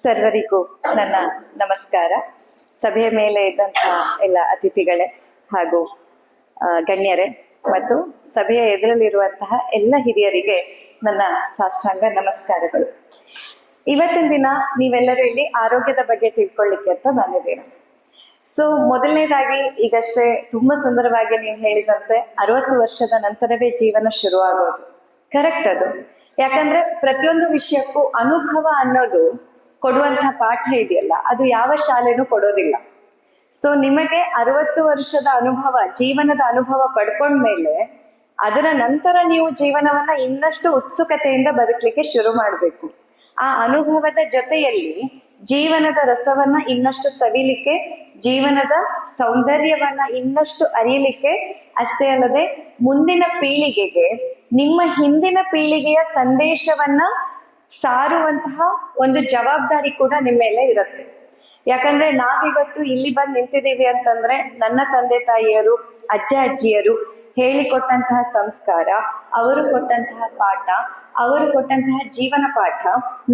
ಸರ್ವರಿಗೂ ನನ್ನ ನಮಸ್ಕಾರ. ಸಭೆಯ ಮೇಲೆ ಇದ್ದಂತಹ ಎಲ್ಲ ಅತಿಥಿಗಳೇ ಹಾಗೂ ಗಣ್ಯರೇ ಮತ್ತು ಸಭೆಯ ಎದುರಲ್ಲಿರುವಂತಹ ಎಲ್ಲ ಹಿರಿಯರಿಗೆ ನನ್ನ ಸಾಷ್ಟಾಂಗ ನಮಸ್ಕಾರಗಳು. ಇವತ್ತಿನ ದಿನ ನೀವೆಲ್ಲರೂ ಇಲ್ಲಿ ಆರೋಗ್ಯದ ಬಗ್ಗೆ ತಿಳ್ಕೊಳ್ಳಿಕ್ಕೆ ಅಂತ ಬಂದಿದ್ದೀರಾ. ಸೊ ಮೊದಲನೇದಾಗಿ ಈಗಷ್ಟೇ ತುಂಬಾ ಸುಂದರವಾಗಿ ನೀವು ಹೇಳಿದಂತೆ 60 ವರ್ಷದ ನಂತರವೇ ಜೀವನ ಶುರುವಾಗೋದು ಕರೆಕ್ಟ್. ಅದು ಯಾಕಂದ್ರೆ ಪ್ರತಿಯೊಂದು ವಿಷಯಕ್ಕೂ ಅನುಭವ ಅನ್ನೋದು ಕೊಡುವಂತಹ ಪಾಠ ಇದೆಯಲ್ಲ, ಅದು ಯಾವ ಶಾಲೆನೂ ಕೊಡೋದಿಲ್ಲ. ಸೊ ನಿಮಗೆ 60 ವರ್ಷದ ಅನುಭವ, ಜೀವನದ ಅನುಭವ ಪಡ್ಕೊಂಡ್ಮೇಲೆ ಅದರ ನಂತರ ನೀವು ಜೀವನವನ್ನ ಇನ್ನಷ್ಟು ಉತ್ಸುಕತೆಯಿಂದ ಬದುಕಲಿಕ್ಕೆ ಶುರು ಮಾಡಬೇಕು. ಆ ಅನುಭವದ ಜೊತೆಯಲ್ಲಿ ಜೀವನದ ರಸವನ್ನ ಇನ್ನಷ್ಟು ಸವಿಲಿಕ್ಕೆ, ಜೀವನದ ಸೌಂದರ್ಯವನ್ನ ಇನ್ನಷ್ಟು ಅರಿಯಲಿಕ್ಕೆ, ಅಷ್ಟೇ ಅಲ್ಲದೆ ಮುಂದಿನ ಪೀಳಿಗೆಗೆ ನಿಮ್ಮ ಹಿಂದಿನ ಪೀಳಿಗೆಯ ಸಂದೇಶವನ್ನ ಸಾರುವಂತಹ ಒಂದು ಜವಾಬ್ದಾರಿ ಕೂಡ ನಿಮ್ಮ ಮೇಲೆ ಇರುತ್ತೆ. ಯಾಕಂದ್ರೆ ನಾವಿವತ್ತು ಇಲ್ಲಿ ಬಂದು ನಿಂತಿದ್ದೀವಿ ಅಂತಂದ್ರೆ ನನ್ನ ತಂದೆ ತಾಯಿಯರು, ಅಜ್ಜ ಅಜ್ಜಿಯರು ಹೇಳಿಕೊಟ್ಟಂತಹ ಸಂಸ್ಕಾರ, ಅವರು ಕೊಟ್ಟಂತಹ ಪಾಠ, ಅವರು ಕೊಟ್ಟಂತಹ ಜೀವನ ಪಾಠ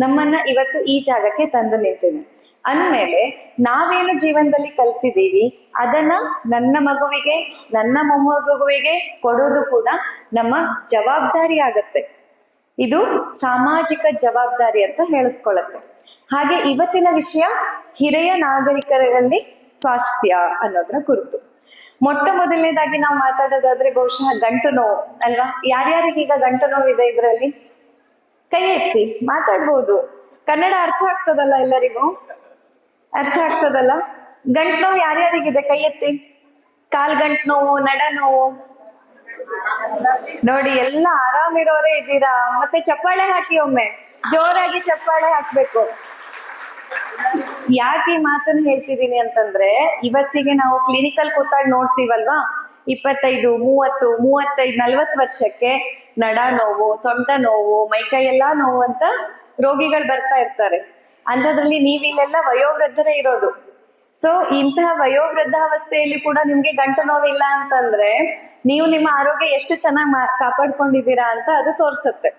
ನಮ್ಮನ್ನ ಇವತ್ತು ಈ ಜಾಗಕ್ಕೆ ತಂದು ನಿಂತಿದೆ. ಅಂದ್ಮೇಲೆ ನಾವೇನು ಜೀವನದಲ್ಲಿ ಕಲ್ತಿದ್ದೀವಿ ಅದನ್ನ ನನ್ನ ಮಗುವಿಗೆ, ನನ್ನ ಮೊಮ್ಮಗುವಿಗೆ ಕೊಡೋದು ಕೂಡ ನಮ್ಮ ಜವಾಬ್ದಾರಿ ಆಗತ್ತೆ. ಇದು ಸಾಮಾಜಿಕ ಜವಾಬ್ದಾರಿ ಅಂತ ಹೇಳಿಸ್ಕೊಳ್ಳುತ್ತೆ. ಹಾಗೆ ಇವತ್ತಿನ ವಿಷಯ ಹಿರಿಯ ನಾಗರಿಕರಲ್ಲಿ ಸ್ವಾಸ್ಥ್ಯ ಅನ್ನೋದ್ರ ಕುರಿತು. ಮೊಟ್ಟ ಮೊದಲನೇದಾಗಿ ನಾವು ಮಾತಾಡೋದಾದ್ರೆ ಬಹುಶಃ ಗಂಟು ನೋವು ಅಲ್ವಾ? ಯಾರ್ಯಾರಿಗೀಗ ಗಂಟು ನೋವು ಇದೆ ಇದರಲ್ಲಿ? ಕೈ ಎತ್ತಿ ಮಾತಾಡ್ಬೋದು. ಕನ್ನಡ ಅರ್ಥ ಆಗ್ತದಲ್ಲ ಎಲ್ಲರಿಗೂ? ಅರ್ಥ ಆಗ್ತದಲ್ಲ? ಗಂಟು ನೋವು ಯಾರ್ಯಾರಿಗಿದೆ? ಕೈ ಎತ್ತಿ. ಕಾಲ್ ಗಂಟು ನೋವು, ನಡ ನೋವು? ನೋಡಿ, ಎಲ್ಲ ಆರಾಮಿರೋರೇ ಇದ್ದೀರಾ. ಮತ್ತೆ ಚಪ್ಪಾಳೆ ಹಾಕಿ, ಒಮ್ಮೆ ಜೋರಾಗಿ ಚಪ್ಪಾಳೆ ಹಾಕ್ಬೇಕು. ಯಾಕೆ ಈ ಮಾತನ್ನ ಹೇಳ್ತಿದೀನಿ ಅಂತಂದ್ರೆ, ಇವತ್ತಿಗೆ ನಾವು ಕ್ಲಿನಿಕಲ್ ಕೂತಾಗ ನೋಡ್ತೀವಲ್ವಾ, 25, 30, 35, 40 ವರ್ಷಕ್ಕೆ ನಡ ನೋವು, ಸೊಂಟ ನೋವು, ಮೈಕೈ ಎಲ್ಲಾ ನೋವು ಅಂತ ರೋಗಿಗಳು ಬರ್ತಾ ಇರ್ತಾರೆ. ಅಂಥದ್ರಲ್ಲಿ ನೀವಿಲ್ಲೆಲ್ಲ ವಯೋವೃದ್ಧರೇ ಇರೋದು. ಸೊ ಇಂತಹ ವಯೋವೃದ್ಧಾವಸ್ಥೆಯಲ್ಲಿ ಕೂಡ ನಿಮ್ಗೆ ಗಂಟು ನೋವಿಲ್ಲ ಅಂತಂದ್ರೆ ನೀವು ನಿಮ್ಮ ಆರೋಗ್ಯ ಎಷ್ಟು ಚೆನ್ನಾಗಿ ಕಾಪಾಡ್ಕೊಂಡಿದ್ದೀರಾ ಅಂತ ಅದು ತೋರಿಸುತ್ತೆ.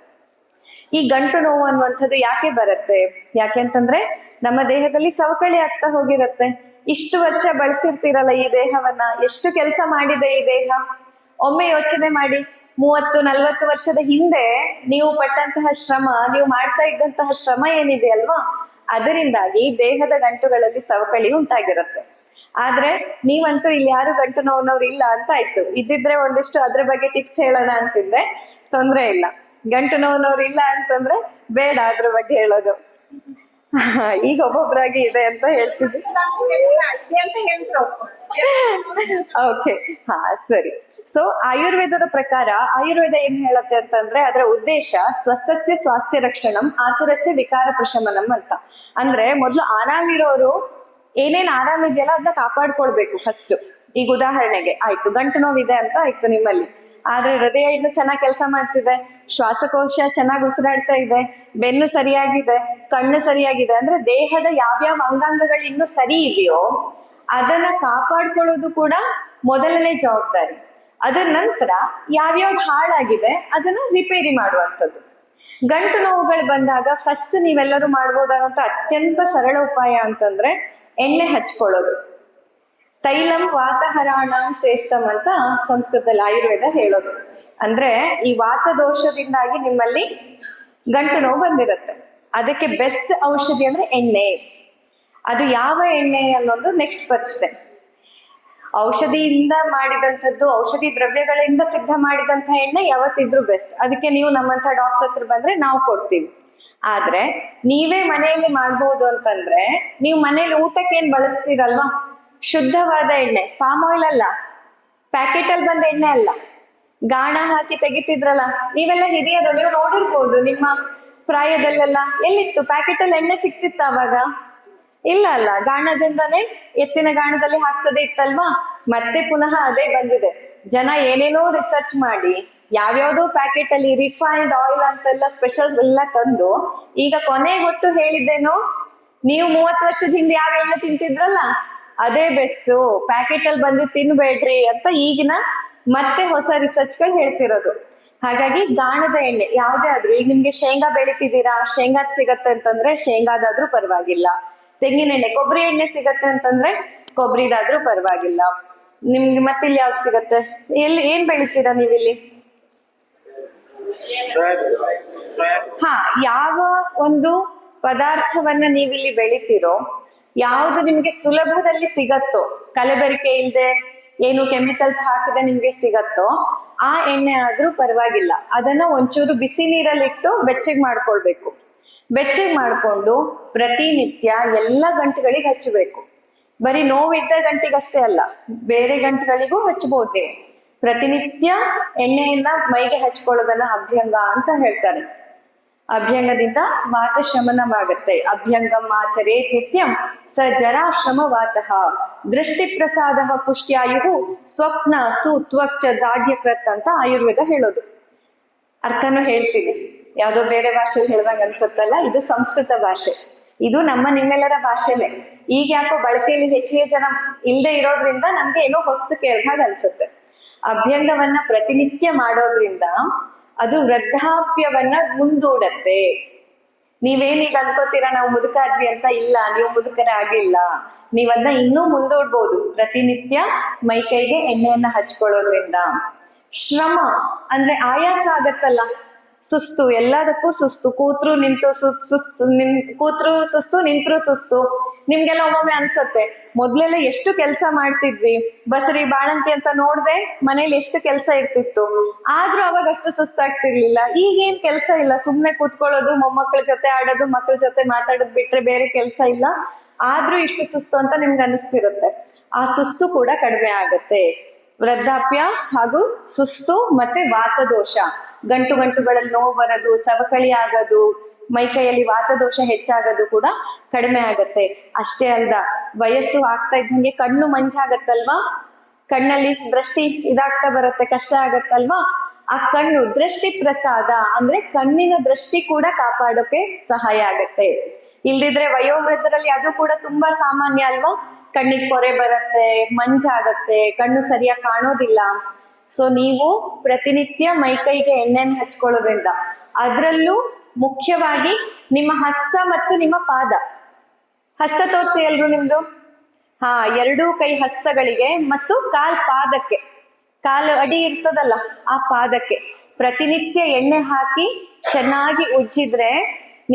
ಈ ಗಂಟು ನೋವು ಅನ್ನುವಂಥದ್ದು ಯಾಕೆ ಬರುತ್ತೆ? ಯಾಕೆಂತಂದ್ರೆ ನಮ್ಮ ದೇಹದಲ್ಲಿ ಸವಕಳಿ ಆಗ್ತಾ ಹೋಗಿರತ್ತೆ. ಇಷ್ಟು ವರ್ಷ ಬಳಸಿರ್ತೀರಲ್ಲ ಈ ದೇಹವನ್ನ, ಎಷ್ಟು ಕೆಲಸ ಮಾಡಿದೆ ಈ ದೇಹ. ಒಮ್ಮೆ ಯೋಚನೆ ಮಾಡಿ, 30-40 ವರ್ಷದ ಹಿಂದೆ ನೀವು ಪಟ್ಟಂತಹ ಶ್ರಮ, ನೀವು ಮಾಡ್ತಾ ಇದ್ದಂತಹ ಶ್ರಮ ಏನಿದೆ ಅಲ್ವಾ, ಅದರಿಂದಾಗಿ ದೇಹದ ಗಂಟುಗಳಲ್ಲಿ ಸವಕಳಿ ಉಂಟಾಗಿರುತ್ತೆ. ಆದ್ರೆ ನೀವಂತೂ ಇಲ್ಲಿ ಯಾರು ಗಂಟು ನೋವಿನವ್ರು ಇಲ್ಲ ಅಂತ ಆಯ್ತು. ಇದ್ದಿದ್ರೆ ಒಂದಿಷ್ಟು ಅದ್ರ ಬಗ್ಗೆ ಟಿಪ್ಸ್ ಹೇಳೋಣ ಅಂತಿದ್ದೆ, ತೊಂದ್ರೆ ಇಲ್ಲ. ಗಂಟು ನೋವಿನವ್ರು ಇಲ್ಲ ಅಂತಂದ್ರೆ ಬೇಡ ಅದ್ರ ಬಗ್ಗೆ ಹೇಳೋದು. ಈಗ ಒಬ್ಬೊಬ್ರಾಗಿ ಇದೆ ಅಂತ ಹೇಳ್ತಿದ್ವಿ. ಓಕೆ, ಹಾ ಸರಿ. ಸೊ ಆಯುರ್ವೇದದ ಪ್ರಕಾರ ಆಯುರ್ವೇದ ಏನ್ ಹೇಳುತ್ತೆ ಅಂತಂದ್ರೆ, ಅದರ ಉದ್ದೇಶ ಸ್ವಸ್ಥಸ್ಯ ಸ್ವಾಸ್ಥ್ಯ ರಕ್ಷಣಂ ಆತುರಸ್ಯ ವಿಕಾರ ಪ್ರಶಮನಂ ಅಂತ. ಅಂದ್ರೆ ಮೊದ್ಲು ಆರಾಮಿರೋರು ಏನೇನ್ ಆರಾಮಿದೆಯಲ್ಲ ಅದನ್ನ ಕಾಪಾಡ್ಕೊಳ್ಬೇಕು ಫಸ್ಟ್. ಈಗ ಉದಾಹರಣೆಗೆ ಆಯ್ತು, ಗಂಟು ನೋವಿದೆ ಅಂತ ಆಯ್ತು ನಿಮ್ಮಲ್ಲಿ, ಆದ್ರೆ ಹೃದಯ ಇನ್ನು ಚೆನ್ನಾಗಿ ಕೆಲಸ ಮಾಡ್ತಿದೆ, ಶ್ವಾಸಕೋಶ ಚೆನ್ನಾಗಿ ಉಸಿರಾಡ್ತಾ ಇದೆ, ಬೆನ್ನು ಸರಿಯಾಗಿದೆ, ಕಣ್ಣು ಸರಿಯಾಗಿದೆ, ಅಂದ್ರೆ ದೇಹದ ಯಾವ್ಯಾವ ಅಂಗಾಂಗಗಳು ಇನ್ನು ಸರಿ ಇದೆಯೋ ಅದನ್ನ ಕಾಪಾಡ್ಕೊಳ್ಳೋದು ಕೂಡ ಮೊದಲನೇ ಜವಾಬ್ದಾರಿ. ಅದರ ನಂತರ ಯಾವ್ಯಾವ್ದು ಹಾಳಾಗಿದೆ ಅದನ್ನ ರಿಪೇರಿ ಮಾಡುವಂಥದ್ದು. ಗಂಟು ನೋವುಗಳು ಬಂದಾಗ ಫಸ್ಟ್ ನೀವೆಲ್ಲರೂ ಮಾಡ್ಬೋದಾದಂತ ಅತ್ಯಂತ ಸರಳ ಉಪಾಯ ಅಂತಂದ್ರೆ ಎಣ್ಣೆ ಹಚ್ಕೊಳ್ಳೋದು. ತೈಲಂ ವಾತಹರಾಣಂ ಶ್ರೇಷ್ಠಂ ಅಂತ ಸಂಸ್ಕೃತದಲ್ಲಿ ಆಯುರ್ವೇದ ಹೇಳೋದು. ಅಂದ್ರೆ ಈ ವಾತ ದೋಷದಿಂದಾಗಿ ನಿಮ್ಮಲ್ಲಿ ಗಂಟು ನೋವು ಬಂದಿರುತ್ತೆ, ಅದಕ್ಕೆ ಬೆಸ್ಟ್ ಔಷಧಿ ಅಂದ್ರೆ ಎಣ್ಣೆ. ಅದು ಯಾವ ಎಣ್ಣೆ ಅನ್ನೋದು ನೆಕ್ಸ್ಟ್ ಪ್ರಶ್ನೆ. ಔಷಧಿಯಿಂದ ಮಾಡಿದಂಥದ್ದು, ಔಷಧಿ ದ್ರವ್ಯಗಳಿಂದ ಸಿದ್ಧ ಮಾಡಿದಂಥ ಎಣ್ಣೆ ಯಾವತ್ತಿದ್ರು ಬೆಸ್ಟ್. ಅದಕ್ಕೆ ನೀವು ನಮ್ಮಂಥ ಡಾಕ್ಟರ್ ಹತ್ರ ಬಂದ್ರೆ ನಾವು ಕೊಡ್ತೀವಿ. ಆದ್ರೆ ನೀವೇ ಮನೆಯಲ್ಲಿ ಮಾಡ್ಬೋದು ಅಂತಂದ್ರೆ, ನೀವು ಮನೇಲಿ ಊಟಕ್ಕೆ ಏನ್ ಬಳಸ್ತೀರಲ್ವಾ, ಶುದ್ಧವಾದ ಎಣ್ಣೆ, ಪಾಮ್ ಆಯಿಲ್ ಅಲ್ಲ, ಪ್ಯಾಕೆಟ್ ಅಲ್ಲಿ ಬಂದ ಎಣ್ಣೆ ಅಲ್ಲ, ಗಾಣ ಹಾಕಿ ತೆಗಿತಿದ್ರಲ್ಲ ನೀವೆಲ್ಲ ಹಿರಿಯರು, ನೀವು ನೋಡಿರ್ಬೋದು. ನಿಮ್ಮ ಪ್ರಾಯದಲ್ಲೆಲ್ಲ ಎಲ್ಲಿತ್ತು ಪ್ಯಾಕೆಟ್ ಅಲ್ಲಿ ಎಣ್ಣೆ ಸಿಕ್ತಿತ್ತ ಅವಾಗ? ಇಲ್ಲ ಅಲ್ಲ, ಗಾಣದಿಂದಾನೇ, ಎತ್ತಿನ ಗಾಣದಲ್ಲಿ ಹಾಕ್ಸೋದೇ ಇತ್ತಲ್ವಾ. ಮತ್ತೆ ಪುನಃ ಅದೇ ಬಂದಿದೆ. ಜನ ಏನೇನೋ ರಿಸರ್ಚ್ ಮಾಡಿ ಯಾವ್ಯಾವ್ದೋ ಪ್ಯಾಕೆಟ್ ಅಲ್ಲಿ ರಿಫೈನ್ಡ್ ಆಯಿಲ್ ಅಂತೆಲ್ಲ ಸ್ಪೆಷಲ್ ಎಲ್ಲ ತಂದು, ಈಗ ಕೊನೆಗೊಟ್ಟು ಹೇಳಿದ್ದೇನೋ, ನೀವು 30 ವರ್ಷದ ಹಿಂದೆ ಯಾವ ಎಣ್ಣೆ ತಿಂತಿದ್ರಲ್ಲ ಅದೇ ಬೆಸ್ಟ್, ಪ್ಯಾಕೆಟ್ ಅಲ್ಲಿ ಬಂದು ತಿನ್ಬೇಡ್ರಿ ಅಂತ ಈಗಿನ ಮತ್ತೆ ಹೊಸ ರಿಸರ್ಚ್ಗಳು ಹೇಳ್ತಿರೋದು. ಹಾಗಾಗಿ ಗಾಣದ ಎಣ್ಣೆ ಯಾವ್ದೇ ಆದ್ರೂ, ಈಗ ನಿಮ್ಗೆ ಶೇಂಗಾ ಬೆಳಿತಿದ್ದೀರಾ, ಶೇಂಗಾದ್ ಸಿಗತ್ತೆ ಅಂತಂದ್ರೆ ಶೇಂಗಾದಾದ್ರೂ ಪರವಾಗಿಲ್ಲ. ತೆಂಗಿನ ಎಣ್ಣೆ, ಕೊಬ್ಬರಿ ಎಣ್ಣೆ ಸಿಗತ್ತೆ ಅಂತಂದ್ರೆ ಕೊಬ್ಬರಿದಾದ್ರೂ ಪರವಾಗಿಲ್ಲ. ನಿಮ್ಗೆ ಮತ್ತಿಲ್ಲಿ ಯಾವ್ದು ಸಿಗತ್ತೆ? ಎಲ್ಲಿ ಏನ್ ಬೆಳಿತೀರಾ ನೀವಿಲ್ಲಿ? ಹಾ, ಯಾವ ಒಂದು ಪದಾರ್ಥವನ್ನ ನೀವಿಲ್ಲಿ ಬೆಳಿತೀರೋ, ಯಾವುದು ನಿಮ್ಗೆ ಸುಲಭದಲ್ಲಿ ಸಿಗತ್ತೋ, ಕಲಬೆರಕೆ ಇಲ್ಲದೆ ಏನು ಕೆಮಿಕಲ್ಸ್ ಹಾಕದೆ ನಿಮ್ಗೆ ಸಿಗತ್ತೋ ಆ ಎಣ್ಣೆ ಆದ್ರೂ ಪರವಾಗಿಲ್ಲ. ಅದನ್ನ ಒಂಚೂರು ಬಿಸಿ ನೀರಲ್ಲಿಟ್ಟು ಬೆಚ್ಚಗೆ ಮಾಡ್ಕೊಳ್ಬೇಕು. ಬೆಚ್ಚಗೆ ಮಾಡ್ಕೊಂಡು ಪ್ರತಿನಿತ್ಯ ಎಲ್ಲ ಗಂಟುಗಳಿಗೆ ಹಚ್ಚಬೇಕು. ಬರೀ ನೋವಿದ್ದ ಗಂಟಿಗಷ್ಟೇ ಅಲ್ಲ, ಬೇರೆ ಗಂಟುಗಳಿಗೂ ಹಚ್ಚಬಹುದು ನೀವು. ಪ್ರತಿನಿತ್ಯ ಎಣ್ಣೆಯನ್ನ ಮೈಗೆ ಹಚ್ಕೊಳ್ಳೋದನ್ನ ಅಭ್ಯಂಗ ಅಂತ ಹೇಳ್ತಾರೆ. ಅಭ್ಯಂಗದಿಂದ ವಾತ ಶಮನವಾಗುತ್ತೆ. ಅಭ್ಯಂಗಂ ಆಚರೇ ನಿತ್ಯಂ ಸ ಜರಾಶ್ರಮ ವಾತಃ ದೃಷ್ಟಿ ಪ್ರಸಾದ ಪುಷ್ಟ್ಯಾಯು ಸ್ವಪ್ನ ಸುತ್ವಕ್ಚ ದಾಢ್ಯಕೃತ್ ಅಂತ ಆಯುರ್ವೇದ ಹೇಳೋದು. ಅರ್ಥನೂ ಹೇಳ್ತೀನಿ, ಯಾವ್ದೋ ಬೇರೆ ಭಾಷೆಯಲ್ಲಿ ಹೇಳ್ದಂಗ ಅನ್ಸುತ್ತಲ್ಲ, ಇದು ಸಂಸ್ಕೃತ ಭಾಷೆ. ಇದು ನಮ್ಮ ನಿಮ್ಮೆಲ್ಲರ ಭಾಷೆನೆ. ಈಗ ಯಾಕೋ ಬಳಕೆಯಲ್ಲಿ ಹೆಚ್ಚಿಗೆ ಜನ ಇಲ್ಲದೆ ಇರೋದ್ರಿಂದ ನಮ್ಗೆ ಏನೋ ಹೊಸ್ತು ಕೇಳ್ದಾಗ ಅನ್ಸುತ್ತೆ. ಅಭ್ಯಂಗವನ್ನ ಪ್ರತಿನಿತ್ಯ ಮಾಡೋದ್ರಿಂದ ಅದು ವೃದ್ಧಾಪ್ಯವನ್ನ ಮುಂದೂಡತ್ತೆ. ನೀವೇನೀಗ ಅನ್ಕೋತೀರಾ ನಾವು ಮುದುಕಾದ್ವಿ ಅಂತ. ಇಲ್ಲ, ನೀವು ಮುದುಕರ ಆಗಿಲ್ಲ. ನೀವನ್ನ ಇನ್ನೂ ಮುಂದೂಡ್ಬೋದು ಪ್ರತಿನಿತ್ಯ ಮೈಕೈಗೆ ಎಣ್ಣೆಯನ್ನ ಹಚ್ಕೊಳ್ಳೋದ್ರಿಂದ. ಶ್ರಮ ಅಂದ್ರೆ ಆಯಾಸ ಆಗತ್ತಲ್ಲ, ಸುಸ್ತು, ಎಲ್ಲದಕ್ಕೂ ಸುಸ್ತು. ಕೂತ್ರು ನಿಂತು ಸುಸ್ತು, ಕೂತ್ರು ಸುಸ್ತು, ನಿಂತ್ರು ಸುಸ್ತು. ನಿಮ್ಗೆಲ್ಲ ಒಮ್ಮೊಮ್ಮೆ ಅನ್ಸತ್ತೆ, ಮೊದ್ಲೆಲ್ಲ ಎಷ್ಟು ಕೆಲಸ ಮಾಡ್ತಿದ್ವಿ, ಬಸರಿ ಬಾಣಂತಿ ಅಂತ ನೋಡ್ದೆ ಮನೇಲಿ ಎಷ್ಟು ಕೆಲಸ ಇರ್ತಿತ್ತು, ಆದ್ರೂ ಅವಾಗ ಅಷ್ಟು ಸುಸ್ತಾಗ್ತಿರ್ಲಿಲ್ಲ. ಈಗೇನ್ ಕೆಲಸ ಇಲ್ಲ, ಸುಮ್ನೆ ಕೂತ್ಕೊಳ್ಳೋದು, ಮೊಮ್ಮಕ್ಕಳ ಜೊತೆ ಆಡೋದು, ಮಕ್ಕಳ ಜೊತೆ ಮಾತಾಡೋದು ಬಿಟ್ರೆ ಬೇರೆ ಕೆಲಸ ಇಲ್ಲ, ಆದ್ರೂ ಇಷ್ಟು ಸುಸ್ತು ಅಂತ ನಿಮ್ಗೆ ಅನಿಸ್ತಿರುತ್ತೆ. ಆ ಸುಸ್ತು ಕೂಡ ಕಡಿಮೆ ಆಗತ್ತೆ. ವೃದ್ಧಾಪ್ಯ ಹಾಗೂ ಸುಸ್ತು ಮತ್ತೆ ವಾತದೋಷ, ಗಂಟುಗಳಲ್ಲಿ ನೋವು ಬರೋದು, ಸವಕಳಿ ಆಗೋದು, ಮೈಕೈಯಲ್ಲಿ ವಾತದೋಷ ಹೆಚ್ಚಾಗೋದು ಕೂಡ ಕಡಿಮೆ ಆಗತ್ತೆ. ಅಷ್ಟೇ ಅಲ್ದ, ವಯಸ್ಸು ಆಗ್ತಾ ಇದ್ದಂಗೆ ಕಣ್ಣು ಮಂಜಾಗತ್ತಲ್ವಾ, ಕಣ್ಣಲ್ಲಿ ದೃಷ್ಟಿ ಇದಾಗ್ತಾ ಬರುತ್ತೆ, ಕಷ್ಟ ಆಗತ್ತಲ್ವಾ, ಆ ಕಣ್ಣು ದೃಷ್ಟಿ ಪ್ರಸಾದ ಅಂದ್ರೆ ಕಣ್ಣಿನ ದೃಷ್ಟಿ ಕೂಡ ಕಾಪಾಡೋಕೆ ಸಹಾಯ ಆಗತ್ತೆ. ಇಲ್ದಿದ್ರೆ ವಯೋವೃದ್ಧರಲ್ಲಿ ಅದು ಕೂಡ ತುಂಬಾ ಸಾಮಾನ್ಯ ಅಲ್ವಾ, ಕಣ್ಣಿಗೆ ಪೊರೆ ಬರುತ್ತೆ, ಮಂಜಾಗತ್ತೆ, ಕಣ್ಣು ಸರಿಯಾಗಿ ಕಾಣೋದಿಲ್ಲ. ಸೊ ನೀವು ಪ್ರತಿನಿತ್ಯ ಮೈಕೈಗೆ ಎಣ್ಣೆನ ಹಚ್ಕೊಳ್ಳೋದ್ರಿಂದ, ಅದರಲ್ಲೂ ಮುಖ್ಯವಾಗಿ ನಿಮ್ಮ ಹಸ್ತ ಮತ್ತು ನಿಮ್ಮ ಪಾದ. ಹಸ್ತ ತೋರಿಸಿ ಎಲ್ರು ನಿಮ್ದು. ಹಾ, ಎರಡೂ ಕೈ ಹಸ್ತಗಳಿಗೆ ಮತ್ತು ಪಾದಕ್ಕೆ, ಕಾಲು ಅಡಿ ಇರ್ತದಲ್ಲ ಆ ಪಾದಕ್ಕೆ ಪ್ರತಿನಿತ್ಯ ಎಣ್ಣೆ ಹಾಕಿ ಚೆನ್ನಾಗಿ ಉಜ್ಜಿದ್ರೆ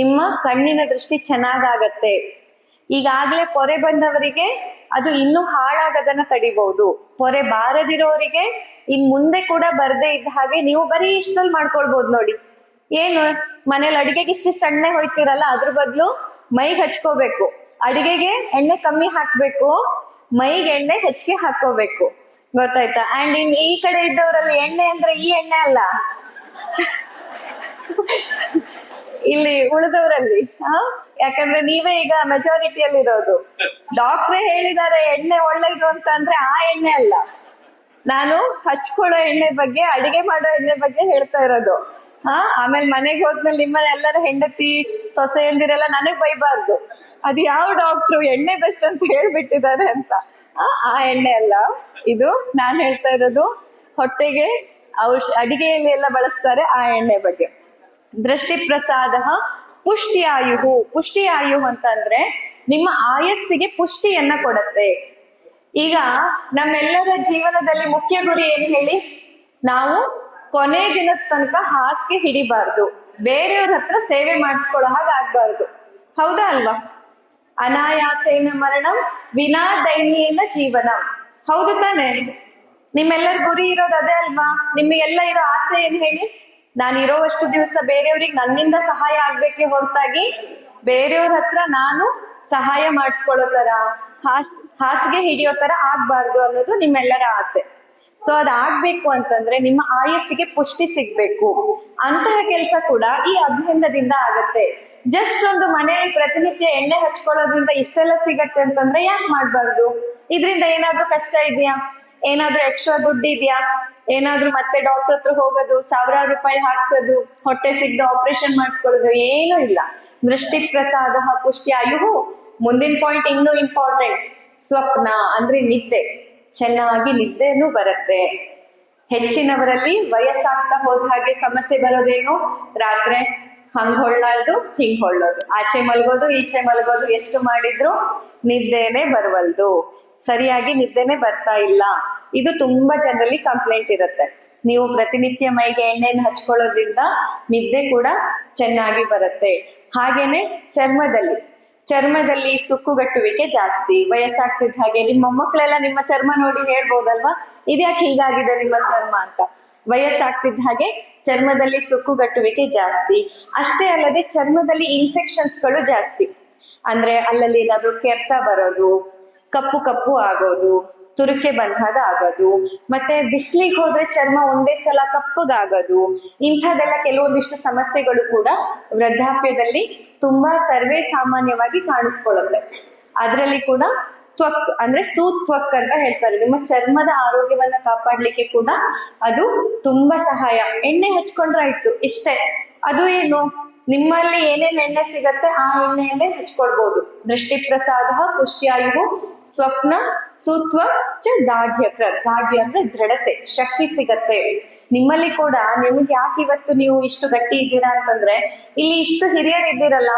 ನಿಮ್ಮ ಕಣ್ಣಿನ ದೃಷ್ಟಿ ಚೆನ್ನಾಗಾಗತ್ತೆ. ಈಗಾಗ್ಲೇ ಪೊರೆ ಬಂದವರಿಗೆ ಅದು ಇನ್ನೂ ಹಾಳಾಗದನ್ನ ತಡಿಬಹುದು. ಪೊರೆ ಬಾರದಿರೋರಿಗೆ ಇನ್ ಮುಂದೆ ಕೂಡ ಬರ್ದೇ ಇದ್ದ ಹಾಗೆ ನೀವು ಬರೀ ಇಷ್ಟಲ್ಲಿ ಮಾಡ್ಕೊಳ್ಬಹುದು ನೋಡಿ. ಏನು, ಮನೇಲಿ ಅಡಿಗೆಗೆ ಇಷ್ಟಿಷ್ಟು ಎಣ್ಣೆ ಹೋಯ್ತಿರಲ್ಲ, ಅದ್ರ ಬದಲು ಮೈಗೆ ಹಚ್ಕೋಬೇಕು. ಅಡಿಗೆಗೆ ಎಣ್ಣೆ ಕಮ್ಮಿ ಹಾಕ್ಬೇಕು, ಮೈಗೆ ಎಣ್ಣೆ ಹೆಚ್ಚಿಗೆ ಹಾಕೋಬೇಕು, ಗೊತ್ತಾಯ್ತಾ? ಅಂಡ್ ಇನ್ ಈ ಕಡೆ ಇದ್ದವರಲ್ಲಿ ಎಣ್ಣೆ ಅಂದ್ರೆ ಈ ಎಣ್ಣೆ ಅಲ್ಲ, ಇಲ್ಲಿ ಉಳಿದವರಲ್ಲಿ ಯಾಕಂದ್ರೆ ನೀವೇ ಈಗ ಮೆಜಾರಿಟಿಯಲ್ಲಿ ಇರೋದು. ಡಾಕ್ಟ್ರೇ ಹೇಳಿದ್ದಾರೆ ಎಣ್ಣೆ ಒಳ್ಳೇದು ಅಂತ ಅಂದ್ರೆ ಆ ಎಣ್ಣೆ ಅಲ್ಲ. ನಾನು ಹಚ್ಕೊಳ್ಳೋ ಎಣ್ಣೆ ಬಗ್ಗೆ, ಅಡಿಗೆ ಮಾಡೋ ಎಣ್ಣೆ ಬಗ್ಗೆ ಹೇಳ್ತಾ ಇರೋದು. ಆಮೇಲೆ ಮನೆಗೆ ಹೋದ್ಮೇಲೆ ನಿಮ್ಮನೆ ಎಲ್ಲರ ಹೆಂಡತಿ ಸೊಸೆಯಂದಿರೆಲ್ಲ ನನಗ್ ಬೈಬಾರ್ದು, ಅದು ಯಾವ ಡಾಕ್ಟ್ರು ಎಣ್ಣೆ ಬೆಸ್ಟ್ ಅಂತ ಹೇಳ್ಬಿಟ್ಟಿದ್ದಾರೆ ಅಂತ. ಆ ಎಣ್ಣೆ ಅಲ್ಲ ಇದು. ನಾನ್ ಹೇಳ್ತಾ ಇರೋದು ಹೊಟ್ಟೆಗೆ ಅಡಿಗೆಯಲ್ಲಿ ಎಲ್ಲ ಬಳಸ್ತಾರೆ ಆ ಎಣ್ಣೆ ಬಗ್ಗೆ. ದೃಷ್ಟಿ ಪ್ರಸಾದ ಪುಷ್ಟಿಯಾಯು. ಪುಷ್ಟಿಯಾಯು ಅಂತ ಅಂದ್ರೆ ನಿಮ್ಮ ಆಯಸ್ಸಿಗೆ ಪುಷ್ಟಿಯನ್ನ ಕೊಡತ್ತೆ. ಈಗ ನಮ್ಮೆಲ್ಲರ ಜೀವನದಲ್ಲಿ ಮುಖ್ಯ ಗುರಿ ಏನ್ ಹೇಳಿ? ನಾವು ಕೊನೆ ದಿನದ ತನಕ ಹಾಸಿಗೆ ಹಿಡಿಬಾರ್ದು, ಬೇರೆಯವ್ರ ಹತ್ರ ಸೇವೆ ಮಾಡಿಸ್ಕೊಳ್ಳೋ ಹಾಗೆ ಆಗ್ಬಾರ್ದು. ಹೌದಾ ಅಲ್ವಾ? ಅನಾಯಾಸೇನ ಮರಣಂ ವಿನಾ ದೈನ್ಯೇನ ಜೀವನಂ. ಹೌದು ತಾನೆ? ನಿಮ್ಮೆಲ್ಲರ ಗುರಿ ಇರೋದು ಅದೇ ಅಲ್ವಾ? ನಿಮಗೆಲ್ಲ ಇರೋ ಆಸೆ ಏನ್ ಹೇಳಿ? ನಾನು ಇರೋವಷ್ಟು ದಿವಸ ಬೇರೆಯವ್ರಿಗೆ ನನ್ನಿಂದ ಸಹಾಯ ಆಗ್ಬೇಕೆ ಹೊರತಾಗಿ ಬೇರೆಯವ್ರ ಹತ್ರ ನಾನು ಸಹಾಯ ಮಾಡಿಸ್ಕೊಳ್ಳೋ ತರ, ಹಾಸಿಗೆ ಹಿಡಿಯೋ ತರ ಆಗ್ಬಾರ್ದು ಅನ್ನೋದು ನಿಮ್ಮೆಲ್ಲರ ಆಸೆ. ಸೊ ಅದಾಗ್ಬೇಕು ಅಂತಂದ್ರೆ ನಿಮ್ಮ ಆಯಸ್ಸಿಗೆ ಪುಷ್ಟಿ ಸಿಗ್ಬೇಕು. ಅಂತಹ ಕೆಲಸ ಕೂಡ ಈ ಅಭ್ಯಂಗದಿಂದ ಆಗತ್ತೆ. ಜಸ್ಟ್ ಒಂದು ಮನೆಯಲ್ಲಿ ಪ್ರತಿನಿತ್ಯ ಎಣ್ಣೆ ಹಚ್ಕೊಳ್ಳೋದ್ರಿಂದ ಇಷ್ಟೆಲ್ಲ ಸಿಗತ್ತೆ ಅಂತಂದ್ರೆ ಯಾಕೆ ಮಾಡ್ಬಾರ್ದು? ಇದ್ರಿಂದ ಏನಾದ್ರೂ ಕಷ್ಟ ಇದೆಯಾ? ಏನಾದ್ರೂ ಎಕ್ಸ್ಟ್ರಾ ದುಡ್ಡು ಇದೆಯಾ? ಏನಾದ್ರೂ ಮತ್ತೆ ಡಾಕ್ಟರ್ ಹತ್ರ ಹೋಗೋದು, ಸಾವಿರಾರು ರೂಪಾಯಿ ಹಾಕ್ಸೋದು, ಹೊಟ್ಟೆ ಸಿಗ್ದ ಆಪರೇಷನ್ ಮಾಡಿಸ್ಕೊಳ್ಳೋದು ಏನೂ ಇಲ್ಲ. ದೃಷ್ಟಿ ಪ್ರಸಾದ ಪುಷ್ಟ್ಯಾಯು. ಮುಂದಿನ ಪಾಯಿಂಟ್ ಇನ್ನೂ ಇಂಪಾರ್ಟೆಂಟ್. ಸ್ವಪ್ನ ಅಂದ್ರೆ ನಿದ್ದೆ, ಚೆನ್ನಾಗಿ ನಿದ್ದೆನೂ ಬರುತ್ತೆ. ಹೆಚ್ಚಿನವರಲ್ಲಿ ವಯಸ್ಸಾಗ್ತಾ ಹೋದ ಹಾಗೆ ಸಮಸ್ಯೆ ಬರೋದೇನು? ರಾತ್ರಿ ಹಂಗ್ ಹೊಳ್ಳಾಳ್ದು ಹಿಂಗ್ ಹೊಳ್ಳೋದು, ಆಚೆ ಮಲಗೋದು ಈಚೆ ಮಲಗೋದು, ಎಷ್ಟು ಮಾಡಿದ್ರು ನಿದ್ದೆನೆ ಬರವಲ್ದು, ಸರಿಯಾಗಿ ನಿದ್ದೆನೆ ಬರ್ತಾ ಇಲ್ಲ. ಇದು ತುಂಬಾ ಜನರಲ್ಲಿ ಕಂಪ್ಲೇಂಟ್ ಇರುತ್ತೆ. ನೀವು ಪ್ರತಿನಿತ್ಯ ಮೈಗೆ ಎಣ್ಣೆಯನ್ನು ಹಚ್ಕೊಳ್ಳೋದ್ರಿಂದ ನಿದ್ದೆ ಕೂಡ ಚೆನ್ನಾಗಿ ಬರುತ್ತೆ. ಹಾಗೇನೆ ಚರ್ಮದಲ್ಲಿ ಸುಕ್ಕುಗಟ್ಟುವಿಕೆ ಜಾಸ್ತಿ. ವಯಸ್ಸಾಗ್ತಿದ್ದ ಹಾಗೆ ನಿಮ್ಮ ಮೊಮ್ಮಕ್ಕಳೆಲ್ಲ ನಿಮ್ಮ ಚರ್ಮ ನೋಡಿ ಹೇಳ್ಬೋದಲ್ವಾ, ಇದ್ಯಾಕೆ ಹೀಗಾಗಿದೆ ನಿಮ್ಮ ಚರ್ಮ ಅಂತ. ವಯಸ್ಸಾಗ್ತಿದ್ದ ಹಾಗೆ ಚರ್ಮದಲ್ಲಿ ಸುಕ್ಕುಗಟ್ಟುವಿಕೆ ಜಾಸ್ತಿ. ಅಷ್ಟೇ ಅಲ್ಲದೆ ಚರ್ಮದಲ್ಲಿ ಇನ್ಫೆಕ್ಷನ್ಸ್ಗಳು ಜಾಸ್ತಿ. ಅಂದ್ರೆ ಅಲ್ಲಲ್ಲಿ ಏನಾದ್ರು ಕೆರೆತ ಬರೋದು, ಕಪ್ಪು ಕಪ್ಪು ಆಗೋದು, ತುರಿಕೆ ಬಂದಾಗ ಆಗೋದು, ಮತ್ತೆ ಬಿಸಿಲಿಗೆ ಹೋದ್ರೆ ಚರ್ಮ ಒಂದೇ ಸಲ ಕಪ್ಪಗಾಗೋದು, ಇಂಥದೆಲ್ಲ ಕೆಲವೊಂದಿಷ್ಟು ಸಮಸ್ಯೆಗಳು ಕೂಡ ವೃದ್ಧಾಪ್ಯದಲ್ಲಿ ತುಂಬಾ ಸರ್ವೇ ಸಾಮಾನ್ಯವಾಗಿ ಕಾಣಿಸ್ಕೊಳ್ಳುತ್ತೆ. ಅದರಲ್ಲಿ ಕೂಡ ತ್ವಕ್ ಅಂದ್ರೆ ಸೂತ್ವಕ್ ಅಂತ ಹೇಳ್ತಾರೆ, ನಿಮ್ಮ ಚರ್ಮದ ಆರೋಗ್ಯವನ್ನ ಕಾಪಾಡ್ಲಿಕ್ಕೆ ಕೂಡ ಅದು ತುಂಬಾ ಸಹಾಯ. ಎಣ್ಣೆ ಹಚ್ಕೊಂಡ್ರಾಯ್ತು ಇಷ್ಟೇ. ಅದು ಏನು, ನಿಮ್ಮಲ್ಲಿ ಏನೇನ್ ಎಣ್ಣೆ ಸಿಗತ್ತೆ ಆ ಎಣ್ಣೆಯಲ್ಲೇ ಹಚ್ಕೊಳ್ಬಹುದು. ದೃಷ್ಟಿ ಪ್ರಸಾದ ಪುಷ್ಯಾಯು ಸ್ವಪ್ನ ಸೂತ್ವ ಚ ದಾಢ್ಯ ಅಂದ್ರೆ ದೃಢತೆ, ಶಕ್ತಿ ಸಿಗತ್ತೆ ನಿಮ್ಮಲ್ಲಿ ಕೂಡ. ನಿಮ್ಗೆ ಯಾಕೆ ಇವತ್ತು ನೀವು ಇಷ್ಟು ಗಟ್ಟಿ ಇದ್ದೀರಾ ಅಂತಂದ್ರೆ, ಇಲ್ಲಿ ಇಷ್ಟು ಹಿರಿಯರು ಇದ್ದೀರಲ್ಲ,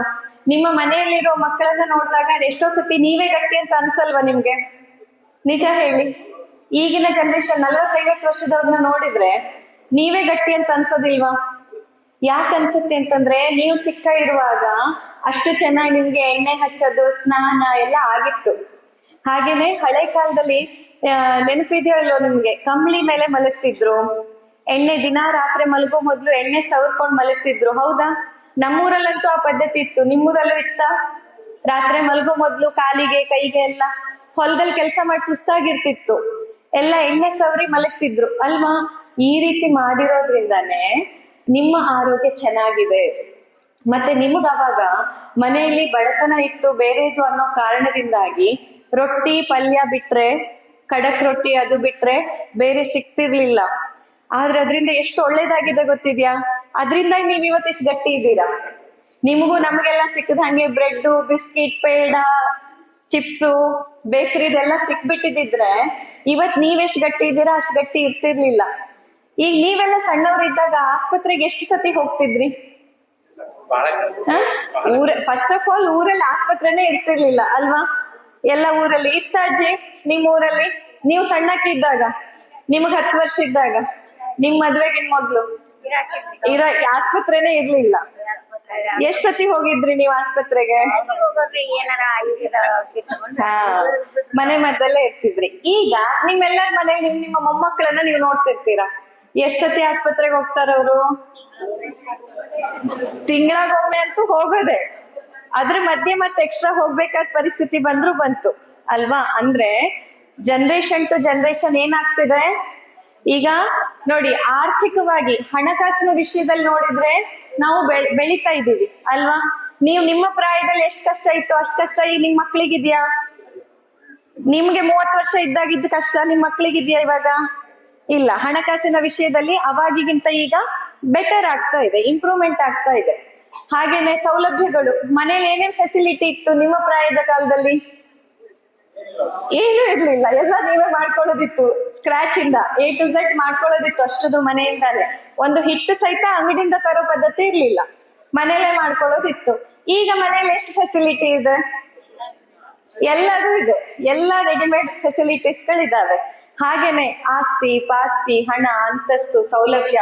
ನಿಮ್ಮ ಮನೆಯಲ್ಲಿರೋ ಮಕ್ಕಳನ್ನ ನೋಡಿದಾಗ ಎಷ್ಟೋ ಸತಿ ನೀವೇ ಗಟ್ಟಿ ಅಂತ ಅನ್ಸಲ್ವಾ ನಿಮ್ಗೆ? ನಿಜ ಹೇಳಿ, ಈಗಿನ ಜನರೇಷನ್ 40-50 ವರ್ಷದವ್ರನ್ನ ನೋಡಿದ್ರೆ ನೀವೇ ಗಟ್ಟಿ ಅಂತ ಅನ್ಸೋದಿಲ್ವಾ? ಯಾಕೆ ಅನ್ಸುತ್ತೆ ಅಂತಂದ್ರೆ, ನೀವು ಚಿಕ್ಕ ಇರುವಾಗ ಅಷ್ಟು ಚೆನ್ನಾಗಿ ನಿಮ್ಗೆ ಎಣ್ಣೆ ಹಚ್ಚೋದು, ಸ್ನಾನ ಎಲ್ಲ ಆಗಿತ್ತು. ಹಾಗೇನೆ ಹಳೆ ಕಾಲದಲ್ಲಿ ನೆನಪಿದೆಯೋ ಇಲ್ಲೋ ನಿಮ್ಗೆ, ಕಂಬಳಿ ಮೇಲೆ ಮಲಗ್ತಿದ್ರು, ಎಣ್ಣೆ ದಿನ ರಾತ್ರಿ ಮಲಗೋ ಮೊದ್ಲು ಎಣ್ಣೆ ಸವರ್ಕೊಂಡ್ ಮಲಗ್ತಿದ್ರು. ಹೌದಾ? ನಮ್ಮೂರಲ್ಲಂತೂ ಆ ಪದ್ಧತಿ ಇತ್ತು. ನಿಮ್ಮೂರಲ್ಲೂ ಇತ್ತ? ರಾತ್ರಿ ಮಲಗೋ ಮೊದ್ಲು ಕಾಲಿಗೆ ಕೈಗೆ ಎಲ್ಲ ಹೊಲದಲ್ಲಿ ಕೆಲಸ ಮಾಡಿ ಸುಸ್ತಾಗಿರ್ತಿತ್ತು, ಎಲ್ಲ ಎಣ್ಣೆ ಸವರಿ ಮಲಗ್ತಿದ್ರು ಅಲ್ವಾ? ಈ ರೀತಿ ಮಾಡಿರೋದ್ರಿಂದಾನೇ ನಿಮ್ಮ ಆರೋಗ್ಯ ಚೆನ್ನಾಗಿದೆ. ಮತ್ತೆ ನಿಮಗ ಅವಾಗ ಮನೆಯಲ್ಲಿ ಬಡತನ ಇತ್ತು, ಬೇರೆ ಇದು ಅನ್ನೋ ಕಾರಣದಿಂದಾಗಿ ರೊಟ್ಟಿ ಪಲ್ಯ ಬಿಟ್ರೆ, ಖಡಕ್ ರೊಟ್ಟಿ ಅದು ಬಿಟ್ರೆ ಬೇರೆ ಸಿಕ್ತಿರ್ಲಿಲ್ಲ. ಆದ್ರೆ ಅದರಿಂದ ಎಷ್ಟು ಒಳ್ಳೇದಾಗಿದೆ ಗೊತ್ತಿದ್ಯಾ? ಅದರಿಂದ ನೀವ್ ಇವತ್ತಿಷ್ಟು ಗಟ್ಟಿ ಇದ್ದೀರಾ. ನಿಮಗೂ ನಮಗೆಲ್ಲ ಸಿಕ್ಕದ ಹಂಗೆ ಬ್ರೆಡ್, ಬಿಸ್ಕಿಟ್, ಪೇಡ, ಚಿಪ್ಸು, ಬೇಕರಿದೆಲ್ಲ ಸಿಕ್ಬಿಟ್ಟಿದ್ರೆ ಇವತ್ ನೀವೆಷ್ಟು ಗಟ್ಟಿ ಇದ್ದೀರಾ ಅಷ್ಟು ಗಟ್ಟಿ ಇರ್ತಿರ್ಲಿಲ್ಲ. ಈಗ ನೀವೆಲ್ಲ ಸಣ್ಣವ್ರಿದ್ದಾಗ ಆಸ್ಪತ್ರೆಗೆ ಎಷ್ಟು ಸತಿ ಹೋಗ್ತಿದ್ರಿ? ಫಸ್ಟ್ ಆಫ್ ಆಲ್ ಊರಲ್ಲಿ ಆಸ್ಪತ್ರೆನೇ ಇರ್ತಿರ್ಲಿಲ್ಲ ಅಲ್ವಾ? ಎಲ್ಲ ಊರಲ್ಲಿ ಇತ್ತ ಅಜ್ಜಿ? ನಿಮ್ ಊರಲ್ಲಿ ನೀವು ಸಣ್ಣಕ್ಕಿದ್ದಾಗ, ನಿಮಗ್ 10 ವರ್ಷ ಇದ್ದಾಗ, ನಿಮ್ ಮದ್ವೆಗಿನ್ ಮೊದ್ಲು ಇರೋ ಆಸ್ಪತ್ರೆನೇ ಇರ್ಲಿಲ್ಲ. ಎಷ್ಟ್ ಸತಿ ಹೋಗಿದ್ರಿ ನೀವು ಆಸ್ಪತ್ರೆಗೆ? ಹಾ, ಮನೆ ಮದ್ದಲ್ಲೇ ಇರ್ತಿದ್ರಿ. ಈಗ ನಿಮ್ಮೆಲ್ಲರ ಮನೇಲಿ ನಿಮ್ಮ ಮೊಮ್ಮಕ್ಕಳನ್ನ ನೀವು ನೋಡ್ತಿರ್ತೀರಾ. ಎಷ್ಟ್ ಸತಿ ಆಸ್ಪತ್ರೆಗೆ ಹೋಗ್ತಾರ ಅವರು? ತಿಂಗಳಾಗೊಮ್ಮೆ ಅಂತೂ ಹೋಗೋದೆ. ಅದ್ರ ಮಧ್ಯೆ ಮತ್ತೆ ಎಕ್ಸ್ಟ್ರಾ ಹೋಗ್ಬೇಕಾದ ಪರಿಸ್ಥಿತಿ ಬಂತು ಅಲ್ವಾ? ಅಂದ್ರೆ ಜನರೇಷನ್ ಟು ಜನರೇಷನ್ ಏನಾಗ್ತಿದೆ ಈಗ ನೋಡಿ, ಆರ್ಥಿಕವಾಗಿ ಹಣಕಾಸಿನ ವಿಷಯದಲ್ಲಿ ನೋಡಿದ್ರೆ ನಾವು ಬೆಳಿತಾ ಇದ್ದೀವಿ ಅಲ್ವಾ? ನೀವು ನಿಮ್ಮ ಪ್ರಾಯದಲ್ಲಿ ಎಷ್ಟು ಕಷ್ಟ ಇತ್ತು ಅಷ್ಟು ಕಷ್ಟ ಈಗ ನಿಮ್ ಮಕ್ಳಿಗಿದ್ಯಾ? ನಿಮ್ಗೆ 30 ವರ್ಷ ಇದ್ದಾಗಿದ್ದ ಕಷ್ಟ ನಿಮ್ ಮಕ್ಳಿಗಿದ್ಯಾ ಇವಾಗ? ಇಲ್ಲ. ಹಣಕಾಸಿನ ವಿಷಯದಲ್ಲಿ ಅವಾಗಿಗಿಂತ ಈಗ ಬೆಟರ್ ಆಗ್ತಾ ಇದೆ, ಇಂಪ್ರೂವ್ಮೆಂಟ್ ಆಗ್ತಾ ಇದೆ. ಹಾಗೇನೆ ಸೌಲಭ್ಯಗಳು, ಮನೇಲಿ ಏನೇನ್ ಫೆಸಿಲಿಟಿ ಇತ್ತು ನಿಮ್ಮ ಪ್ರಾಯದ ಕಾಲದಲ್ಲಿ? ಏನು ಇರ್ಲಿಲ್ಲ, ಎಲ್ಲ ನೀವೇ ಮಾಡ್ಕೊಳ್ಳೋದಿತ್ತು. ಸ್ಕ್ರಾಚ್ ಇಂದ A to Z ಮಾಡ್ಕೊಳ್ಳೋದಿತ್ತು ಅಷ್ಟದು ಮನೆಯಿಂದಾನೆ. ಒಂದು ಹಿಟ್ಟು ಸಹಿತ ಅಂಗಡಿಯಿಂದ ತರೋ ಪದ್ಧತಿ ಇರ್ಲಿಲ್ಲ, ಮನೇಲೆ ಮಾಡ್ಕೊಳ್ಳೋದಿತ್ತು. ಈಗ ಮನೇಲಿ ಎಷ್ಟು ಫೆಸಿಲಿಟಿ ಇದೆ? ಎಲ್ಲದೂ ಇದೆ, ಎಲ್ಲ ರೆಡಿಮೇಡ್ ಫೆಸಿಲಿಟೀಸ್ಗಳಿದಾವೆ. ಹಾಗೇನೆ ಆಸ್ತಿ ಪಾಸ್ತಿ, ಹಣ, ಅಂತಸ್ತು, ಸೌಲಭ್ಯ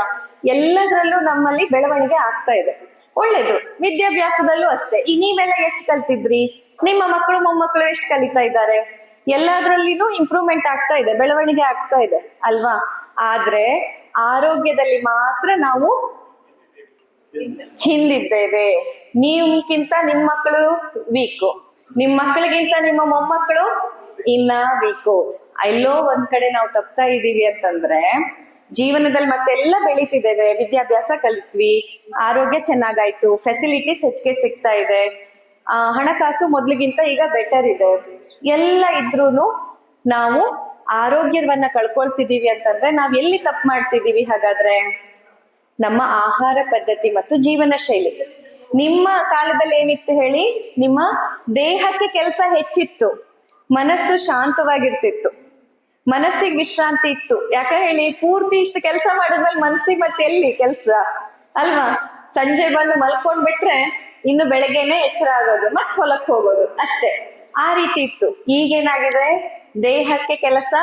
ಎಲ್ಲದರಲ್ಲೂ ನಮ್ಮಲ್ಲಿ ಬೆಳವಣಿಗೆ ಆಗ್ತಾ ಇದೆ. ಒಳ್ಳೇದು. ವಿದ್ಯಾಭ್ಯಾಸದಲ್ಲೂ ಅಷ್ಟೇ. ಈಗ ನೀವೆಲ್ಲ ಎಷ್ಟು ಕಲ್ತಿದ್ರಿ? ನಿಮ್ಮ ಮಕ್ಕಳು ಮೊಮ್ಮಕ್ಕಳು ಎಷ್ಟು ಕಲಿತಾ ಇದ್ದಾರೆ? ಎಲ್ಲದ್ರಲ್ಲಿನೂ ಇಂಪ್ರೂವ್ಮೆಂಟ್ ಆಗ್ತಾ ಇದೆ, ಬೆಳವಣಿಗೆ ಆಗ್ತಾ ಇದೆ ಅಲ್ವಾ? ಆದ್ರೆ ಆರೋಗ್ಯದಲ್ಲಿ ಮಾತ್ರ ನಾವು ಹಿಂದಿದ್ದೇವೆ. ನೀವ್ಕಿಂತ ನಿಮ್ಮ ಮಕ್ಕಳು ವೀಕು, ನಿಮ್ ಮಕ್ಕಳಿಗಿಂತ ನಿಮ್ಮ ಮೊಮ್ಮಕ್ಕಳು ಇನ್ನ ವೀಕು. ಎಲ್ಲೋ ಒಂದ್ ಕಡೆ ನಾವು ತಪ್ತಾ ಇದೀವಿ ಅಂತಂದ್ರೆ, ಜೀವನದಲ್ಲಿ ಮತ್ತೆಲ್ಲ ಬೆಳೀತಿದ್ದೇವೆ, ವಿದ್ಯಾಭ್ಯಾಸ ಕಲಿತ್ವಿ, ಆರೋಗ್ಯ ಚೆನ್ನಾಗಾಯ್ತು, ಫೆಸಿಲಿಟೀಸ್ ಹೆಚ್ಚಿಗೆ ಸಿಗ್ತಾ ಇದೆ, ಹಣಕಾಸು ಮೊದ್ಲಿಗಿಂತ ಈಗ ಬೆಟರ್ ಇದೆ, ಎಲ್ಲ ಇದ್ರೂನು ನಾವು ಆರೋಗ್ಯವನ್ನ ಕಳ್ಕೊಳ್ತಿದೀವಿ ಅಂತಂದ್ರೆ ನಾವ್ ಎಲ್ಲಿ ತಪ್ಪು ಮಾಡ್ತಿದೀವಿ? ಹಾಗಾದ್ರೆ ನಮ್ಮ ಆಹಾರ ಪದ್ಧತಿ ಮತ್ತು ಜೀವನ ಶೈಲಿ. ನಿಮ್ಮ ಕಾಲದಲ್ಲಿ ಏನಿತ್ತು ಹೇಳಿ? ನಿಮ್ಮ ದೇಹಕ್ಕೆ ಕೆಲಸ ಹೆಚ್ಚಿತ್ತು, ಮನಸ್ಸು ಶಾಂತವಾಗಿರ್ತಿತ್ತು. ಮನಸ್ಸಿಗೆ ವಿಶ್ರಾಂತಿ ಇತ್ತು. ಯಾಕೆ ಹೇಳಿ, ಪೂರ್ತಿ ಇಷ್ಟು ಕೆಲಸ ಮಾಡಿದ್ಮೇಲೆ ಮನಸ್ಸಿಗೆ ಮತ್ತೆ ಎಲ್ಲಿ ಕೆಲಸ ಅಲ್ವಾ? ಸಂಜೆ ಬಂದು ಮಲ್ಕೊಂಡ್ಬಿಟ್ರೆ ಇನ್ನು ಬೆಳಗ್ಗೆನೆ ಎಚ್ಚರ ಆಗೋದು, ಮತ್ತೆ ಹೊಲಕ್ಕೆ ಹೋಗೋದು ಅಷ್ಟೇ. ಆ ರೀತಿ ಇತ್ತು. ಈಗೇನಾಗಿದೆ, ದೇಹಕ್ಕೆ ಕೆಲಸ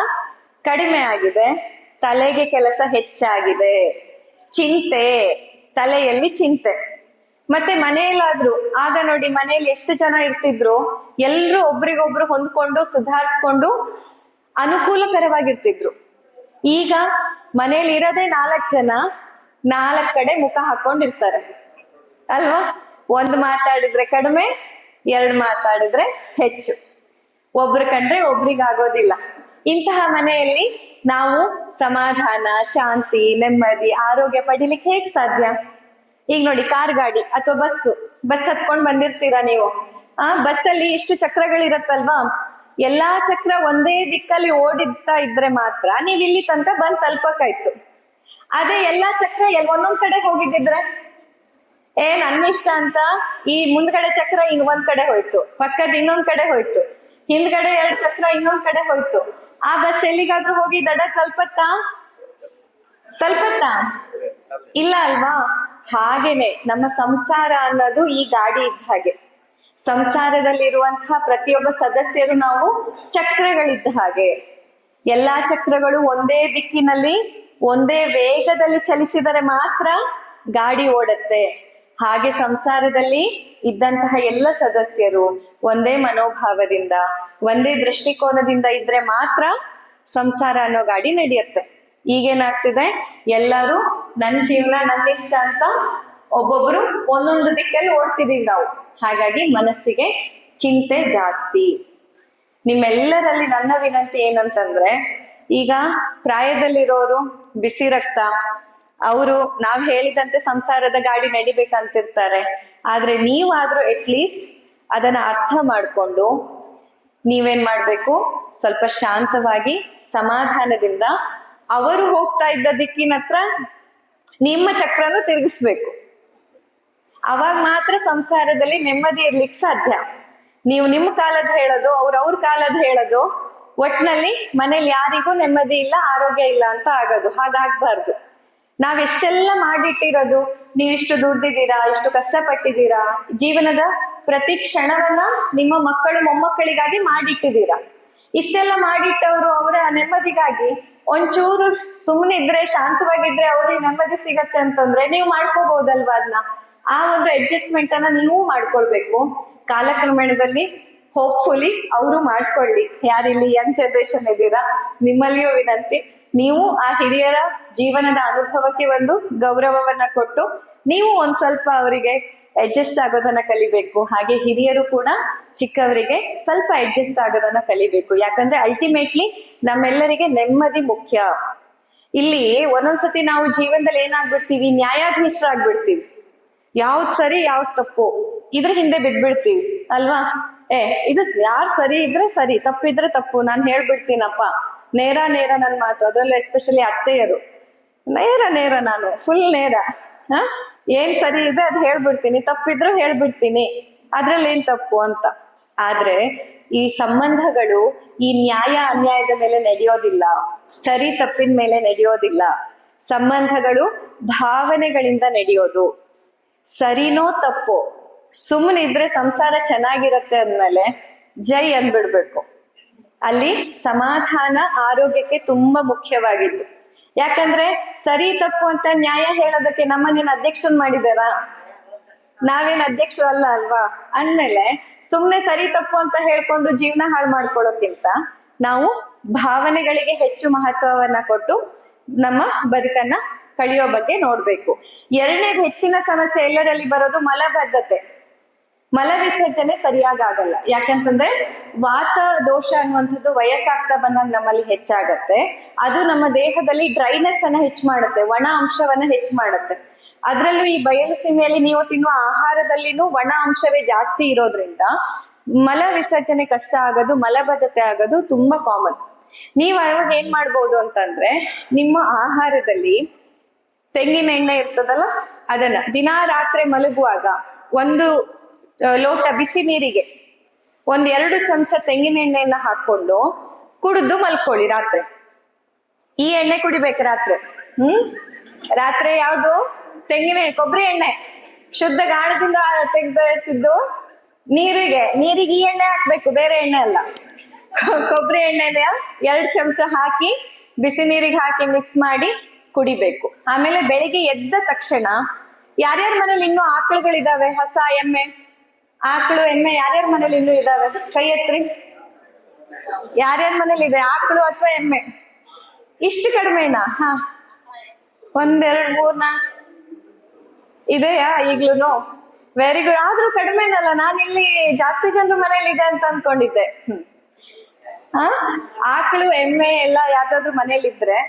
ಕಡಿಮೆ ಆಗಿದೆ, ತಲೆಗೆ ಕೆಲಸ ಹೆಚ್ಚಾಗಿದೆ. ಚಿಂತೆ, ತಲೆಯಲ್ಲಿ ಚಿಂತೆ. ಮತ್ತೆ ಮನೆಯಲ್ಲಾದ್ರು ಆಗ ನೋಡಿ, ಮನೆಯಲ್ಲಿ ಎಷ್ಟು ಜನ ಇರ್ತಿದ್ರು, ಎಲ್ರು ಒಬ್ರಿಗೊಬ್ರು ಹೊಂದ್ಕೊಂಡು ಸುಧಾರಿಸ್ಕೊಂಡು ಅನುಕೂಲಕರವಾಗಿರ್ತಿದ್ರು. ಈಗ ಮನೇಲಿ ಇರೋದೇ 4 ಜನ, 4 ಕಡೆ ಮುಖ ಹಾಕೊಂಡಿರ್ತಾರೆ ಅಲ್ವಾ? ಒಂದು ಮಾತಾಡಿದ್ರೆ ಕಡಿಮೆ, 2 ಮಾತಾಡಿದ್ರೆ ಹೆಚ್ಚು. ಒಬ್ರು ಕಂಡ್ರೆ ಒಬ್ರಿಗಾಗೋದಿಲ್ಲ. ಇಂತಹ ಮನೆಯಲ್ಲಿ ನಾವು ಸಮಾಧಾನ, ಶಾಂತಿ, ನೆಮ್ಮದಿ, ಆರೋಗ್ಯ ಪಡಿಲಿಕ್ಕೆ ಹೇಗ್ ಸಾಧ್ಯ? ಈಗ ನೋಡಿ, ಕಾರ್ ಗಾಡಿ ಅಥವಾ ಬಸ್ ಹತ್ಕೊಂಡ್ ಬಂದಿರ್ತೀರಾ ನೀವು. ಬಸ್ಸಲ್ಲಿ ಎಷ್ಟು ಚಕ್ರಗಳಿರತ್ತಲ್ವಾ? ಎಲ್ಲಾ ಚಕ್ರ ಒಂದೇ ದಿಕ್ಕಲ್ಲಿ ಓಡಿತಾ ಇದ್ರೆ ಮಾತ್ರ ನೀವ್ ಇಲ್ಲಿ ತನಕ ಬಂದ್ ತಲುಪಕ್ಕಾಯ್ತು. ಅದೇ ಎಲ್ಲಾ ಚಕ್ರ ಒಂದೊಂದ್ ಕಡೆ ಹೋಗಿದ್ದಿದ್ರೆ, ನನ್ನ ಇಷ್ಟ ಅಂತ ಈ ಮುಂದ್ಗಡೆ ಚಕ್ರ ಒಂದ್ ಕಡೆ ಹೋಯ್ತು, ಪಕ್ಕದ ಇನ್ನೊಂದ್ ಕಡೆ ಹೋಯ್ತು, ಹಿಂದ್ಗಡೆ 2 ಚಕ್ರ ಇನ್ನೊಂದ್ ಕಡೆ ಹೋಯ್ತು. ಆ ಬಸ್ ಎಲ್ಲಿಗಾದ್ರೂ ಹೋಗಿ ದಡ ತಲುಪತ್ತಾ? ಇಲ್ಲ ಅಲ್ವಾ? ಹಾಗೇನೆ ನಮ್ಮ ಸಂಸಾರ ಅನ್ನೋದು ಈ ಗಾಡಿ ಇದ್ದ ಹಾಗೆ. ಸಂಸಾರದಲ್ಲಿರುವಂತಹ ಪ್ರತಿಯೊಬ್ಬ ಸದಸ್ಯರು ನಾವು ಚಕ್ರಗಳಿದ್ದ ಹಾಗೆ. ಎಲ್ಲಾ ಚಕ್ರಗಳು ಒಂದೇ ದಿಕ್ಕಿನಲ್ಲಿ, ಒಂದೇ ವೇಗದಲ್ಲಿ ಚಲಿಸಿದರೆ ಮಾತ್ರ ಗಾಡಿ ಓಡತ್ತೆ. ಹಾಗೆ ಸಂಸಾರದಲ್ಲಿ ಇದ್ದಂತಹ ಎಲ್ಲ ಸದಸ್ಯರು ಒಂದೇ ಮನೋಭಾವದಿಂದ, ಒಂದೇ ದೃಷ್ಟಿಕೋನದಿಂದ ಇದ್ರೆ ಮಾತ್ರ ಸಂಸಾರ ಅನ್ನೋ ಗಾಡಿ ನಡೆಯುತ್ತೆ. ಈಗೇನಾಗ್ತಿದೆ, ಎಲ್ಲರೂ ನನ್ನ ಜೀವನ ನನ್ನಿಷ್ಟ ಅಂತ ಒಬ್ಬೊಬ್ರು ಒಂದೊಂದು ದಿಕ್ಕಲ್ಲಿ ಓಡ್ತಿದೀವಿ ನಾವು. ಹಾಗಾಗಿ ಮನಸ್ಸಿಗೆ ಚಿಂತೆ ಜಾಸ್ತಿ. ನಿಮ್ಮೆಲ್ಲರಲ್ಲಿ ನನ್ನ ವಿನಂತಿ ಏನಂತಂದ್ರೆ, ಈಗ ಪ್ರಾಯದಲ್ಲಿರೋರು ಬಿಸಿ ರಕ್ತ, ಅವರು ನಾವ್ ಹೇಳಿದಂತೆ ಸಂಸಾರದ ಗಾಡಿ ನಡಿಬೇಕಂತಿರ್ತಾರೆ. ಆದ್ರೆ ನೀವಾದ್ರೂ ಅಟ್ಲೀಸ್ಟ್ ಅದನ್ನ ಅರ್ಥ ಮಾಡ್ಕೊಂಡು ನೀವೇನ್ ಮಾಡ್ಬೇಕು, ಸ್ವಲ್ಪ ಶಾಂತವಾಗಿ ಸಮಾಧಾನದಿಂದ ಅವರು ಹೋಗ್ತಾ ಇದ್ದ ದಿಕ್ಕಿನ ಹತ್ರ ನಿಮ್ಮ ಚಕ್ರನು ತಿರುಗಿಸ್ಬೇಕು. ಅವಾಗ ಮಾತ್ರ ಸಂಸಾರದಲ್ಲಿ ನೆಮ್ಮದಿ ಇರ್ಲಿಕ್ಕೆ ಸಾಧ್ಯ. ನೀವು ನಿಮ್ಮ ಕಾಲದ ಹೇಳೋದು, ಅವ್ರ ಕಾಲದ ಹೇಳೋದು, ಒಟ್ನಲ್ಲಿ ಮನೇಲಿ ಯಾರಿಗೂ ನೆಮ್ಮದಿ ಇಲ್ಲ, ಆರೋಗ್ಯ ಇಲ್ಲ ಅಂತ ಆಗೋದು. ಹಾಗಾಗ್ಬಾರ್ದು. ನಾವೆಷ್ಟೆಲ್ಲ ಮಾಡಿಟ್ಟಿರೋದು, ನೀವಿಷ್ಟು ದುಡ್ದಿದ್ದೀರಾ, ಇಷ್ಟು ಕಷ್ಟಪಟ್ಟಿದ್ದೀರಾ, ಜೀವನದ ಪ್ರತಿ ಕ್ಷಣವನ್ನ ನಿಮ್ಮ ಮಕ್ಕಳು ಮೊಮ್ಮಕ್ಕಳಿಗಾಗಿ ಮಾಡಿಟ್ಟಿದ್ದೀರಾ. ಇಷ್ಟೆಲ್ಲ ಮಾಡಿಟ್ಟವರು ಅವರ ನೆಮ್ಮದಿಗಾಗಿ ಒಂಚೂರು ಸುಮ್ಮನಿದ್ರೆ, ಶಾಂತವಾಗಿದ್ರೆ ಅವ್ರಿಗೆ ನೆಮ್ಮದಿ ಸಿಗತ್ತೆ ಅಂತಂದ್ರೆ ನೀವು ಮಾಡ್ಕೋಬಹುದಲ್ವಾ ಅದನ್ನ? ಆ ಒಂದು ಅಡ್ಜಸ್ಟ್ಮೆಂಟ್ ಅನ್ನ ನೀವು ಮಾಡ್ಕೊಳ್ಬೇಕು. ಕಾಲಕ್ರಮೇಣದಲ್ಲಿ ಹೋಪ್ಫುಲಿ ಅವರು ಮಾಡ್ಕೊಳ್ಳಿ. ಯಾರಿಲ್ಲಿ ಯಂಗ್ ಜನರೇಷನ್ ಇದ್ದೀರಾ, ನಿಮ್ಮಲ್ಲಿಯೂ ವಿನಂತಿ, ನೀವು ಆ ಹಿರಿಯರ ಜೀವನದ ಅನುಭವಕ್ಕೆ ಒಂದು ಗೌರವವನ್ನ ಕೊಟ್ಟು ನೀವು ಒಂದ್ ಸ್ವಲ್ಪ ಅವರಿಗೆ ಅಡ್ಜಸ್ಟ್ ಆಗೋದನ್ನ ಕಲಿಬೇಕು. ಹಾಗೆ ಹಿರಿಯರು ಕೂಡ ಚಿಕ್ಕವರಿಗೆ ಸ್ವಲ್ಪ ಅಡ್ಜಸ್ಟ್ ಆಗೋದನ್ನ ಕಲಿಬೇಕು. ಯಾಕಂದ್ರೆ ಅಲ್ಟಿಮೇಟ್ಲಿ ನಮ್ಮೆಲ್ಲರಿಗೆ ನೆಮ್ಮದಿ ಮುಖ್ಯ. ಇಲ್ಲಿ ಒಂದೊಂದ್ಸತಿ ನಾವು ಜೀವನದಲ್ಲಿ ಏನಾಗ್ಬಿಡ್ತೀವಿ, ನ್ಯಾಯಾಧೀಶರಾಗ್ಬಿಡ್ತೀವಿ. ಯಾವ್ದ್ ಸರಿ ಯಾವ್ದ್ ತಪ್ಪು ಇದ್ರ ಹಿಂದೆ ಬಿದ್ಬಿಡ್ತೀವಿ ಅಲ್ವಾ? ಇದು ಯಾರು ಸರಿ ಇದ್ರೆ ಸರಿ, ತಪ್ಪಿದ್ರೆ ತಪ್ಪು, ನಾನು ಹೇಳ್ಬಿಡ್ತೀನಪ್ಪ, ನೇರ ನನ್ ಮಾತು. ಅದ್ರಲ್ಲೂ ಎಸ್ಪೆಷಲಿ ಅತ್ತೆಯರು, ನೇರ ನಾನು ಫುಲ್ ನೇರ. ಏನ್ ಸರಿ ಇದೆ ಅದ್ ಹೇಳ್ಬಿಡ್ತೀನಿ, ತಪ್ಪಿದ್ರು ಹೇಳ್ಬಿಡ್ತೀನಿ, ಅದ್ರಲ್ಲಿ ಏನ್ ತಪ್ಪು ಅಂತ. ಆದ್ರೆ ಈ ಸಂಬಂಧಗಳು ಈ ನ್ಯಾಯ ಅನ್ಯಾಯದ ಮೇಲೆ ನಡೆಯೋದಿಲ್ಲ, ಸರಿ ತಪ್ಪಿನ ಮೇಲೆ ನಡೆಯೋದಿಲ್ಲ. ಸಂಬಂಧಗಳು ಭಾವನೆಗಳಿಂದ ನಡೆಯೋದು. ಸರಿನೋ ತಪ್ಪೋ ಸುಮ್ಮನಿದ್ರೆ ಸಂಸಾರ ಚೆನ್ನಾಗಿರತ್ತೆ ಅಂದ್ಮೇಲೆ ಜೈ ಅಂದ್ಬಿಡ್ಬೇಕು. ಅಲ್ಲಿ ಸಮಾಧಾನ ಆರೋಗ್ಯಕ್ಕೆ ತುಂಬಾ ಮುಖ್ಯವಾಗಿದ್ದು. ಯಾಕಂದ್ರೆ ಸರಿ ತಪ್ಪು ಅಂತ ನ್ಯಾಯ ಹೇಳೋದಕ್ಕೆ ನಮ್ಮನ್ನೇನು ಅಧ್ಯಕ್ಷನ್ ಮಾಡಿದಾರ? ನಾವೇನ್ ಅಧ್ಯಕ್ಷರಲ್ಲ ಅಲ್ವಾ? ಅಂದ್ಮೇಲೆ ಸುಮ್ನೆ ಸರಿ ತಪ್ಪು ಅಂತ ಹೇಳ್ಕೊಂಡು ಜೀವನ ಹಾಳು ಮಾಡ್ಕೊಳ್ಳೋಕ್ಕಿಂತ ನಾವು ಭಾವನೆಗಳಿಗೆ ಹೆಚ್ಚು ಮಹತ್ವವನ್ನ ಕೊಟ್ಟು ನಮ್ಮ ಬದುಕನ್ನ ಕಳಿಯೋ ಬಗ್ಗೆ ನೋಡ್ಬೇಕು. ಎರಡನೇದು ಹೆಚ್ಚಿನ ಸಮಸ್ಯೆ ಎಲ್ಲರಲ್ಲಿ ಬರೋದು ಮಲಬದ್ಧತೆ. ಮಲ ವಿಸರ್ಜನೆ ಸರಿಯಾಗಲ್ಲ. ಯಾಕಂತಂದ್ರೆ ವಾತ ದೋಷ ಅನ್ನುವಂಥದ್ದು ವಯಸ್ಸಾಗ್ತಾ ಬಂದಾಗ ನಮ್ಮಲ್ಲಿ ಹೆಚ್ಚಾಗತ್ತೆ. ಅದು ನಮ್ಮ ದೇಹದಲ್ಲಿ ಡ್ರೈನೆಸ್ ಅನ್ನ ಹೆಚ್ಚು ಮಾಡುತ್ತೆ, ಒಣ ಅಂಶವನ್ನ ಹೆಚ್ಚು ಮಾಡುತ್ತೆ. ಅದ್ರಲ್ಲೂ ಈ ಬಯಲು ಸೀಮೆಯಲ್ಲಿ ನೀವು ತಿನ್ನುವ ಆಹಾರದಲ್ಲಿನೂ ಒಣ ಅಂಶವೇ ಜಾಸ್ತಿ ಇರೋದ್ರಿಂದ ಮಲ ವಿಸರ್ಜನೆ ಕಷ್ಟ ಆಗೋದು, ಮಲಬದ್ಧತೆ ಆಗೋದು ತುಂಬಾ ಕಾಮನ್. ನೀವು ಅವಾಗ ಏನ್ ಮಾಡ್ಬೋದು ಅಂತಂದ್ರೆ, ನಿಮ್ಮ ಆಹಾರದಲ್ಲಿ ತೆಂಗಿನ ಎಣ್ಣೆ ಇರ್ತದಲ್ಲ, ಅದನ್ನ ದಿನಾ ರಾತ್ರಿ ಮಲಗುವಾಗ ಒಂದು ಲೋಟ ಬಿಸಿ ನೀರಿಗೆ 1-2 ಚಮಚ ತೆಂಗಿನ ಎಣ್ಣೆಯನ್ನ ಹಾಕೊಂಡು ಕುಡಿದು ಮಲ್ಕೊಳ್ಳಿ ರಾತ್ರಿ. ಈ ಎಣ್ಣೆ ಕುಡಿಬೇಕು ರಾತ್ರಿ. ರಾತ್ರಿ ಯಾವ್ದು? ತೆಂಗಿನ ಕೊಬ್ಬರಿ ಎಣ್ಣೆ, ಶುದ್ಧ ಗಾಣದಿಂದ ತೆಗೆದಿದ್ದು ನೀರಿಗೆ ಈ ಎಣ್ಣೆ ಹಾಕ್ಬೇಕು, ಬೇರೆ ಎಣ್ಣೆ ಅಲ್ಲ. ಕೊಬ್ಬರಿ ಎಣ್ಣೆನ 2 ಚಮಚ ಹಾಕಿ ಬಿಸಿ ನೀರಿಗೆ ಹಾಕಿ ಮಿಕ್ಸ್ ಮಾಡಿ ಕುಡಿಬೇಕು. ಆಮೇಲೆ ಬೆಳಿಗ್ಗೆ ಎದ್ದ ತಕ್ಷಣ, ಯಾರ್ಯಾರ ಮನೇಲಿ ಇನ್ನೂ ಆಕಳುಗಳಿದಾವೆ, ಹಸ ಎಮ್ಮೆ, ಆಕಳು ಎಮ್ಮೆ ಯಾರ್ಯಾರ ಮನೇಲಿ ಇನ್ನೂ ಇದಾವೆ? ಕೈ ಎತ್ರಿ. ಯಾರ್ಯಾರ ಮನೇಲಿ ಇದೆ ಆಕಳು ಅಥವಾ ಎಮ್ಮೆ? ಇಷ್ಟು ಕಡಿಮೆನಾ? 1 2 3 4 ಇದೆಯಾ ಈಗ್ಲೂನು? Very good. ಆದ್ರೂ ಕಡಿಮೆನಲ್ಲ, ನಾನು ಇಲ್ಲಿ ಜಾಸ್ತಿ ಜನರ ಮನೇಲಿ ಇದೆ ಅಂತ ಅನ್ಕೊಂಡಿದ್ದೆ. ಆಕಳು ಎಮ್ಮೆ ಎಲ್ಲ ಯಾವ್ದಾದ್ರು ಮನೇಲಿ ಇದ್ರೆ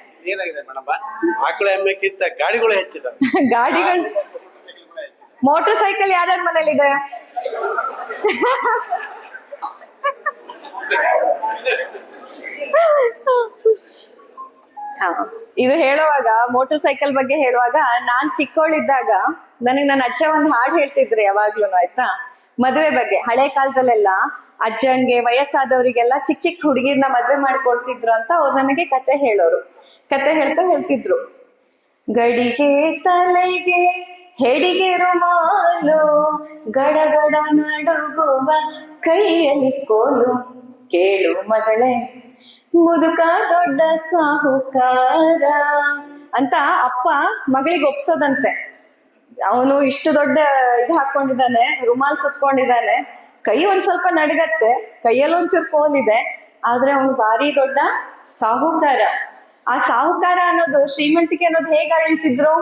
ಆಕಳ ಎಮ್ಮೆಕ್ಕಿಂತ ಗಾಡಿಗಳು ಹೆಚ್ಚಿದೆ. ಗಾಡಿಗಳು, ಮೋಟರ್ ಸೈಕಲ್ ಯಾರ್ಯಾರ ಮನೇಲಿದೆ? ಇದು ಹೇಳುವಾಗ, ಮೋಟರ್ ಸೈಕಲ್ ಬಗ್ಗೆ ಹೇಳುವಾಗ, ನಾನ್ ಚಿಕ್ಕವಳಿದ್ದಾಗ ನನಗ್ ನನ್ನ ಅಜ್ಜ ಒಂದು ಹಾಡು ಹೇಳ್ತಿದ್ರಿ ಯಾವಾಗ್ಲೂ, ಆಯ್ತಾ? ಮದುವೆ ಬಗ್ಗೆ. ಹಳೆ ಕಾಲದಲ್ಲೆಲ್ಲ ಅಜ್ಜನ್ಗೆ, ವಯಸ್ಸಾದವರಿಗೆಲ್ಲ ಚಿಕ್ಕ ಹುಡುಗಿರ್ನ ಮದ್ವೆ ಮಾಡ್ಕೊಡ್ತಿದ್ರು ಅಂತ ಅವ್ರು ನನಗೆ ಕತೆ ಹೇಳೋರು. ಕತೆ ಹೇಳ್ತಿದ್ರು, ಗಡಿಗೆ ತಲೆಗೆ ಹೆಡಿಗೆ ರುಮಾಲು, ಗಡಗಡ ನಡುಗುವ ಕೈಯಲ್ಲಿ ಕೋಲು, ಕೇಳು ಮಗಳೇ ಮುದುಕ ದೊಡ್ಡ ಸಾಹುಕಾರ ಅಂತ ಅಪ್ಪ ಮಗಳಿಗೆ ಒಪ್ಸೋದಂತೆ. ಅವನು ಇಷ್ಟು ದೊಡ್ಡ ಇದು ಹಾಕೊಂಡಿದ್ದಾನೆ, ರುಮಾಲ್ ಸುತ್ಕೊಂಡಿದ್ದಾನೆ, ಕೈ ಒಂದ್ ಸ್ವಲ್ಪ ನಡಗತ್ತೆ, ಕೈಯಲ್ಲಿ ಒಂಚೂರು ಕೋಲಿದೆ, ಆದ್ರೆ ಅವನು ಭಾರಿ ದೊಡ್ಡ ಸಾಹುಕಾರ. ಆ ಸಾಹುಕಾರ ಅನ್ನೋದು, ಶ್ರೀಮಂತಿಕೆ ಅನ್ನೋದು ಹೇಗೆ ಹೇಳ್ತಿದ್ರು?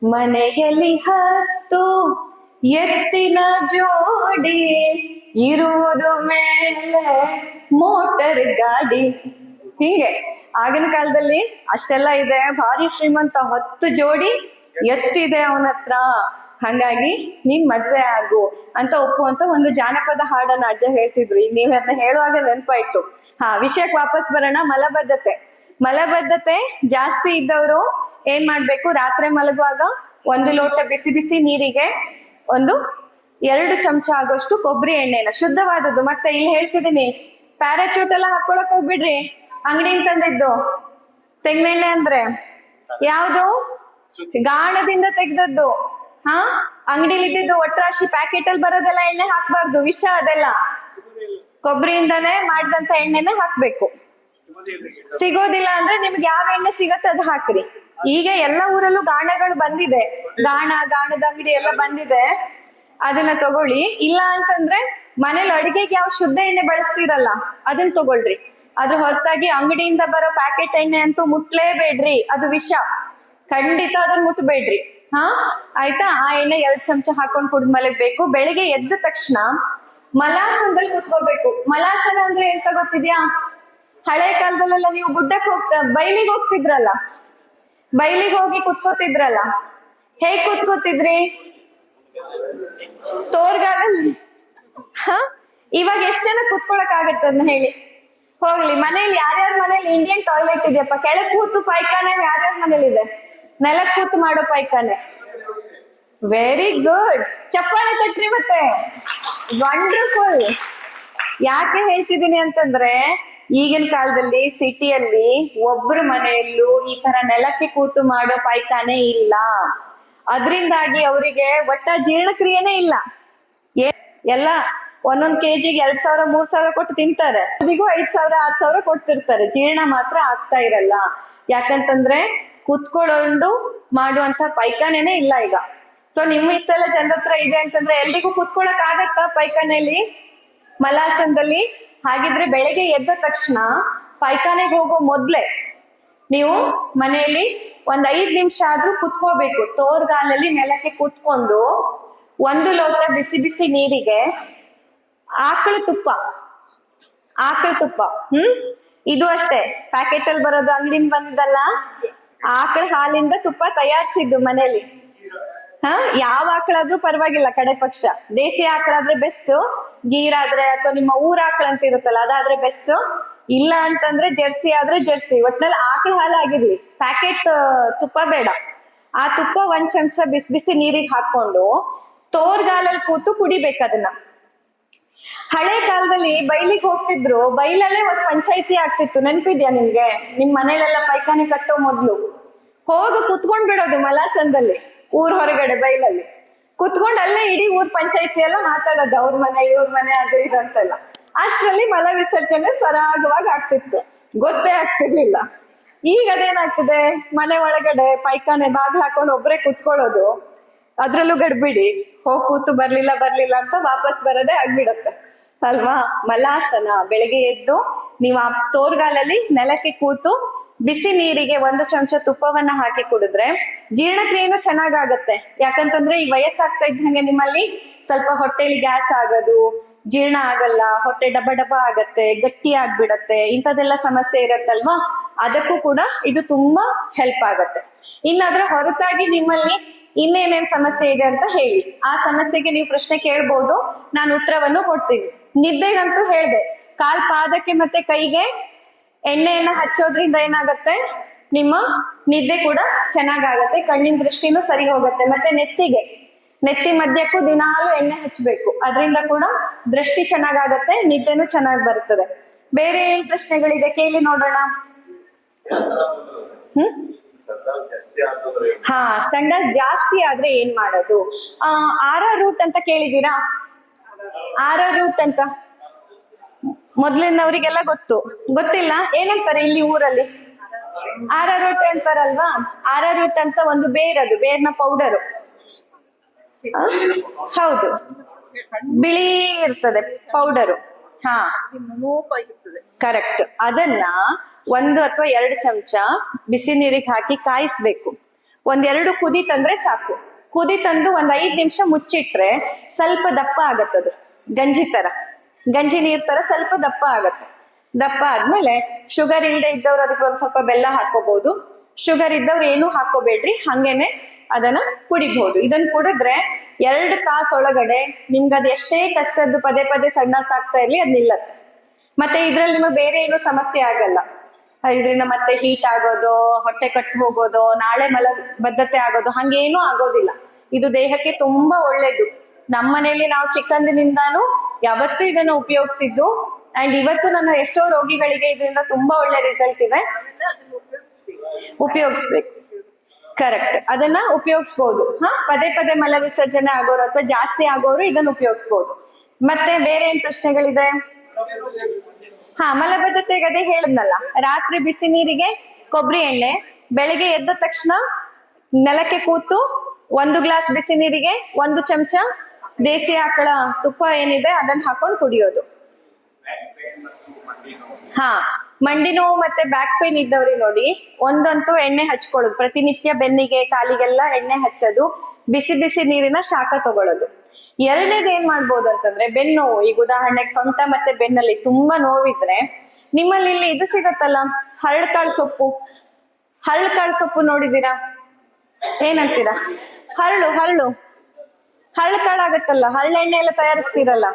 ಮನೆಯಲ್ಲಿ 10 ಎತ್ತಿನ ಜೋಡಿ, ಇರುವುದು ಮೇಲೆ ಮೋಟರ್ ಗಾಡಿ. ಹೀಗೆ ಆಗಿನ ಕಾಲದಲ್ಲಿ ಅಷ್ಟೆಲ್ಲ ಇದೆ, ಭಾರಿ ಶ್ರೀಮಂತ, 10 ಜೋಡಿ ಎತ್ತಿದೆ ಅವನ ಹತ್ರ. ಹಂಗಾಗಿ ನೀನ್ ಮದ್ವೆ ಆಗು ಅಂತ ಒಪ್ಪುವಂತ ಒಂದು ಜಾನಪದ ಹಾಡನ್ನ ಅಜ್ಜ ಹೇಳ್ತಿದ್ರು. ಈಗ ನೀವ್ ಅದನ್ನ ಹೇಳುವಾಗ ನೆನಪಾಯ್ತು. ವಿಷಯಕ್ಕೆ ವಾಪಸ್ ಬರೋಣ. ಮಲಬದ್ಧತೆ ಜಾಸ್ತಿ ಇದ್ದವರು ಏನ್ ಮಾಡ್ಬೇಕು? ರಾತ್ರಿ ಮಲಗುವಾಗ 1 ಲೋಟ ಬಿಸಿ ಬಿಸಿ ನೀರಿಗೆ 2 ಚಮಚ ಆಗೋಷ್ಟು ಕೊಬ್ಬರಿ ಎಣ್ಣೆನ, ಶುದ್ಧವಾದದ್ದು. ಮತ್ತೆ ಇಲ್ಲಿ ಹೇಳ್ತಿದ್ದೀನಿ, ಪ್ಯಾರಾಚೂಟ್ ಎಲ್ಲ ಹಾಕೊಳಕ್ ಹೋಗ್ಬಿಡ್ರಿ. ಅಂಗಡಿಯಿಂದ ತಂದಿದ್ದು ತೆಂಗಿನೆಣ್ಣೆ ಅಂದ್ರೆ ಯಾವ್ದು? ಗಾಣದಿಂದ ತೆಗ್ದದ್ದು. ಅಂಗಡಿಲಿ ಇದ್ದಿದ್ದು ಒಟ್ರಾಶಿ ಪ್ಯಾಕೆಟ್ ಅಲ್ಲಿ ಬರೋದೆಲ್ಲ ಎಣ್ಣೆ ಹಾಕ್ಬಾರ್ದು, ವಿಷ ಅದೆಲ್ಲ. ಕೊಬ್ಬರಿಯಿಂದಾನೇ ಮಾಡಿದಂತ ಎಣ್ಣೆನೆ ಹಾಕ್ಬೇಕು. ಸಿಗೋದಿಲ್ಲ ಅಂದ್ರೆ ನಿಮ್ಗೆ ಯಾವ ಎಣ್ಣೆ ಸಿಗತ್ತೆ ಅದು ಹಾಕ್ರಿ. ಈಗ ಎಲ್ಲ ಊರಲ್ಲೂ ಗಾಣಗಳು ಬಂದಿದೆ, ಗಾಣದ ಅಂಗಡಿ ಎಲ್ಲ ಬಂದಿದೆ, ಅದನ್ನ ತಗೊಳ್ಳಿ. ಇಲ್ಲ ಅಂತಂದ್ರೆ ಮನೇಲಿ ಅಡಿಗೆಗೆ ಯಾವ ಶುದ್ಧ ಎಣ್ಣೆ ಬಳಸ್ತೀರಲ್ಲ ಅದನ್ನ ತಗೊಳ್ರಿ. ಅದ್ರ ಹೊರತಾಗಿ ಅಂಗಡಿಯಿಂದ ಬರೋ ಪ್ಯಾಕೆಟ್ ಎಣ್ಣೆ ಅಂತೂ ಮುಟ್ಲೇಬೇಡ್ರಿ, ಅದು ವಿಷ. ಖಂಡಿತ ಅದನ್ನ ಮುಟ್ಬೇಡ್ರಿ. ಆಯ್ತಾ? ಆ ಎಣ್ಣೆ 2 ಚಮಚ ಹಾಕೊಂಡು ಕುಡಿದ್ ಮಲಗಬೇಕು. ಬೆಳಿಗ್ಗೆ ಎದ್ದ ತಕ್ಷಣ ಮಲಾಸನದಲ್ಲಿ ಕುತ್ಕೋಬೇಕು. ಮಲಾಸನ ಅಂದ್ರೆ ಎಂತ ಗೊತ್ತಿದ್ಯಾ? ಹಳೆ ಕಾಲದಲ್ಲೆಲ್ಲ ನೀವು ಗುಡ್ಡಕ್ಕೆ ಬೈಲಿಗೆ ಹೋಗ್ತಿದ್ರಲ್ಲ, ಬೈಲಿಗೆ ಹೋಗಿ ಕುತ್ಕೋತಿದ್ರಲ್ಲ, ಹೇಗ್ ಕುತ್ಕೋತಿದ್ರಿ? ತೋರ್ಗಾಲಲ್ಲಿ. ಇವಾಗ ಎಷ್ಟ್ ಜನ ಕುತ್ಕೊಳಕ್ ಆಗತ್ತೆ ಅದನ್ನ ಹೇಳಿ? ಹೋಗ್ಲಿ. ಮನೇಲಿ ಯಾರ್ಯಾರ ಮನೇಲಿ ಇಂಡಿಯನ್ ಟಾಯ್ಲೆಟ್ ಇದೆಯಪ್ಪ? ಕೆಳಗ್ ಕೂತು ಪಾಯ್ಖಾನೆ ಯಾರ್ಯಾರ ಮನೇಲಿ ಇದೆ? ನೆಲಕ್ ಕೂತು ಮಾಡೋ ಪಾಯ್ಖಾನೆ. ವೆರಿ ಗುಡ್, ಚಪ್ಪಾಳೆ ತಟ್ರಿ ಮತ್ತೆ. ವಂಡರ್ಫುಲ್. ಯಾಕೆ ಹೇಳ್ತಿದ್ದೀನಿ ಅಂತಂದ್ರೆ, ಈಗಿನ ಕಾಲದಲ್ಲಿ ಸಿಟಿಯಲ್ಲಿ ಒಬ್ರು ಮನೆಯಲ್ಲೂ ಈ ತರ ನೆಲಕ್ಕೆ ಕೂತು ಮಾಡೋ ಪಾಯ್ಖಾನೆ ಇಲ್ಲ. ಅದರಿಂದಾಗಿ ಅವರಿಗೆ ಒಟ್ಟ ಜೀರ್ಣಕ್ರಿಯೆನೇ ಇಲ್ಲ. ಎಲ್ಲ 1 ಕೆಜಿಗೆ 2,000 3,000 ಕೊಟ್ಟು ತಿಂತಾರೆ, ಅದಿಗೂ 5,000 6,000 ಕೊಡ್ತಿರ್ತಾರೆ. ಜೀರ್ಣ ಮಾತ್ರ ಆಗ್ತಾ ಇರಲ್ಲ. ಯಾಕಂತಂದ್ರೆ ಕುತ್ಕೊಳ್ಳೋಂಡು ಮಾಡುವಂತ ಪಾಯ್ಖಾನೆನೇ ಇಲ್ಲ ಈಗ. ಸೊ ನಿಮ್ಮ ಇಷ್ಟೆಲ್ಲ ಜನರ ಹತ್ರ ಇದೆ ಅಂತಂದ್ರೆ ಎಲ್ರಿಗೂ ಕುತ್ಕೊಳಕ್ ಆಗತ್ತಾ ಪಾಯ್ಖಾನೆಯಲ್ಲಿ, ಮಲಾಸನದಲ್ಲಿ? ಹಾಗಿದ್ರೆ ಬೆಳಗ್ಗೆ ಎದ್ದ ತಕ್ಷಣ ಪಾಯ್ಖಾನೆಗೆ ಹೋಗೋ ಮೊದ್ಲೆ ನೀವು ಮನೆಯಲ್ಲಿ 5 ನಿಮಿಷ ಆದ್ರೂ ಕುತ್ಕೋಬೇಕು. ತೋರ್ಗಾಲಲ್ಲಿ ನೆಲಕ್ಕೆ ಕುತ್ಕೊಂಡು 1 ಲೋಟ ಬಿಸಿ ಬಿಸಿ ನೀರಿಗೆ ಆಕಳು ತುಪ್ಪ, ಇದು ಅಷ್ಟೇ, ಪ್ಯಾಕೆಟ್ ಅಲ್ಲಿ ಬರೋದು, ಅಂಗಡಿಯಿಂದ ಬಂದಿದ್ದಲ್ಲ, ಆಕಳ ಹಾಲಿಂದ ತುಪ್ಪ ತಯಾರಿಸಿದ್ದು ಮನೇಲಿ. ಯಾವ ಆಕಳಾದ್ರೂ ಪರವಾಗಿಲ್ಲ, ಕಡೆ ಪಕ್ಷ ದೇಸಿ ಆಕಳಾದ್ರೆ ಬೆಸ್ಟ್, ಗೀರಾದ್ರೆ ಅಥವಾ ನಿಮ್ಮ ಊರ ಆಕಳ ಅಂತ ಇರುತ್ತಲ್ಲ ಅದಾದ್ರೆ ಬೆಸ್ಟ್. ಇಲ್ಲ ಅಂತಂದ್ರೆ ಜರ್ಸಿ ಆದ್ರೆ ಜರ್ಸಿ, ಒಟ್ನಲ್ಲಿ ಆಕಳ ಹಾಲು ಆಗಿರ್ಲಿ, ಪ್ಯಾಕೆಟ್ ತುಪ್ಪ ಬೇಡ. ಆ ತುಪ್ಪ 1 ಚಮಚ ಬಿಸಿ ಬಿಸಿ ನೀರಿಗೆ ಹಾಕೊಂಡು ತೋರ್ಗಾಲಲ್ಲಿ ಕೂತು ಕುಡಿಬೇಕು ಅದನ್ನ. ಹಳೆ ಕಾಲದಲ್ಲಿ ಬೈಲಿಗೆ ಹೋಗ್ತಿದ್ರು, ಬೈಲಲ್ಲೇ ಒಂದು ಪಂಚಾಯಿತಿ ಆಗ್ತಿತ್ತು, ನೆನ್ಪಿದ್ಯಾ ನಿಮ್ಗೆ? ನಿಮ್ ಮನೇಲೆಲ್ಲ ಪೈಖಾನೆ ಕಟ್ಟೋ ಮೊದ್ಲು ಹೋಗಿ ಕುತ್ಕೊಂಡ್ ಬಿಡೋದು ಮಲಾಸನದಲ್ಲಿ, ಊರ್ ಹೊರಗಡೆ ಬೈಲಲ್ಲಿ ಕುತ್ಕೊಂಡ್ ಅಲ್ಲೇ ಇಡೀ ಊರ್ ಪಂಚಾಯಿತಿ ಎಲ್ಲ ಮಾತಾಡೋದು, ಅವ್ರ ಮನೆ ಇವ್ರ ಮನೆ ಅದು ಇದು ಅಂತೆಲ್ಲ. ಅಷ್ಟ್ರಲ್ಲಿ ಮಲ ವಿಸರ್ಜನೆ ಸರಾಗವಾಗಿ ಆಗ್ತಿತ್ತು, ಗೊತ್ತೇ ಆಗ್ತಿರ್ಲಿಲ್ಲ. ಈಗ ಅದೇನಾಗ್ತದೆ, ಮನೆ ಒಳಗಡೆ ಪೈಖಾನೆ ಬಾಗ್ಲು ಹಾಕೊಂಡು ಒಬ್ರೇ ಕುತ್ಕೊಳ್ಳೋದು, ಅದ್ರಲ್ಲೂ ಗಡ್ಬಿಡಿ, ಹೋಗ್ ಕೂತು ಬರ್ಲಿಲ್ಲ ಅಂತ ವಾಪಸ್ ಬರೋದೇ ಆಗ್ಬಿಡತ್ತೆ ಅಲ್ವಾ? ಮಲಾಸನ, ಬೆಳಗ್ಗೆ ಎದ್ದು ನೀವು ಆ ತೋರ್ಗಾಲಲ್ಲಿ ನೆಲಕ್ಕೆ ಕೂತು ಬಿಸಿ ನೀರಿಗೆ 1 ಚಮಚ ತುಪ್ಪವನ್ನ ಹಾಕಿ ಕುಡಿದ್ರೆ ಜೀರ್ಣಕ್ರಿಯೆನೂ ಚೆನ್ನಾಗಾಗತ್ತೆ. ಯಾಕಂತಂದ್ರೆ ಈ ವಯಸ್ಸಾಗ್ತಾ ಇದ್ದಂಗೆ ನಿಮ್ಮಲ್ಲಿ ಸ್ವಲ್ಪ ಹೊಟ್ಟೆಲಿ ಗ್ಯಾಸ್ ಆಗೋದು, ಜೀರ್ಣ ಆಗಲ್ಲ, ಹೊಟ್ಟೆ ಡಬ ಡಬ ಆಗತ್ತೆ, ಗಟ್ಟಿ ಆಗ್ಬಿಡತ್ತೆ, ಇಂಥದೆಲ್ಲ ಸಮಸ್ಯೆ ಇರತ್ತಲ್ವಾ? ಅದಕ್ಕೂ ಕೂಡ ಇದು ತುಂಬಾ ಹೆಲ್ಪ್ ಆಗತ್ತೆ. ಇನ್ನಾದ್ರ ಹೊರತಾಗಿ ನಿಮ್ಮಲ್ಲಿ ಇನ್ನೇನೇನ್ ಸಮಸ್ಯೆ ಇದೆ ಅಂತ ಹೇಳಿ, ಆ ಸಮಸ್ಯೆಗೆ ನೀವು ಪ್ರಶ್ನೆ ಕೇಳ್ಬೋದು, ನಾನು ಉತ್ತರವನ್ನು ಕೊಡ್ತೀನಿ. ನಿದ್ದೆಗಂತೂ ಹೇಳ್ದೆ, ಕಾಲ್ ಪಾದಕ್ಕೆ ಮತ್ತೆ ಕೈಗೆ ಎಣ್ಣೆಯನ್ನ ಹಚ್ಚೋದ್ರಿಂದ ಏನಾಗತ್ತೆ, ನಿಮ್ಮ ನಿದ್ದೆ ಕೂಡ ಚೆನ್ನಾಗಾಗತ್ತೆ, ಕಣ್ಣಿನ ದೃಷ್ಟಿನೂ ಸರಿ ಹೋಗುತ್ತೆ. ಮತ್ತೆ ನೆತ್ತಿ ಮಧ್ಯಕ್ಕೂ ದಿನಾಲು ಎಣ್ಣೆ ಹಚ್ಬೇಕು, ಅದರಿಂದ ಕೂಡ ದೃಷ್ಟಿ ಚೆನ್ನಾಗಾಗತ್ತೆ, ನಿದ್ದೆನೂ ಚೆನ್ನಾಗಿ ಬರ್ತದೆ. ಬೇರೆ ಏನ್ ಪ್ರಶ್ನೆಗಳಿದೆ ಕೇಳಿ ನೋಡೋಣ. ಹಾ, ಸಂಡಾಸ್ ಜಾಸ್ತಿ ಆದ್ರೆ ಏನ್ ಮಾಡೋದು? ಆರ ರೂಟ್ ಅಂತ ಕೇಳಿದೀರಾ? ಆರ ರೂಟ್ ಅಂತ ಮೊದ್ಲಿನವರಿಗೆಲ್ಲ ಗೊತ್ತಿಲ್ಲ, ಏನಂತಾರೆ ಇಲ್ಲಿ ಊರಲ್ಲಿ? ಆರ ರೂಟ್ ಅಂತಾರಲ್ವಾ? ಆರ ರೂಟ್ ಅಂತ ಒಂದು ಬೇರದು, ಬೇರ್ನ ಪೌಡರು. ಹೌದು, ಬಿಳಿ ಇರ್ತದೆ ಪೌಡರು. ಹಾ, ಕರೆಕ್ಟ್. ಅದನ್ನ 1 ಅಥವಾ 2 ಚಮಚ ಬಿಸಿ ನೀರಿಗೆ ಹಾಕಿ ಕಾಯಿಸ್ಬೇಕು. 1-2 ಕುದಿ ತಂದ್ರೆ ಸಾಕು. ಕುದಿ ತಂದು 5 ನಿಮಿಷ ಮುಚ್ಚಿಟ್ರೆ ಸ್ವಲ್ಪ ದಪ್ಪ ಆಗತ್ತದು, ಗಂಜಿ ನೀರ್ ತರ ಸ್ವಲ್ಪ ದಪ್ಪ ಆಗತ್ತೆ. ದಪ್ಪ ಆದ್ಮೇಲೆ ಶುಗರ್ ಇಲ್ಲದೆ ಇದ್ದವ್ರು ಅದಕ್ಕೆ ಒಂದ್ ಸ್ವಲ್ಪ ಬೆಲ್ಲ ಹಾಕೋಬಹುದು, ಶುಗರ್ ಇದ್ದವ್ರು ಏನು ಹಾಕೋಬೇಡ್ರಿ, ಹಂಗೇನೆ ಅದನ್ನ ಕುಡಿಬಹುದು. ಇದನ್ನ ಕುಡಿದ್ರೆ 2 ತಾಸು ಒಳಗಡೆ ನಿಮ್ಗೆ ಅದು ಎಷ್ಟೇ ಕಷ್ಟದ್ದು ಪದೇ ಸಂಡಾಸ್ ಆಗ್ತಾ ಇರ್ಲಿ ಅದ್ ನಿಲ್ಲತ್ತೆ. ಮತ್ತೆ ಇದ್ರಲ್ಲಿ ನಿಮಗೆ ಬೇರೆ ಏನು ಸಮಸ್ಯೆ ಆಗಲ್ಲ. ಇದರಿಂದ ಮತ್ತೆ ಹೀಟ್ ಆಗೋದು, ಹೊಟ್ಟೆ ಕಟ್ಟು ಹೋಗೋದು, ನಾಳೆ ಮಲಬದ್ಧತೆ ಆಗೋದು ಹಂಗೇನೂ ಆಗೋದಿಲ್ಲ. ಇದು ದೇಹಕ್ಕೆ ತುಂಬಾ ಒಳ್ಳೇದು. ನಮ್ಮ ಮನೆಯಲ್ಲಿ ನಾವು ಚಿಕ್ಕಂದಿನಿಂದಾನು ಯಾವತ್ತೂ ಇದನ್ನು ಉಪಯೋಗಿಸಿದ್ದು, ಅಂಡ್ ಇವತ್ತು ನನ್ನ ಎಷ್ಟೋ ರೋಗಿಗಳಿಗೆ ಇದರಿಂದ ತುಂಬಾ ಒಳ್ಳೆ ರಿಸಲ್ಟ್ ಇದೆ. ಉಪಯೋಗಿಸ್ಬೇಕು, ಕರೆಕ್ಟ್. ಅದನ್ನ ಉಪಯೋಗಿಸ್ಬೋದು. ಪದೇ ಮಲ ವಿಸರ್ಜನೆ ಆಗೋರು ಅಥವಾ ಜಾಸ್ತಿ ಆಗೋರು ಇದನ್ನ ಉಪಯೋಗಿಸ್ಬೋದು. ಮತ್ತೆ ಬೇರೆ ಏನ್ ಪ್ರಶ್ನೆಗಳಿದೆ? ಮಲಬದ್ಧತೆಗೆ ಅದೇ ಹೇಳಿದ್ನಲ್ಲ, ರಾತ್ರಿ ಬಿಸಿ ನೀರಿಗೆ ಕೊಬ್ಬರಿ ಎಣ್ಣೆ, ಬೆಳಗ್ಗೆ ಎದ್ದ ತಕ್ಷಣ ನೆಲಕ್ಕೆ ಕೂತು 1 ಗ್ಲಾಸ್ ಬಿಸಿ ನೀರಿಗೆ 1 ಚಮಚ ದೇಸಿ ಆಕಳ ತುಪ್ಪ ಏನಿದೆ ಅದನ್ನ ಹಾಕೊಂಡು ಕುಡಿಯೋದು. ಮಂಡಿ ನೋವು ಮತ್ತೆ ಬ್ಯಾಕ್ ಪೇನ್ ಇದ್ದವ್ರಿಗೆ ನೋಡಿ, ಒಂದಂತೂ ಎಣ್ಣೆ ಹಚ್ಕೊಳ್ಳೋದು, ಪ್ರತಿನಿತ್ಯ ಬೆನ್ನಿಗೆ ಕಾಲಿಗೆಲ್ಲ ಎಣ್ಣೆ ಹಚ್ಚೋದು, ಬಿಸಿ ನೀರಿನ ಶಾಖ ತಗೊಳ್ಳೋದು. ಎರಡನೇದು ಏನ್ ಮಾಡ್ಬೋದು ಅಂತಂದ್ರೆ, ಬೆನ್ನು, ಈಗ ಉದಾಹರಣೆಗೆ ಸೊಂಟ ಮತ್ತೆ ಬೆನ್ನಲ್ಲಿ ತುಂಬಾ ನೋವಿದ್ರೆ ನಿಮ್ಮಲ್ಲಿ ಇಲ್ಲಿ ಇದು ಸಿಗತ್ತಲ್ಲ, ಹರಳ್ಕಾಳು ಸೊಪ್ಪು ನೋಡಿದೀರಾ? ಏನಂತೀರಾ? ಹರಳ್ಕಾಳು ಆಗತ್ತಲ್ಲ, ಹರಳೆಣ್ಣೆ ಎಲ್ಲ ತಯಾರಿಸ್ತೀರಲ್ಲ,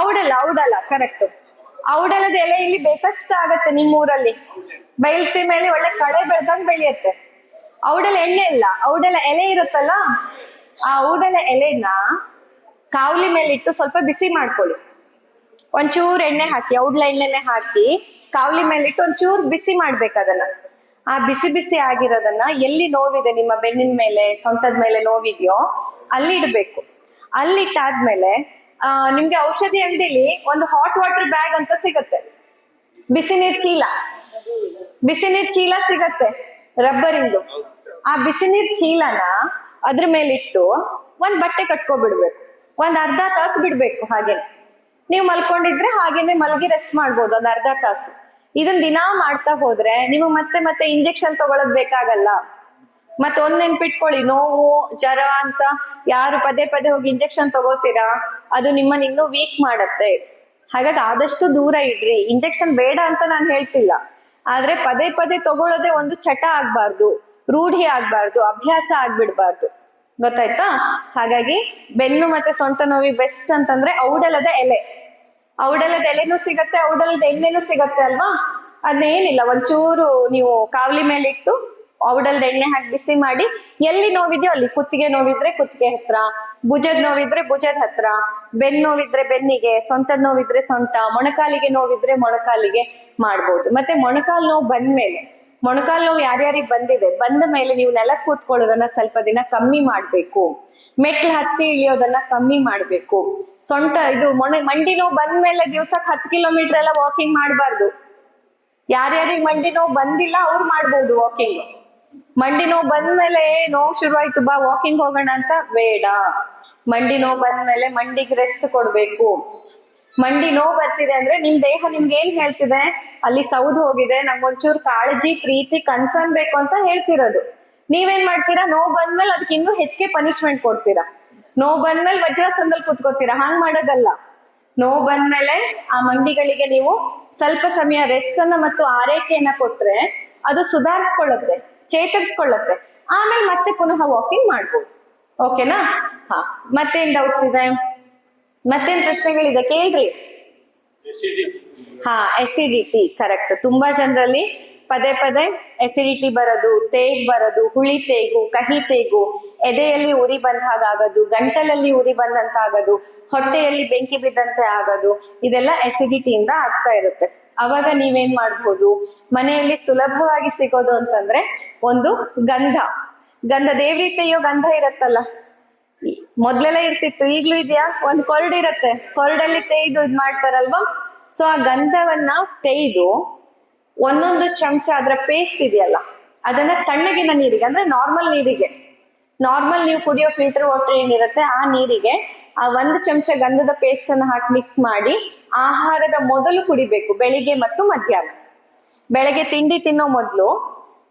ಔಡಲ ಕರೆಕ್ಟ್. ಔಡಲದ ಎಲೆ ಇಲ್ಲಿ ಬೇಕಷ್ಟ ಆಗತ್ತೆ ನಿಮ್ಮೂರಲ್ಲಿ, ಬಯಲ್ಸೀಮೆಯಲ್ಲಿ ಒಳ್ಳೆ ಕಳೆ ಬೆಳ್ದಂಗ್ ಬೆಳೆಯತ್ತೆ. ಔಡಲ ಎಣ್ಣೆ ಇಲ್ಲ, ಔಡಲ ಎಲೆ ಇರುತ್ತಲ್ಲ, ಆ ಔಡಲ ಎಲೆನ ಕಾವಲಿ ಮೇಲೆ ಇಟ್ಟು ಸ್ವಲ್ಪ ಬಿಸಿ ಮಾಡ್ಕೊಳ್ಳಿ, ಒಂಚೂರು ಎಣ್ಣೆ ಹಾಕಿ, ಔಡ್ಲ ಎಣ್ಣೆನೆ ಹಾಕಿ ಕಾವಲಿ ಮೇಲಿಟ್ಟು ಒಂಚೂರು ಬಿಸಿ ಮಾಡ್ಬೇಕು ಅದನ್ನ. ಆ ಬಿಸಿ ಆಗಿರೋದನ್ನ ಎಲ್ಲಿ ನೋವಿದೆ, ನಿಮ್ಮ ಬೆನ್ನಿನ ಮೇಲೆ, ಸೊಂಟದ ಮೇಲೆ ನೋವಿದೆಯೋ ಅಲ್ಲಿ ಇಡ್ಬೇಕು. ಅಲ್ಲಿಟ್ಟಾದ್ಮೇಲೆ ನಿಮ್ಗೆ ಔಷಧಿ ಅಂಗಡಿಲಿ ಒಂದು ಹಾಟ್ ವಾಟರ್ ಬ್ಯಾಗ್ ಅಂತ ಸಿಗತ್ತೆ, ಬಿಸಿ ನೀರ್ ಚೀಲ ಸಿಗತ್ತೆ ರಬ್ಬರಿಂದು. ಆ ಬಿಸಿ ನೀರ್ ಚೀಲನ ಅದ್ರ ಮೇಲಿಟ್ಟು ಒಂದ್ ಬಟ್ಟೆ ಕಟ್ಕೊಬಿಡ್ಬೇಕು, 1/2 ತಾಸು ಬಿಡ್ಬೇಕು. ಹಾಗೇನೆ ನೀವು ಮಲ್ಕೊಂಡಿದ್ರೆ ಹಾಗೇನೆ ಮಲಗಿ ರೆಸ್ಟ್ ಮಾಡ್ಬೋದು 1/2 ತಾಸು. ಇದನ್ನ ದಿನಾ ಮಾಡ್ತಾ ಹೋದ್ರೆ ನೀವು ಮತ್ತೆ ಇಂಜೆಕ್ಷನ್ ತಗೊಳದ್ ಬೇಕಾಗಲ್ಲ. ಮತ್ತೆ ಒಂದ್ ನೆನ್ಪಿಟ್ಕೊಳ್ಳಿ, ನೋವು ಜ್ವರ ಅಂತ ಯಾರು ಪದೇ ಹೋಗಿ ಇಂಜೆಕ್ಷನ್ ತಗೋತೀರಾ, ಅದು ನಿಮ್ಮನ್ನ ಇನ್ನೂ ವೀಕ್ ಮಾಡತ್ತೆ. ಹಾಗಾಗಿ ಆದಷ್ಟು ದೂರ ಇಡ್ರಿ. ಇಂಜೆಕ್ಷನ್ ಬೇಡ ಅಂತ ನಾನು ಹೇಳ್ತಿಲ್ಲ, ಆದ್ರೆ ಪದೇ ತಗೊಳ್ಳೋದೇ ಒಂದು ಚಟ ಆಗ್ಬಾರ್ದು, ರೂಢಿ ಆಗ್ಬಾರ್ದು, ಅಭ್ಯಾಸ ಆಗ್ಬಿಡ್ಬಾರ್ದು. ಗೊತ್ತಾಯ್ತಾ? ಹಾಗಾಗಿ ಬೆನ್ನು ಮತ್ತೆ ಸೊಂಟ ನೋವಿಗೆ ಬೆಸ್ಟ್ ಅಂತಂದ್ರೆ ಔಡಲದ ಎಲೆನೂ ಸಿಗತ್ತೆ, ಔಡಲದ ಎಣ್ಣೆನೂ ಸಿಗತ್ತೆ ಅಲ್ವಾ? ಅದನ್ನೇನಿಲ್ಲ, ಒಂಚೂರು ನೀವು ಕಾವಲಿ ಮೇಲೆ ಇಟ್ಟು ಔಡಲದ ಎಣ್ಣೆ ಹಾಕಿ ಬಿಸಿ ಮಾಡಿ, ಎಲ್ಲಿ ನೋವಿದೆಯೋ ಅಲ್ಲಿ, ಕುತ್ತಿಗೆ ನೋವಿದ್ರೆ ಕುತ್ತಿಗೆ ಹತ್ರ, ಭುಜದ ನೋವಿದ್ರೆ ಭುಜದ ಹತ್ರ, ಬೆನ್ನು ನೋವಿದ್ರೆ ಬೆನ್ನಿಗೆ, ಸೊಂಟದ ನೋವಿದ್ರೆ ಸೊಂಟ, ಮೊಣಕಾಲಿಗೆ ನೋವಿದ್ರೆ ಮೊಣಕಾಲಿಗೆ ಮಾಡ್ಬೋದು. ಮತ್ತೆ ಮೊಣಕಾಲು ನೋವು ಬಂದ್ಮೇಲೆ, ಮೊಣಕಾಲು ನೋವು ಯಾರ್ಯಾರಿಗೆ ಬಂದಿದೆ, ಬಂದ ಮೇಲೆ ನೀವು ನೆಲಕ್ಕೆ ಕೂತ್ಕೊಳ್ಳೋದನ್ನ ಸ್ವಲ್ಪ ದಿನ ಕಮ್ಮಿ ಮಾಡ್ಬೇಕು. ಮೆಟ್ಲು ಹತ್ತಿ ಇಳಿಯೋದನ್ನ ಕಮ್ಮಿ ಮಾಡ್ಬೇಕು. ಸೊಂಟ ಇದು ಮಂಡಿ ನೋವು ಬಂದ್ಮೇಲೆ ದಿವ್ಸಕ್ಕೆ 10 ಕಿಲೋಮೀಟರ್ ಎಲ್ಲ ವಾಕಿಂಗ್ ಮಾಡಬಾರ್ದು. ಯಾರ್ಯಾರಿಗೆ ಮಂಡಿ ನೋವು ಬಂದಿಲ್ಲ ಅವ್ರು ಮಾಡ್ಬೋದು ವಾಕಿಂಗ್. ಮಂಡಿ ನೋವು ಬಂದ್ಮೇಲೆ ನೋವು ಶುರುವಾಯ್ತು ಬಾ ವಾಕಿಂಗ್ ಹೋಗೋಣ ಅಂತ ಬೇಡ. ಮಂಡಿ ನೋವು ಬಂದ್ಮೇಲೆ ಮಂಡಿಗೆ ರೆಸ್ಟ್ ಕೊಡ್ಬೇಕು. ಮಂಡಿ ನೋವು ಬರ್ತಿದೆ ಅಂದ್ರೆ ನಿಮ್ ದೇಹ ನಿಮ್ಗೆ ಏನ್ ಹೇಳ್ತಿದೆ, ಅಲ್ಲಿ ಸೌದು ಹೋಗಿದೆ, ನಂಗೊಂಚೂರು ಕಾಳಜಿ, ಪ್ರೀತಿ, ಕನ್ಸರ್ನ್ ಬೇಕು ಅಂತ ಹೇಳ್ತಿರೋದು. ನೀವೇನ್ ಮಾಡ್ತೀರಾ, ನೋವು ಬಂದ್ಮೇಲೆ ಅದಕ್ಕೆ ಇನ್ನೂ ಹೆಚ್ಚಿಗೆ ಪನಿಷ್ಮೆಂಟ್ ಕೊಡ್ತೀರಾ. ನೋವು ಬಂದ್ಮೇಲೆ ವಜ್ರಾಸನದಲ್ಲಿ ಕೂತ್ಕೋತೀರಾ. ಹಾಂಗ್ ಮಾಡೋದಲ್ಲ. ನೋವು ಬಂದ್ಮೇಲೆ ಆ ಮಂಡಿಗಳಿಗೆ ನೀವು ಸ್ವಲ್ಪ ಸಮಯ ರೆಸ್ಟ್ ಅನ್ನ ಮತ್ತು ಆರೈಕೆಯನ್ನ ಕೊಟ್ರೆ ಅದು ಸುಧಾರಿಸ್ಕೊಳ್ಳುತ್ತೆ, ಚೇತರಿಸ್ಕೊಳ್ಳುತ್ತೆ. ಆಮೇಲೆ ಮತ್ತೆ ಪುನಃ ವಾಕಿಂಗ್ ಮಾಡ್ಬೋದು. ಓಕೆನಾ? ಹಾ, ಮತ್ತೇನ್ ಡೌಟ್ಸ್ ಇದೆ, ಮತ್ತೇನ್ ಪ್ರಶ್ನೆಗಳಿದೆ ಕೇಳ್ರಿ. ಹಾ, ಎಸಿಡಿಟಿ ಕರೆಕ್ಟ್. ತುಂಬಾ ಜನರಲ್ಲಿ ಪದೇ ಪದೇ ಎಸಿಡಿಟಿ ಬರೋದು, ತೇಗ್ ಬರೋದು, ಹುಳಿ ತೇಗು, ಕಹಿ ತೇಗು, ಎದೆಯಲ್ಲಿ ಉರಿ ಬಂದ ಹಾಗಾಗೋದು, ಗಂಟಲಲ್ಲಿ ಉರಿ ಬಂದಂತ ಆಗೋದು, ಹೊಟ್ಟೆಯಲ್ಲಿ ಬೆಂಕಿ ಬಿದ್ದಂತೆ ಆಗೋದು, ಇದೆಲ್ಲ ಎಸಿಡಿಟಿಯಿಂದ ಆಗ್ತಾ ಇರುತ್ತೆ. ಅವಾಗ ನೀವೇನ್ ಮಾಡ್ಬೋದು, ಮನೆಯಲ್ಲಿ ಸುಲಭವಾಗಿ ಸಿಗೋದು ಅಂತಂದ್ರೆ ಒಂದು ಗಂಧ ದೇವ್ರಿಗೆ ತೆಯ್ಯೋ ಗಂಧ ಇರತ್ತಲ್ಲ, ಮೊದ್ಲೆಲ್ಲ ಇರ್ತಿತ್ತು, ಈಗ್ಲೂ ಇದೆಯಾ, ಒಂದು ಕೊರಡಿರತ್ತೆ, ಕೊರಡಲ್ಲಿ ತೆಯ್ದು ಇದ್ ಮಾಡ್ತಾರಲ್ವಾ. ಸೊ ಆ ಗಂಧವನ್ನ ತೆಯ್ದು ಒಂದೊಂದು ಚಮಚ ಅದರ ಪೇಸ್ಟ್ ಇದೆಯಲ್ಲ ಅದನ್ನ ತಣ್ಣಗಿನ ನೀರಿಗೆ, ಅಂದ್ರೆ ನಾರ್ಮಲ್ ನೀರಿಗೆ, ನಾರ್ಮಲ್ ನೀವು ಕುಡಿಯೋ ಫಿಲ್ಟರ್ ವಾಟರ್ ಏನಿರುತ್ತೆ ಆ ನೀರಿಗೆ ಆ 1 ಚಮಚ ಗಂಧದ ಪೇಸ್ಟ್ ಅನ್ನ ಹಾಕಿ ಮಿಕ್ಸ್ ಮಾಡಿ ಆಹಾರದ ಮೊದಲು ಕುಡಿಬೇಕು, ಬೆಳಿಗ್ಗೆ ಮತ್ತು ಮಧ್ಯಾಹ್ನ. ಬೆಳಗ್ಗೆ ತಿಂಡಿ ತಿನ್ನೋ ಮೊದಲು,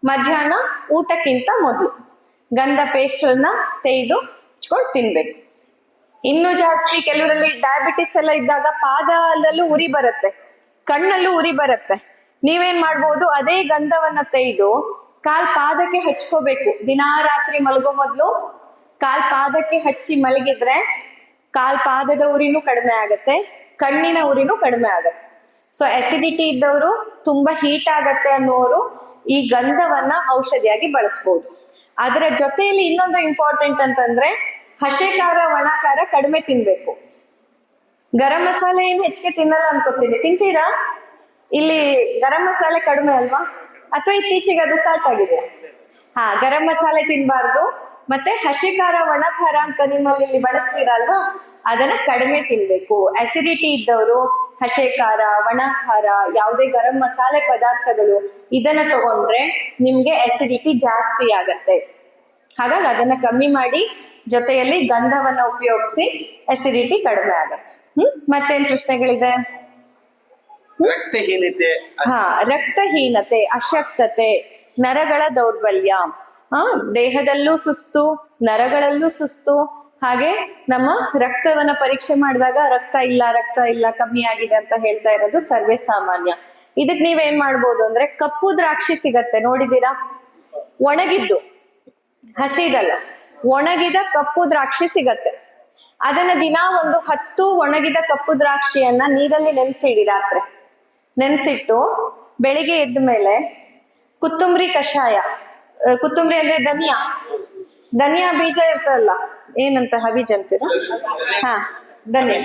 ಮಧ್ಯಾಹ್ನ ಊಟಕ್ಕಿಂತ ಮೊದಲು ಗಂಧ ಪೇಸ್ಟ್ ಅನ್ನ ತೆಗೆದು ಹಚ್ಕೊಂಡು ತಿನ್ಬೇಕು. ಇನ್ನು ಜಾಸ್ತಿ ಕೆಲವರಲ್ಲಿ ಡಯಾಬಿಟಿಸ್ ಎಲ್ಲ ಇದ್ದಾಗ ಪಾದದಲ್ಲೂ ಉರಿ ಬರುತ್ತೆ, ಕಣ್ಣಲ್ಲೂ ಉರಿ ಬರುತ್ತೆ. ನೀವೇನ್ ಮಾಡ್ಬೋದು, ಅದೇ ಗಂಧವನ್ನ ತೆಗೆದು ಪಾದಕ್ಕೆ ಹಚ್ಕೋಬೇಕು. ದಿನಾ ರಾತ್ರಿ ಮಲಗೋ ಮೊದ್ಲು ಪಾದಕ್ಕೆ ಹಚ್ಚಿ ಮಲಗಿದ್ರೆ ಪಾದದ ಉರಿನೂ ಕಡಿಮೆ ಆಗತ್ತೆ, ಕಣ್ಣಿನ ಉರಿನೂ ಕಡಿಮೆ ಆಗತ್ತೆ. ಸೊ ಅಸಿಡಿಟಿ ಇದ್ದವರು, ತುಂಬಾ ಹೀಟ್ ಆಗತ್ತೆ ಅನ್ನೋರು ಈ ಗಂಧವನ್ನ ಔಷಧಿಯಾಗಿ ಬಳಸ್ಬೋದು. ಅದರ ಜೊತೆಯಲ್ಲಿ ಇನ್ನೊಂದು ಇಂಪಾರ್ಟೆಂಟ್ ಅಂತಂದ್ರೆ ಹಸೆ ಖಾರ, ಒಣ ಖಾರ ಕಡಿಮೆ ತಿನ್ಬೇಕು. ಗರಂ ಮಸಾಲೆ ಏನ್ ಹೆಚ್ಚಿಗೆ ತಿನ್ನಲ್ಲ ಅನ್ಕೋತೀನಿ, ತಿಂತೀರಾ? ಇಲ್ಲಿ ಗರಂ ಮಸಾಲೆ ಕಡಿಮೆ ಅಲ್ವಾ, ಅಥವಾ ಇತ್ತೀಚೆಗೆ ಅದು ಸ್ಟಾರ್ಟ್ ಆಗಿದೆ? ಹಾ, ಗರಂ ಮಸಾಲೆ ತಿನ್ಬಾರ್ದು. ಮತ್ತೆ ಹಸಿ ಖಾರ, ಒಣ ಖಾರ ಅಂತ ನಿಮ್ಮಲ್ಲಿ ಇಲ್ಲಿ ಬಳಸ್ತೀರಲ್ವಾ, ಅದನ್ನ ಕಡಿಮೆ ತಿನ್ಬೇಕು. ಅಸಿಡಿಟಿ ಇದ್ದವರು ಹಸೆ ಖಾರ, ಒಣ ಖಾರ, ಯಾವುದೇ ಗರಂ ಮಸಾಲೆ ಪದಾರ್ಥಗಳು ಇದನ್ನ ತಗೊಂಡ್ರೆ ನಿಮ್ಗೆ ಅಸಿಡಿಟಿ ಜಾಸ್ತಿ ಆಗತ್ತೆ. ಹಾಗಾಗಿ ಅದನ್ನ ಕಮ್ಮಿ ಮಾಡಿ, ಜೊತೆಯಲ್ಲಿ ಗಂಧವನ್ನ ಉಪಯೋಗಿಸಿ ಅಸಿಡಿಟಿ ಕಡಿಮೆ ಆಗತ್ತೆ. ಮತ್ತೇನ್ ಪ್ರಶ್ನೆಗಳಿದೆ? ರಕ್ತಹೀನತೆ. ಹಾ, ರಕ್ತಹೀನತೆ, ಅಶಕ್ತತೆ, ನರಗಳ ದೌರ್ಬಲ್ಯ, ದೇಹದಲ್ಲೂ ಸುಸ್ತು, ನರಗಳಲ್ಲೂ ಸುಸ್ತು. ಹಾಗೆ ನಮ್ಮ ರಕ್ತವನ್ನ ಪರೀಕ್ಷೆ ಮಾಡಿದಾಗ ರಕ್ತ ಇಲ್ಲ ಕಮ್ಮಿ ಆಗಿದೆ ಅಂತ ಹೇಳ್ತಾ ಇರೋದು ಸರ್ವೇ ಸಾಮಾನ್ಯ. ಇದಕ್ ನೀವೇನ್ ಮಾಡ್ಬೋದು ಅಂದ್ರೆ, ಕಪ್ಪು ದ್ರಾಕ್ಷಿ ಸಿಗತ್ತೆ, ನೋಡಿದೀರಾ? ಒಣಗಿದ್ದು, ಹಸಿದಲ್ಲ, ಒಣಗಿದ ಕಪ್ಪು ದ್ರಾಕ್ಷಿ ಸಿಗತ್ತೆ. ಅದನ್ನ ದಿನಾ ಒಂದು 10 ಒಣಗಿದ ಕಪ್ಪು ದ್ರಾಕ್ಷಿಯನ್ನ ನೀರಲ್ಲಿ ನೆನ್ಸಿಡಿ. ರಾತ್ರಿ ನೆನ್ಸಿಟ್ಟು ಬೆಳಿಗ್ಗೆ ಎದ್ದ ಮೇಲೆ ಕೊತ್ತಂಬರಿ ಕಷಾಯ, ಕೊತ್ತಂಬರಿ ಅಂದ್ರೆ ಧನಿಯಾ ಬೀಜ ಇರ್ತದಲ್ಲ, ಏನಂತ ಹಬೀಜ್ ಅಂತೀರ? ಹಾ, ಧನಿಯಾ.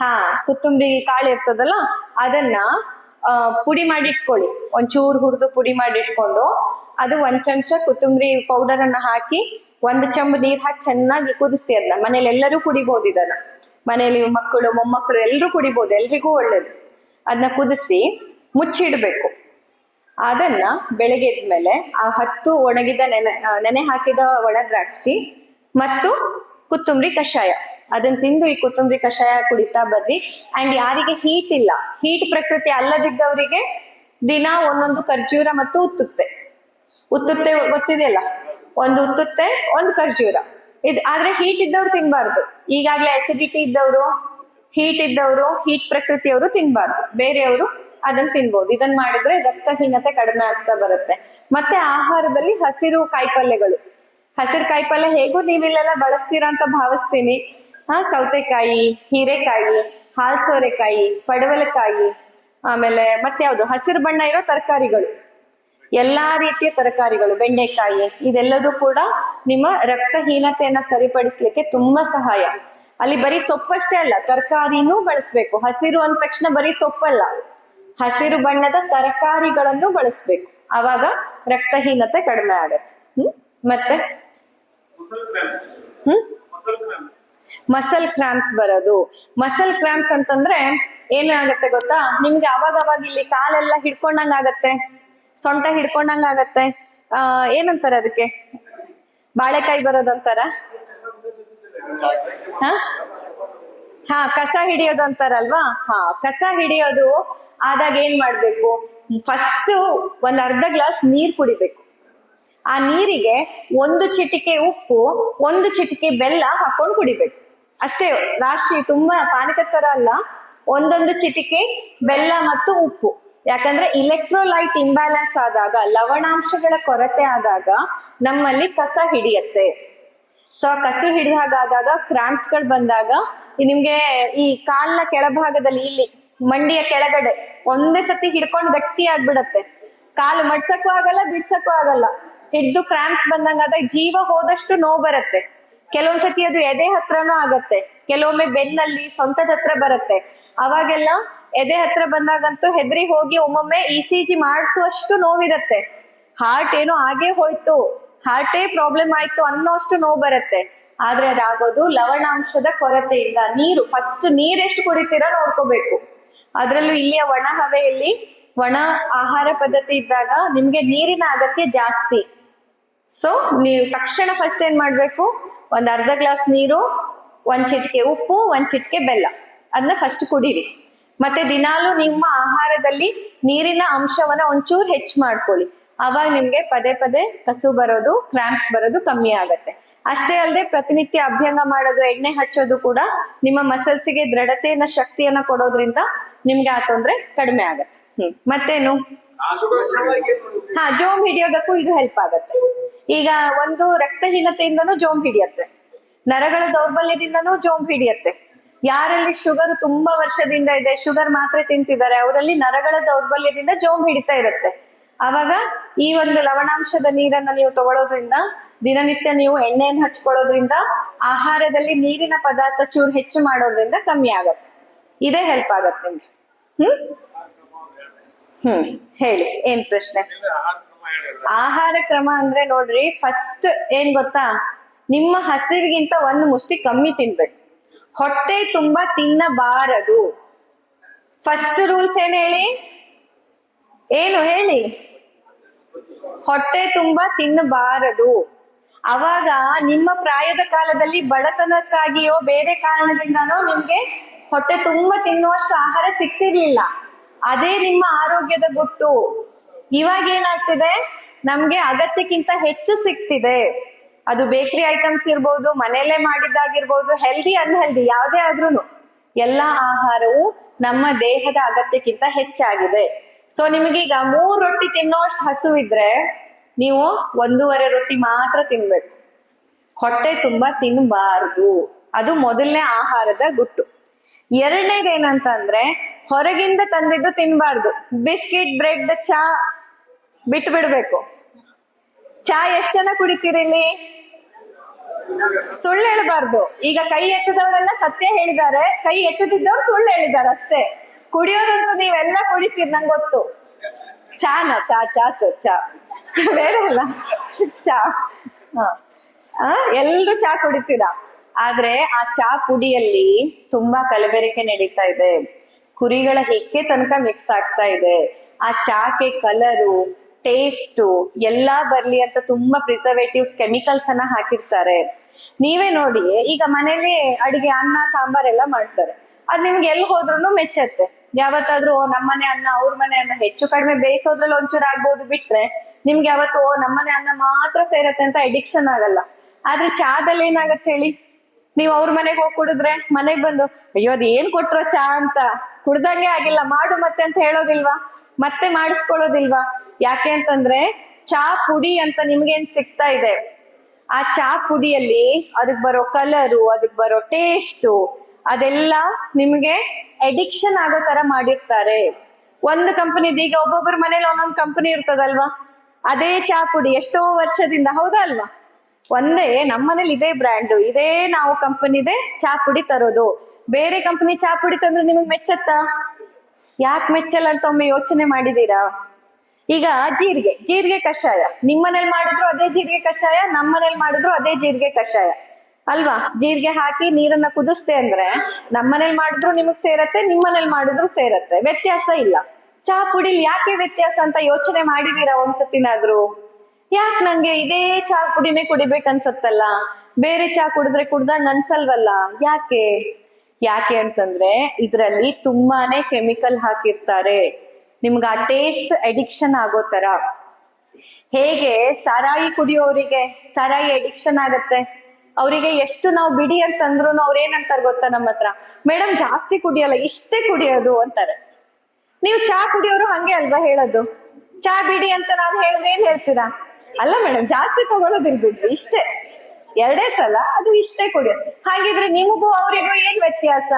ಹಾ, ಕೊತ್ತಂಬರಿ ಕಾಳು ಇರ್ತದಲ್ಲ, ಅದನ್ನ ಪುಡಿ ಮಾಡಿ ಇಟ್ಕೊಳ್ಳಿ. ಒಂಚೂರು ಹುರಿದು ಪುಡಿ ಮಾಡಿ ಇಟ್ಕೊಂಡು, ಅದು 1 ಚಮಚ ಕೊತ್ತಂಬರಿ ಪೌಡರ್ ಅನ್ನ ಹಾಕಿ 1 ಚಂಬು ನೀರ್ ಹಾಕಿ ಚೆನ್ನಾಗಿ ಕುದಿಸಿ. ಅದನ್ನ ಮನೇಲಿ ಎಲ್ಲರೂ ಕುಡಿಬಹುದು. ಇದನ್ನ ಮನೇಲಿ ಮಕ್ಕಳು, ಮೊಮ್ಮಕ್ಕಳು ಎಲ್ಲರೂ ಕುಡಿಬಹುದು, ಎಲ್ರಿಗೂ ಒಳ್ಳೇದು. ಅದನ್ನ ಕುದಿಸಿ ಮುಚ್ಚಿಡ್ಬೇಕು. ಅದನ್ನ ಬೆಳಗ್ಗೆ ಎದ್ಮೇಲೆ ಆ 10 ಒಣಗಿದ ನೆನೆ ಹಾಕಿದ ಒಣ ದ್ರಾಕ್ಷಿ ಮತ್ತು ಕೊತ್ತಂಬರಿ ಕಷಾಯ ಅದನ್ನ ತಿಂದು ಈ ಕೊತ್ತಂಬರಿ ಕಷಾಯ ಕುಡಿತಾ ಬರ್ರಿ. ಅಂಡ್ ಯಾರಿಗೆ ಹೀಟ್ ಇಲ್ಲ, ಹೀಟ್ ಪ್ರಕೃತಿ ಅಲ್ಲದಿದ್ದವರಿಗೆ ದಿನ ಒಂದೊಂದು ಖರ್ಜೂರ ಮತ್ತು ಉತ್ತುತ್ತೆ ಗೊತ್ತಿದೆಯಲ್ಲ, ಒಂದು ಉತ್ತುತ್ತೆ, ಒಂದು ಖರ್ಜೂರ. ಆದ್ರೆ ಹೀಟ್ ಇದ್ದವ್ರು ತಿನ್ಬಾರ್ದು. ಈಗಾಗ್ಲೇ ಅಸಿಡಿಟಿ ಇದ್ದವರು, ಹೀಟ್ ಪ್ರಕೃತಿಯವರು ತಿನ್ಬಾರ್ದು, ಬೇರೆಯವರು ಅದನ್ನ ತಿನ್ಬೋದು. ಇದನ್ನ ಮಾಡಿದ್ರೆ ರಕ್ತಹೀನತೆ ಕಡಿಮೆ ಆಗ್ತಾ ಬರುತ್ತೆ. ಮತ್ತೆ ಆಹಾರದಲ್ಲಿ ಹಸಿರು ಕಾಯಿಪಲ್ಯಗಳು, ಹಸಿರು ಕಾಯಿಪಲ್ಯ ಹೇಗೂ ನೀವಿಲ್ಲೆಲ್ಲ ಬಳಸ್ತೀರಾ ಅಂತ ಭಾವಿಸ್ತೀನಿ. ಸೌತೆಕಾಯಿ, ಹೀರೆಕಾಯಿ, ಹಾಲ್ ಸೋರೆಕಾಯಿ, ಪಡವಲಕಾಯಿ, ಆಮೇಲೆ ಮತ್ತೆ ಯಾವ್ದು ಹಸಿರು ಬಣ್ಣ ಇರೋ ತರಕಾರಿಗಳು, ಎಲ್ಲಾ ರೀತಿಯ ತರಕಾರಿಗಳು, ಬೆಂಡೆಕಾಯಿ, ಇದೆಲ್ಲದೂ ಕೂಡ ನಿಮ್ಮ ರಕ್ತಹೀನತೆಯನ್ನ ಸರಿಪಡಿಸ್ಲಿಕ್ಕೆ ತುಂಬಾ ಸಹಾಯ. ಅಲ್ಲಿ ಬರೀ ಸೊಪ್ಪಷ್ಟೇ ಅಲ್ಲ, ತರಕಾರಿನೂ ಬಳಸ್ಬೇಕು. ಹಸಿರು ಅಂದ ತಕ್ಷಣ ಬರೀ ಸೊಪ್ಪಲ್ಲ, ಹಸಿರು ಬಣ್ಣದ ತರಕಾರಿಗಳನ್ನು ಬಳಸ್ಬೇಕು. ಅವಾಗ ರಕ್ತಹೀನತೆ ಕಡಿಮೆ ಆಗತ್ತೆ. ಮತ್ತೆ ಮಸಲ್ ಕ್ರಾಂಪ್ಸ್ ಬರೋದು. ಮಸಲ್ ಕ್ರಾಂಪ್ಸ್ ಅಂತಂದ್ರೆ ಏನಾಗತ್ತೆ ಗೊತ್ತಾ, ನಿಮ್ಗೆ ಅವಾಗ ಇಲ್ಲಿ ಕಾಲೆಲ್ಲ ಹಿಡ್ಕೊಂಡಂಗ ಆಗತ್ತೆ, ಸೊಂಟ ಹಿಡ್ಕೊಂಡಂಗ ಆಗತ್ತೆ. ಏನಂತಾರ ಅದಕ್ಕೆ, ಬಾಳೆಕಾಯಿ ಬರೋದಂತಾರ, ಹಾ ಕಸ ಹಿಡಿಯೋದು ಅಂತಾರಲ್ವಾ. ಕಸ ಹಿಡಿಯೋದು ಆದಾಗ ಏನ್ ಮಾಡ್ಬೇಕು, ಫಸ್ಟ್ ಒಂದ್ ಅರ್ಧ ಗ್ಲಾಸ್ ನೀರ್ ಕುಡಿಬೇಕು. ಆ ನೀರಿಗೆ 1 ಚಿಟಿಕೆ ಉಪ್ಪು, 1 ಚಿಟಿಕೆ ಬೆಲ್ಲ ಹಾಕೊಂಡು ಕುಡಿಬೇಕು ಅಷ್ಟೇ. ರಾಶಿ ತುಂಬಾ ಪಾನಕದ ತರ ಅಲ್ಲ, 1 ಚಿಟಿಕೆ ಬೆಲ್ಲ ಮತ್ತು ಉಪ್ಪು. ಯಾಕಂದ್ರೆ ಇಲೆಕ್ಟ್ರೋಲೈಟ್ ಇಂಬ್ಯಾಲೆನ್ಸ್ ಆದಾಗ, ಲವಣಾಂಶಗಳ ಕೊರತೆ ಆದಾಗ ನಮ್ಮಲ್ಲಿ ಕಸ ಹಿಡಿಯತ್ತೆ. ಸೊ ಆ ಕಸು ಹಿಡಿದಾಗಾದಾಗ, ಕ್ರಾಂಪ್ಸ್ ಗಳು ಬಂದಾಗ ನಿಮ್ಗೆ ಈ ಕಾಲ್ನ ಕೆಳಭಾಗದಲ್ಲಿ, ಇಲ್ಲಿ ಮಂಡಿಯ ಕೆಳಗಡೆ ಒಂದೇ ಸತಿ ಹಿಡ್ಕೊಂಡು ಗಟ್ಟಿ ಆಗ್ಬಿಡತ್ತೆ. ಕಾಲು ಮಡ್ಸಕ್ಕೂ ಆಗಲ್ಲ, ಬಿಡ್ಸಕ್ಕೂ ಆಗಲ್ಲ. ಹಿಡ್ದು ಕ್ರಾಂಪ್ಸ್ ಬಂದಂಗಾದಾಗ ಜೀವ ಹೋದಷ್ಟು ನೋವು ಬರುತ್ತೆ. ಕೆಲವೊಂದ್ಸತಿ ಅದು ಎದೆ ಹತ್ರನೂ ಆಗತ್ತೆ, ಕೆಲವೊಮ್ಮೆ ಬೆನ್ನಲ್ಲಿ, ಸೊಂಟದ ಹತ್ರ ಬರುತ್ತೆ. ಅವಾಗೆಲ್ಲ ಎದೆ ಹತ್ರ ಬಂದಾಗಂತೂ ಹೆದರಿ ಹೋಗಿ ಒಮ್ಮೊಮ್ಮೆ ECG ಮಾಡಿಸುವಷ್ಟು ನೋವಿರತ್ತೆ. ಹಾರ್ಟ್ ಏನೋ ಆಗೇ ಹೋಯ್ತು, ಹಾರ್ಟೇ ಪ್ರಾಬ್ಲಮ್ ಆಯ್ತು ಅನ್ನೋಷ್ಟು ನೋವು ಬರುತ್ತೆ. ಆದ್ರೆ ಅದಾಗೋದು ಲವಣಾಂಶದ ಕೊರತೆಯಿಂದ. ನೀರು ಫಸ್ಟ್, ನೀರೆಷ್ಟು ಕುಡಿತೀರಾ ನೋಡ್ಕೋಬೇಕು. ಅದ್ರಲ್ಲೂ ಇಲ್ಲಿಯ ಒಣ ಹವೆಯಲ್ಲಿ, ಒಣ ಆಹಾರ ಪದ್ಧತಿ ಇದ್ದಾಗ ನಿಮ್ಗೆ ನೀರಿನ ಅಗತ್ಯ ಜಾಸ್ತಿ. ಸೊ ನೀವು ತಕ್ಷಣ ಫಸ್ಟ್ ಏನ್ ಮಾಡ್ಬೇಕು, ಒಂದ್ ಅರ್ಧ ಗ್ಲಾಸ್ ನೀರು, 1 ಚಿಟಿಕೆ ಉಪ್ಪು, 1 ಚಿಟಿಕೆ ಬೆಲ್ಲ, ಅದನ್ನ ಫಸ್ಟ್ ಕುಡೀರಿ. ಮತ್ತೆ ದಿನಾಲು ನಿಮ್ಮ ಆಹಾರದಲ್ಲಿ ನೀರಿನ ಅಂಶವನ್ನ ಒಂಚೂರು ಹೆಚ್ಚು ಮಾಡ್ಕೊಳ್ಳಿ. ಅವಾಗ ನಿಮ್ಗೆ ಪದೇ ಪದೇ ಕಸು ಬರೋದು, ಕ್ರಾಂಪ್ಸ್ ಬರೋದು ಕಮ್ಮಿ ಆಗತ್ತೆ. ಅಷ್ಟೇ ಅಲ್ಲದೆ ಪ್ರತಿನಿತ್ಯ ಅಭ್ಯಂಗ ಮಾಡೋದು, ಎಣ್ಣೆ ಹಚ್ಚೋದು ಕೂಡ ನಿಮ್ಮ ಮಸಲ್ಸಿಗೆ ದೃಢತೆಯನ್ನ, ಶಕ್ತಿಯನ್ನ ಕೊಡೋದ್ರಿಂದ ನಿಮ್ಗೆ ಆ ತೊಂದ್ರೆ ಕಡಿಮೆ ಆಗತ್ತೆ. ಮತ್ತೇನು, ಜೋಮ್ ಹಿಡಿಯೋದಕ್ಕೂ ಇದು ಹೆಲ್ಪ್ ಆಗತ್ತೆ. ಈಗ ಒಂದು ರಕ್ತಹೀನತೆಯಿಂದನೂ ಜೋಮ್ ಹಿಡಿಯತ್ತೆ, ನರಗಳ ದೌರ್ಬಲ್ಯದಿಂದನೂ ಜೋಮ್ ಹಿಡಿಯತ್ತೆ. ಯಾರಲ್ಲಿ ಶುಗರ್ ತುಂಬಾ ವರ್ಷದಿಂದ ಇದೆ, ಶುಗರ್ ಮಾತ್ರೆ ತಿಂತಿದ್ದಾರೆ, ಅವರಲ್ಲಿ ನರಗಳ ದೌರ್ಬಲ್ಯದಿಂದ ಜೋಮ್ ಹಿಡಿತಾ ಇರುತ್ತೆ. ಅವಾಗ ಈ ಒಂದು ಲವಣಾಂಶದ ನೀರನ್ನ ನೀವು ತಗೊಳ್ಳೋದ್ರಿಂದ, ದಿನನಿತ್ಯ ನೀವು ಎಣ್ಣೆಯನ್ನು ಹಚ್ಕೊಳ್ಳೋದ್ರಿಂದ, ಆಹಾರದಲ್ಲಿ ನೀರಿನ ಪದಾರ್ಥ ಚೂರು ಹೆಚ್ಚು ಮಾಡೋದ್ರಿಂದ ಕಮ್ಮಿ ಆಗತ್ತೆ. ಇದೇ ಹೆಲ್ಪ್ ಆಗತ್ತೆ ನಿಮ್ಗೆ. ಹೇಳಿ, ಏನ್ ಪ್ರಶ್ನೆ? ಆಹಾರ ಕ್ರಮ ಅಂದ್ರೆ ನೋಡ್ರಿ, ಫಸ್ಟ್ ಏನ್ ಗೊತ್ತಾ, ನಿಮ್ಮ ಹಸಿವಿಗಿಂತ 1 ಮುಷ್ಟಿ ಕಮ್ಮಿ ತಿನ್ಬೇಕು. ಹೊಟ್ಟೆ ತುಂಬಾ ತಿನ್ನಬಾರದು. ಫಸ್ಟ್ ರೂಲ್ಸ್ ಏನ್ ಹೇಳಿ, ಏನು ಹೇಳಿ? ಹೊಟ್ಟೆ ತುಂಬಾ ತಿನ್ನಬಾರದು. ಅವಾಗ ನಿಮ್ಮ ಪ್ರಾಯದ ಕಾಲದಲ್ಲಿ ಬಡತನಕ್ಕಾಗಿಯೋ ಬೇರೆ ಕಾರಣದಿಂದನೋ ನಿಮ್ಗೆ ಹೊಟ್ಟೆ ತುಂಬಾ ತಿನ್ನುವಷ್ಟು ಆಹಾರ ಸಿಗ್ತಿರ್ಲಿಲ್ಲ. ಅದೇ ನಿಮ್ಮ ಆರೋಗ್ಯದ ಗುಟ್ಟು. ಇವಾಗ ಏನಾಗ್ತಿದೆ, ನಮ್ಗೆ ಅಗತ್ಯಕ್ಕಿಂತ ಹೆಚ್ಚು ಸಿಗ್ತಿದೆ. ಅದು ಬೇಕರಿ ಐಟಮ್ಸ್ ಇರ್ಬೋದು, ಮನೆಯಲ್ಲೇ ಮಾಡಿದ್ದಾಗಿರ್ಬೋದು, ಹೆಲ್ದಿ ಅನ್ಹೆಲ್ದಿ ಯಾವುದೇ ಆದ್ರೂನು ಎಲ್ಲಾ ಆಹಾರವು ನಮ್ಮ ದೇಹದ ಅಗತ್ಯಕ್ಕಿಂತ ಹೆಚ್ಚಾಗಿದೆ. ಸೊ ನಿಮಗೀಗ 3 ರೊಟ್ಟಿ ತಿನ್ನೋಷ್ಟು ಹಸುವಿದ್ರೆ ನೀವು 1.5 ರೊಟ್ಟಿ ಮಾತ್ರ ತಿನ್ಬೇಕು. ಹೊಟ್ಟೆ ತುಂಬಾ ತಿನ್ನಬಾರದು. ಅದು ಮೊದಲನೇ ಆಹಾರದ ಗುಟ್ಟು. ಎರಡನೇದೇನಂತಂದ್ರೆ, ಹೊರಗಿಂದ ತಂದಿದ್ದು ತಿನ್ಬಾರ್ದು. ಬಿಸ್ಕಿಟ್, ಬ್ರೆಡ್, ಚಾ ಬಿಟ್ಟು ಬಿಡ್ಬೇಕು. ಚಾ ಎಷ್ಟ್ ಜನ ಕುಡಿತೀರಿ ಇಲ್ಲಿ? ಸುಳ್ಳು ಹೇಳ್ಬಾರ್ದು. ಈಗ ಕೈ ಎತ್ತದವರೆಲ್ಲ ಸತ್ಯ ಹೇಳಿದ್ದಾರೆ, ಕೈ ಎತ್ತದಿದ್ದವ್ರು ಸುಳ್ಳು ಹೇಳಿದ್ದಾರೆ ಅಷ್ಟೇ. ಕುಡಿಯೋದಂತೂ ನೀವೆಲ್ಲ ಕುಡಿತೀರಿ, ನಂಗೆ ಗೊತ್ತು. ಚಾನ ಚಾ ಸರ್, ಚಾ ಬೇರೆ ಅಲ್ಲ, ಚಾ. ಎಲ್ರು ಚಾ ಕುಡಿತೀರಾ. ಆದ್ರೆ ಆ ಚಾ ಪುಡಿಯಲ್ಲಿ ತುಂಬಾ ಕಲಬೆರಕೆ ನಡೀತಾ ಇದೆ. ಕುರಿಗಳ ಹಿಕ್ಕೆ ತನಕ ಮಿಕ್ಸ್ ಆಗ್ತಾ ಇದೆ. ಆ ಚಾಕ್ಕೆ ಕಲರು, ಟೇಸ್ಟು ಎಲ್ಲಾ ಬರ್ಲಿ ಅಂತ ತುಂಬಾ ಪ್ರಿಸರ್ವೇಟಿವ್ಸ್, ಕೆಮಿಕಲ್ಸ್ ಅನ್ನ ಹಾಕಿರ್ತಾರೆ. ನೀವೇ ನೋಡಿ, ಈಗ ಮನೇಲಿ ಅಡಿಗೆ, ಅನ್ನ ಸಾಂಬಾರ್ ಎಲ್ಲ ಮಾಡ್ತಾರೆ. ಅದ್ ನಿಮ್ಗೆ ಎಲ್ಲಿ ಹೋದ್ರು ಮೆಚ್ಚತ್ತೆ. ಯಾವತ್ತಾದ್ರೂ ನಮ್ಮನೆ ಅನ್ನ ಅವ್ರ ಮನೆ ಅನ್ನ ಹೆಚ್ಚು ಕಡಿಮೆ ಬೇಯಿಸೋದ್ರಲ್ಲಿ ಒಂಚೂರು ಆಗ್ಬೋದು ಬಿಟ್ರೆ, ನಿಮ್ಗೆ ಯಾವತ್ತು ನಮ್ಮನೆ ಅನ್ನ ಮಾತ್ರ ಸೇರತ್ತೆ ಅಂತ ಎಡಿಕ್ಷನ್ ಆಗಲ್ಲ. ಆದ್ರೆ ಚಾದಲ್ಲಿ ಏನಾಗತ್ತೆ ಹೇಳಿ, ನೀವ್ ಅವ್ರ ಮನೆಗೆ ಹೋಗಿ ಕುಡಿದ್ರೆ ಮನೆಗ್ ಬಂದು ಅಯ್ಯೋ ಅದ್ ಏನ್ ಕೊಟ್ರೋ ಚಾ ಅಂತ, ಕುಡ್ದಂಗೆ ಆಗಿಲ್ಲ, ಮಾಡು ಮತ್ತೆ ಅಂತ ಹೇಳೋದಿಲ್ವಾ? ಮತ್ತೆ ಮಾಡಿಸ್ಕೊಳ್ಳೋದಿಲ್ವಾ? ಯಾಕೆ ಅಂತಂದ್ರೆ ಚಾ ಪುಡಿ ಅಂತ ನಿಮ್ಗೇನ್ ಸಿಗ್ತಾ ಇದೆ, ಆ ಚಾ ಪುಡಿಯಲ್ಲಿ ಅದಕ್ ಬರೋ ಕಲರು, ಅದಕ್ ಬರೋ ಟೇಸ್ಟು, ಅದೆಲ್ಲ ನಿಮ್ಗೆ ಎಡಿಕ್ಷನ್ ಆಗೋ ತರ ಮಾಡಿರ್ತಾರೆ. ಒಂದು ಕಂಪನಿದ, ಈಗ ಒಬ್ಬೊಬ್ಬರ ಮನೇಲಿ ಒಂದೊಂದು ಕಂಪನಿ ಇರ್ತದಲ್ವಾ, ಅದೇ ಚಾ ಪುಡಿ ಎಷ್ಟೋ ವರ್ಷದಿಂದ, ಹೌದಾ ಅಲ್ವಾ? ಒಂದೇ ನಮ್ಮನೇಲಿ ಇದೇ ಬ್ರ್ಯಾಂಡ್, ಇದೇ ನಾವು ಕಂಪನಿದೆ ಚಾ ಪುಡಿ ತರೋದು. ಬೇರೆ ಕಂಪನಿ ಚಾ ಪುಡಿ ತಂದ್ರೆ ನಿಮಗ್ ಮೆಚ್ಚತ್ತಾ? ಯಾಕೆ ಮೆಚ್ಚಲ್ಲ ಅಂತ ಒಮ್ಮೆ ಯೋಚನೆ ಮಾಡಿದೀರಾ? ಈಗ ಜೀರಿಗೆ ಕಷಾಯ, ನಿಮ್ಮನೇಲಿ ಮಾಡಿದ್ರು ಅದೇ ಜೀರಿಗೆ ಕಷಾಯ, ನಮ್ಮನೇಲಿ ಮಾಡಿದ್ರು ಅದೇ ಜೀರಿಗೆ ಕಷಾಯ ಅಲ್ವಾ? ಜೀರಿಗೆ ಹಾಕಿ ನೀರನ್ನ ಕುದಿಸ್ತೆ ಅಂದ್ರೆ ನಮ್ಮನೇಲಿ ಮಾಡಿದ್ರು ನಿಮಗ್ ಸೇರತ್ತೆ, ನಿಮ್ಮನೇಲಿ ಮಾಡಿದ್ರು ಸೇರತ್ತೆ, ವ್ಯತ್ಯಾಸ ಇಲ್ಲ. ಚಾ ಪುಡಿಲಿ ಯಾಕೆ ವ್ಯತ್ಯಾಸ ಅಂತ ಯೋಚನೆ ಮಾಡಿದೀರಾ ಒಂದ್ಸತಿನಾದ್ರು? ಯಾಕೆ ನಂಗೆ ಇದೇ ಚಾ ಪುಡಿನೇ ಕುಡಿಬೇಕನ್ಸತ್ತಲ್ಲ, ಬೇರೆ ಚಾ ಕುಡಿದ್ರೆ ಕುಡ್ದಂಗ್ ಅನ್ಸಲ್ವಲ್ಲ? ಯಾಕೆ ಅಂತಂದ್ರೆ ಇದ್ರಲ್ಲಿ ತುಂಬಾನೇ ಕೆಮಿಕಲ್ ಹಾಕಿರ್ತಾರೆ. ನಿಮ್ಗೆ ಆ ಟೇಸ್ಟ್ ಅಡಿಕ್ಷನ್ ಆಗೋ ತರ. ಹೇಗೆ ಸಾರಾಯಿ ಕುಡಿಯೋರಿಗೆ ಸಾರಾಯಿ ಅಡಿಕ್ಷನ್ ಆಗತ್ತೆ, ಅವರಿಗೆ ಎಷ್ಟು ನಾವು ಬಿಡಿ ಅಂತಂದ್ರು ಅವ್ರ ಏನಂತಾರೆ ಗೊತ್ತಾ ನಮ್ಮ ಹತ್ರ? ಮೇಡಮ್ ಜಾಸ್ತಿ ಕುಡಿಯಲ್ಲ, ಇಷ್ಟೇ ಕುಡಿಯೋದು ಅಂತಾರೆ. ನೀವು ಚಾ ಕುಡಿಯೋರು ಹಂಗೆ ಅಲ್ವಾ ಹೇಳೋದು? ಚಾ ಬಿಡಿ ಅಂತ ನಾನು ಹೇಳಿದ್ರೆ ಏನ್ ಹೇಳ್ತೀರಾ? ಅಲ್ಲ ಮೇಡಮ್ ಜಾಸ್ತಿ ತಗೊಳ್ಳೋದಿಲ್ ಬಿಡ್ರಿ, ಇಷ್ಟೇ 2 ಸಲ ಅದು ಇಷ್ಟೇ ಕುಡಿಯೋದು. ಹಾಗಿದ್ರೆ ನಿಮಗೂ ಅವರಿಗೂ ಏನ್ ವ್ಯತ್ಯಾಸ?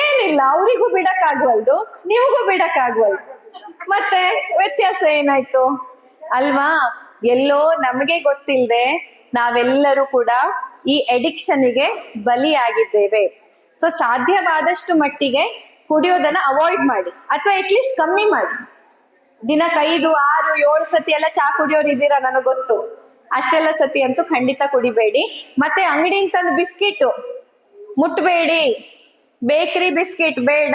ಏನಿಲ್ಲ. ಅವರಿಗೂ ಬಿಡಕ್ಕಾಗ್ವಲ್ದು, ನಿಮಗೂ ಬಿಡಕ್ಕಾಗ್ವಲ್ದು, ಮತ್ತೆ ವ್ಯತ್ಯಾಸ ಏನಾಯ್ತು ಅಲ್ವಾ? ಎಲ್ಲೋ ನಮಗೆ ಗೊತ್ತಿಲ್ಲದೆ ನಾವೆಲ್ಲರೂ ಕೂಡ ಈ ಅಡಿಕ್ಷನ್ಗೆ ಬಲಿಯಾಗಿದ್ದೇವೆ. ಸೊ ಸಾಧ್ಯವಾದಷ್ಟು ಮಟ್ಟಿಗೆ ಕುಡಿಯೋದನ್ನ ಅವಾಯ್ಡ್ ಮಾಡಿ, ಅಥವಾ ಅಟ್ಲೀಸ್ಟ್ ಕಮ್ಮಿ ಮಾಡಿ. ದಿನಕ್ಕೆ 5, 6, 7 ಸತಿ ಎಲ್ಲ ಚಾ ಕುಡಿಯೋರು ಇದ್ದೀರಾ ನನಗೆ ಗೊತ್ತು. ಅಷ್ಟೆಲ್ಲ ಸತಿ ಅಂತೂ ಖಂಡಿತ ಕುಡಿಬೇಡಿ. ಮತ್ತೆ ಅಂಗಡಿಯಿಂದ ತಂದು ಬಿಸ್ಕಿಟ್ ಮುಟ್ಬೇಡಿ. ಬೇಕರಿ ಬಿಸ್ಕಿಟ್ ಬೇಡ,